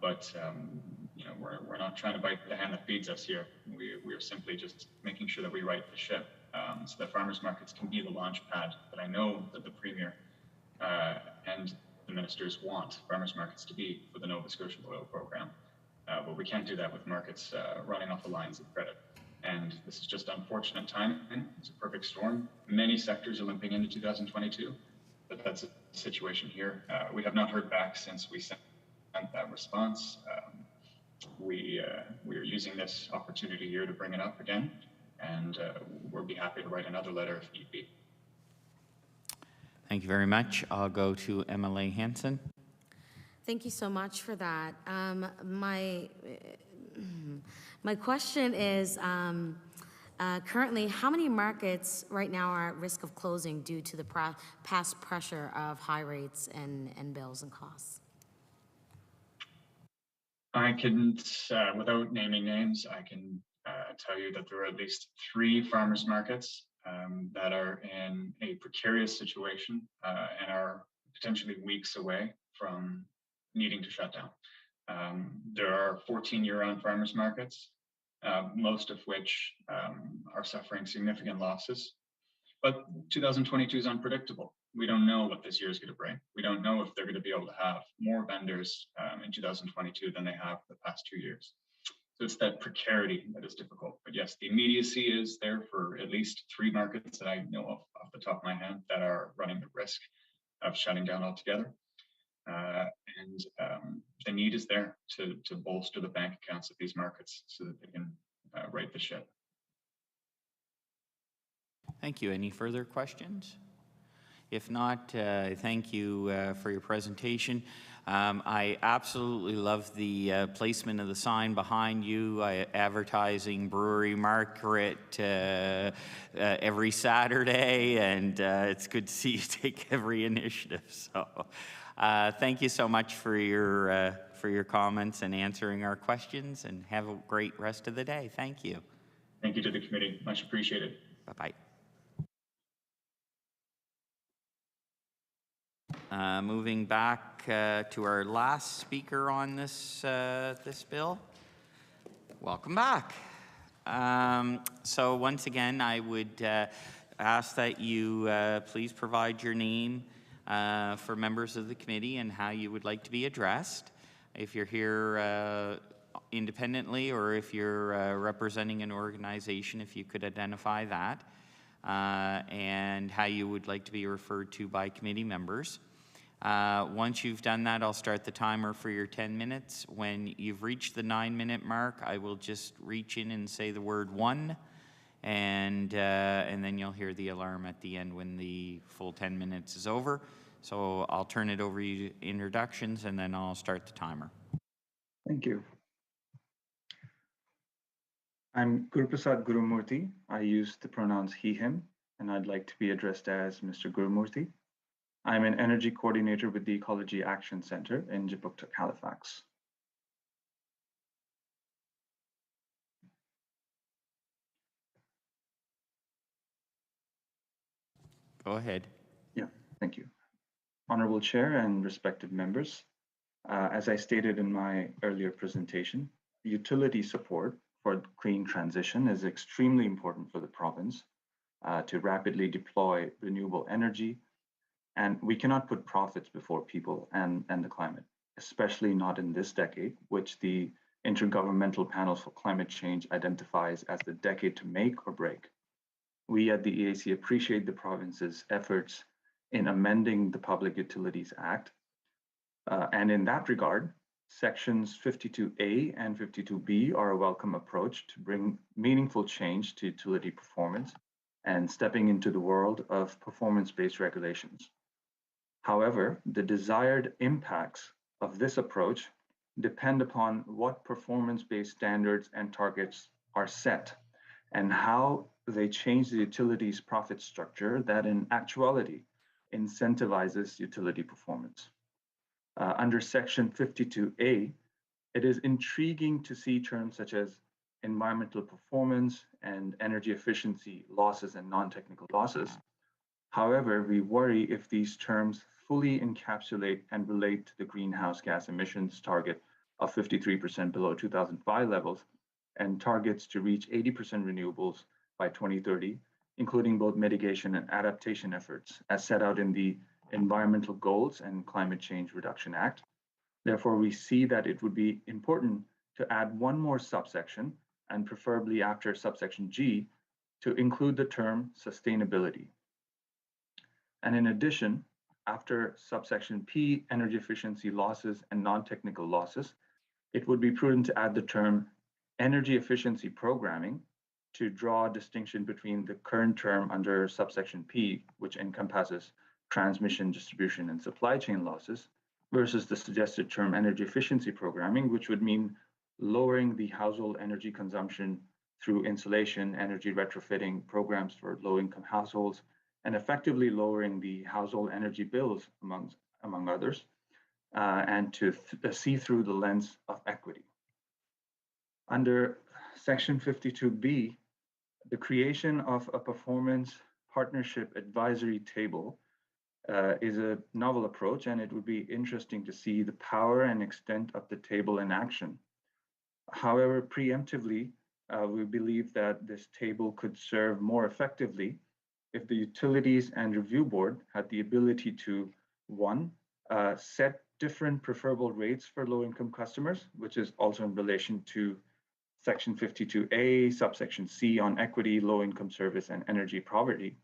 but we're not trying to bite the hand that feeds us here. We are simply just making sure that we right the ship, so that farmers markets can be the launch pad that I know that the Premier and the ministers want farmers markets to be for the Nova Scotia oil program. But we can't do that with markets running off the lines of credit. And this is just unfortunate timing. It's a perfect storm. Many sectors are limping into 2022, but that's a situation here. We have not heard back since we sent that response. We are using this opportunity here to bring it up again, and we'll be happy to write another letter if need be. Thank you very much. I'll go to MLA Hansen. Thank you so much for that. My question is, currently, how many markets right now are at risk of closing due to the past pressure of high rates and bills and costs? I can, without naming names, I can tell you that there are at least 3 farmers markets that are in a precarious situation and are potentially weeks away from needing to shut down. There are 14 year-round farmers markets, most of which are suffering significant losses. But 2022 is unpredictable. We don't know what this year is going to bring. We don't know if they're going to be able to have more vendors in 2022 than they have the past 2 years. So it's that precarity that is difficult. But yes, the immediacy is there for at least 3 markets that I know of off the top of my head that are running the risk of shutting down altogether. And the need is there to bolster the bank accounts of these markets so that they can right the ship. Thank you. Any further questions? If not, thank you for your presentation. I absolutely love the placement of the sign behind you, advertising Brewery Market every Saturday, and it's good to see you take every initiative. So thank you so much for your comments and answering our questions, and have a great rest of the day. Thank you. Thank you to the committee. Much appreciated. Bye-bye. Moving back to our last speaker on this bill. Welcome back. So once again, I would ask that you please provide your name for members of the committee and how you would like to be addressed. If you're here independently or if you're representing an organization, if you could identify that, and how you would like to be referred to by committee members. Once you've done that, I'll start the timer for your 10 minutes. When you've reached the 9-minute mark, I will just reach in and say the word 1, and then you'll hear the alarm at the end when the full 10 minutes is over. So I'll turn it over to you to introductions, and then I'll start the timer. Thank you. I'm Guruprasad Gurumurthy. I use the pronouns he, him, and I'd like to be addressed as Mr. Gurumurthy. I'm an energy coordinator with the Ecology Action Center in Jipuktuk, Halifax. Go ahead. Yeah, thank you. Honorable Chair and respective members, as I stated in my earlier presentation, utility support for green transition is extremely important for the province to rapidly deploy renewable energy. And we cannot put profits before people and the climate, especially not in this decade, which the Intergovernmental Panel for Climate Change identifies as the decade to make or break. We at the EAC appreciate the province's efforts in amending the Public Utilities Act. And in that regard, Sections 52A and 52B are a welcome approach to bring meaningful change to utility performance and stepping into the world of performance-based regulations. However, the desired impacts of this approach depend upon what performance-based standards and targets are set and how they change the utility's profit structure that in actuality incentivizes utility performance. Under Section 52A, it is intriguing to see terms such as environmental performance and energy efficiency losses and non-technical losses. However, we worry if these terms fully encapsulate and relate to the greenhouse gas emissions target of 53% below 2005 levels, and targets to reach 80% renewables by 2030, including both mitigation and adaptation efforts as set out in the Environmental Goals and Climate Change Reduction Act. Therefore, we see that it would be important to add one more subsection, and preferably after subsection G, to include the term sustainability. And in addition, after subsection P, energy efficiency losses and non-technical losses, it would be prudent to add the term energy efficiency programming to draw a distinction between the current term under subsection P, which encompasses transmission, distribution, and supply chain losses, versus the suggested term energy efficiency programming, which would mean lowering the household energy consumption through insulation, energy retrofitting programs for low-income households, and effectively lowering the household energy bills, among others, and to see through the lens of equity. Under Section 52B, the creation of a performance partnership advisory table is a novel approach, and it would be interesting to see the power and extent of the table in action. However, preemptively, we believe that this table could serve more effectively if the Utilities and Review Board had the ability to, one, set different preferable rates for low-income customers, which is also in relation to Section 52A, subsection C on equity, low-income service, and energy poverty.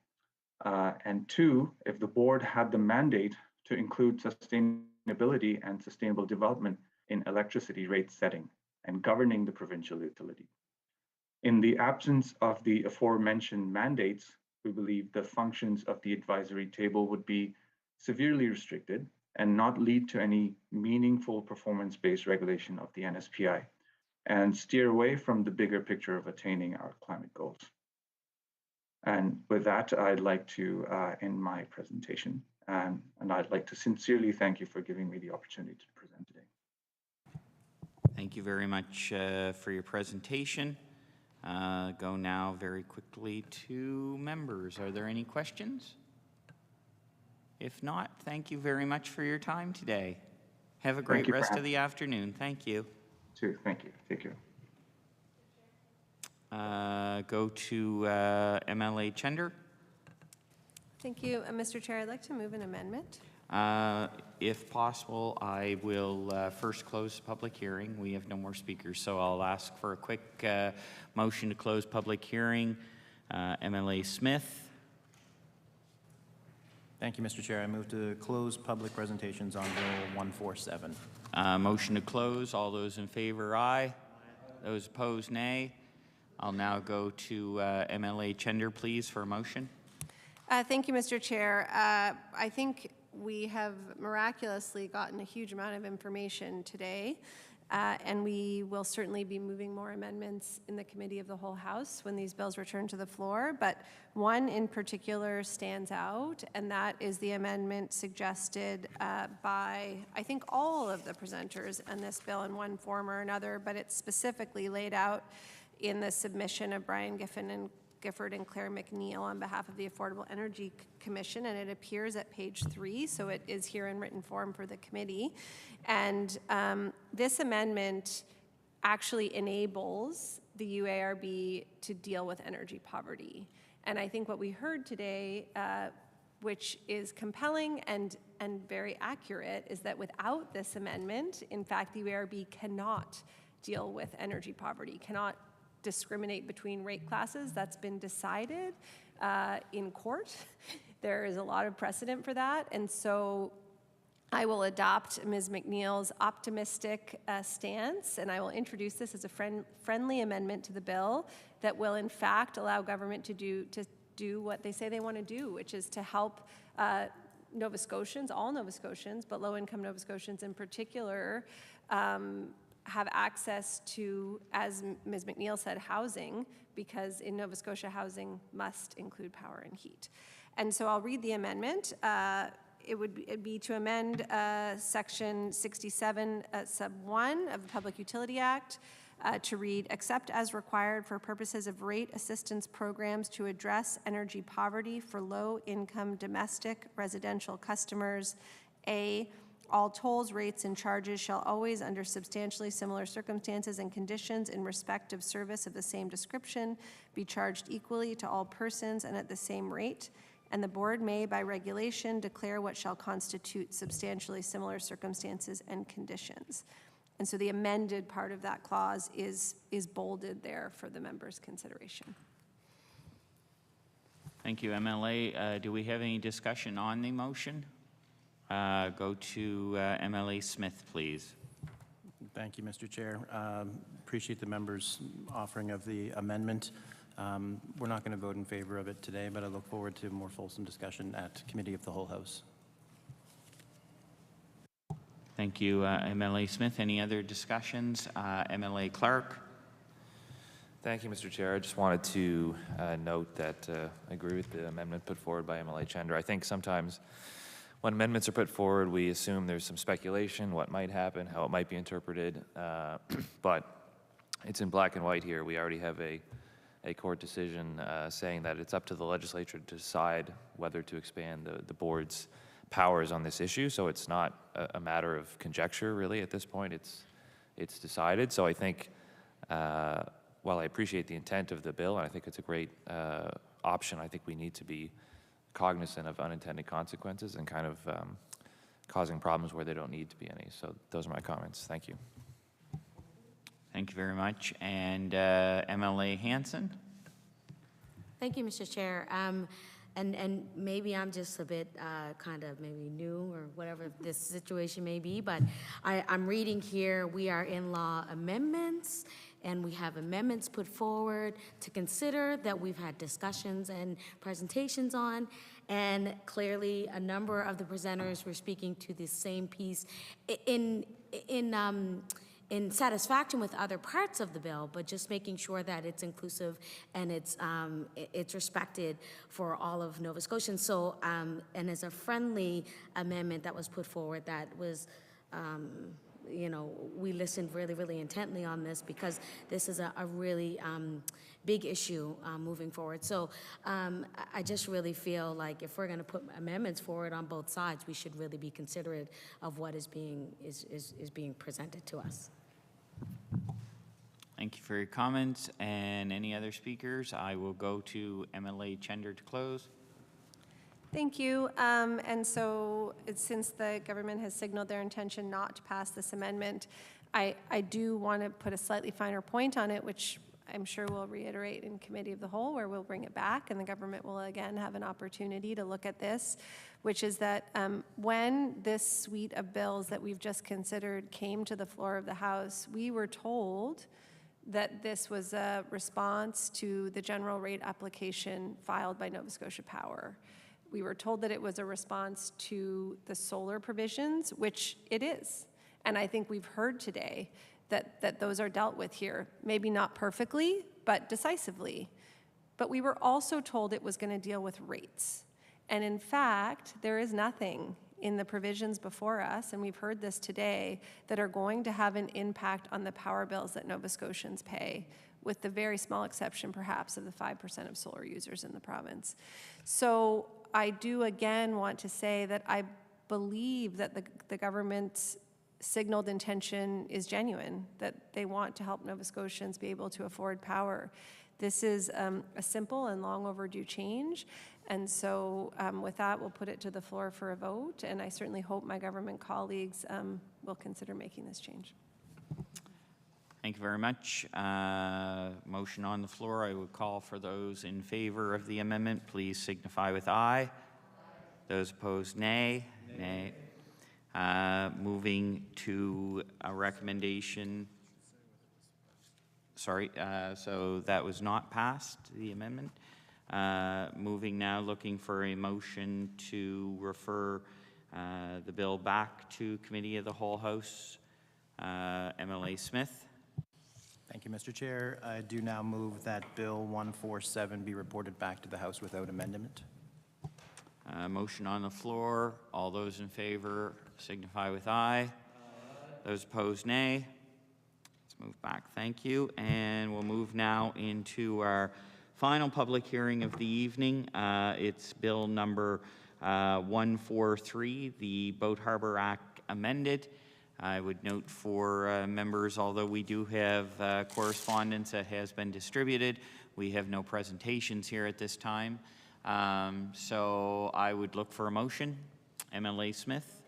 And two, if the board had the mandate to include sustainability and sustainable development in electricity rate setting and governing the provincial utility. In the absence of the aforementioned mandates, we believe the functions of the advisory table would be severely restricted and not lead to any meaningful performance-based regulation of the NSPI, and steer away from the bigger picture of attaining our climate goals. And with that, I'd like to end my presentation, and I'd like to sincerely thank you for giving me the opportunity to present today. Thank you very much for your presentation. Go now very quickly to members. Are there any questions? If not, thank you very much for your time today. Have a great rest of the afternoon. Thank you. Too. Thank you. Take care. Go to MLA Chender. Thank you, Mr. Chair. I'd like to move an amendment. If possible, I will first close the public hearing. We have no more speakers, so I'll ask for a quick motion to close public hearing. MLA Smith. Thank you, Mr. Chair. I move to close public presentations on Bill 147. Motion to close. All those in favor, aye. Those opposed, nay. I'll now go to MLA Chender, please, for a motion. Thank you, Mr. Chair. I think we have miraculously gotten a huge amount of information today, and we will certainly be moving more amendments in the Committee of the Whole House when these bills return to the floor. But one in particular stands out, and that is the amendment suggested by, I think, all of the presenters on this bill in one form or another, but it's specifically laid out in the submission of Brian Gifford and Claire McNeil on behalf of the Affordable Energy Commission, and it appears at page 3, so it is here in written form for the committee. And this amendment actually enables the UARB to deal with energy poverty. And I think what we heard today, which is compelling and very accurate, is that without this amendment, in fact, the UARB cannot deal with energy poverty, cannot discriminate between rate classes. That's been decided in court. There is a lot of precedent for that. And so I will adopt Ms. McNeil's optimistic stance, and I will introduce this as a friendly amendment to the bill that will, in fact, allow government to do what they say they want to do, which is to help Nova Scotians, all Nova Scotians, but low-income Nova Scotians in particular, have access to, as Ms. McNeil said, housing, because in Nova Scotia, housing must include power and heat. And so I'll read the amendment. It'd be to amend Section 67, Sub 1 of the Public Utility Act to read, except as required for purposes of rate assistance programs to address energy poverty for low-income domestic residential customers, A, All tolls, rates, and charges shall always, under substantially similar circumstances and conditions in respect of service of the same description, be charged equally to all persons and at the same rate. And the board may, by regulation, declare what shall constitute substantially similar circumstances and conditions. And so the amended part of that clause is bolded there for the members' consideration. Thank you, MLA. Do we have any discussion on the motion? Go to MLA Smith, please. Thank you, Mr. Chair. Appreciate the members' offering of the amendment. We're not going to vote in favor of it today, but I look forward to more fulsome discussion at Committee of the Whole House. Thank you, MLA Smith. Any other discussions? MLA Clark. Thank you, Mr. Chair. I just wanted to note that I agree with the amendment put forward by MLA Chandra. I think sometimes when amendments are put forward, we assume there's some speculation, what might happen, how it might be interpreted, but it's in black and white here. We already have a court decision saying that it's up to the legislature to decide whether to expand the board's powers on this issue. So it's not a matter of conjecture, really, at this point. It's decided. So I think, while I appreciate the intent of the bill, and I think it's a great option, I think we need to be cognizant of unintended consequences and kind of causing problems where there don't need to be any. So those are my comments. Thank you. Thank you very much. And MLA Hanson. Thank you, Mr. Chair. And maybe I'm just a bit kind of maybe new or whatever this situation may be, but I'm reading here, we are in law amendments, and we have amendments put forward to consider that we've had discussions and presentations on, and clearly a number of the presenters were speaking to the same piece in satisfaction with other parts of the bill, but just making sure that it's inclusive and it's respected for all of Nova Scotians. So, and as a friendly amendment that was put forward, that was, you know, we listened really, really intently on this because this is a really big issue moving forward. So I just really feel like if we're going to put amendments forward on both sides, we should really be considerate of what is being presented to us. Thank you for your comments. And any other speakers? I will go to MLA Chender to close. Thank you. And so since the government has signaled their intention not to pass this amendment, I do want to put a slightly finer point on it, which I'm sure we'll reiterate in Committee of the Whole, where we'll bring it back and the government will again have an opportunity to look at this, which is that when this suite of bills that we've just considered came to the floor of the House, we were told that this was a response to the general rate application filed by Nova Scotia Power. We were told that it was a response to the solar provisions, which it is. And I think we've heard today that those are dealt with here. Maybe not perfectly, but decisively. But we were also told it was going to deal with rates. And in fact, there is nothing in the provisions before us, and we've heard this today, that are going to have an impact on the power bills that Nova Scotians pay, with the very small exception perhaps of the 5% of solar users in the province. So I do again want to say that I believe that the government's signaled intention is genuine, that they want to help Nova Scotians be able to afford power. This is a simple and long overdue change. And so with that, we'll put it to the floor for a vote. And I certainly hope my government colleagues will consider making this change. Thank you very much. Motion on the floor. I would call for those in favor of the amendment. Please signify with aye. Those opposed, nay. Nay. Moving to a recommendation. Sorry, so that was not passed, the amendment. Moving now, looking for a motion to refer the bill back to Committee of the Whole House. MLA Smith. Thank you, Mr. Chair. I do now move that Bill 147 be reported back to the House without amendment. Motion on the floor. All those in favor signify with aye. Those opposed, nay. Let's move back. Thank you. And we'll move now into our final public hearing of the evening. It's bill number 143, the Boat Harbor Act amended. I would note for members, although we do have correspondence that has been distributed, we have no presentations here at this time. So I would look for a motion. MLA Smith.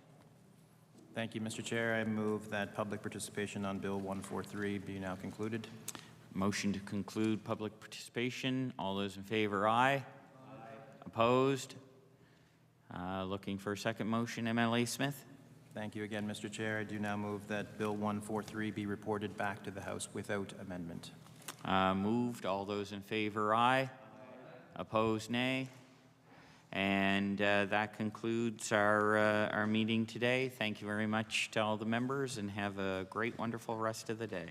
Thank you, Mr. Chair. I move that public participation on Bill 143 be now concluded. Motion to conclude public participation. All those in favor, aye. Opposed? Looking for a second motion. MLA Smith. Thank you again, Mr. Chair. I do now move that Bill 143 be reported back to the House without amendment. Moved. All those in favor, aye. Opposed, nay. And that concludes our meeting today. Thank you very much to all the members, and have a great, wonderful rest of the day.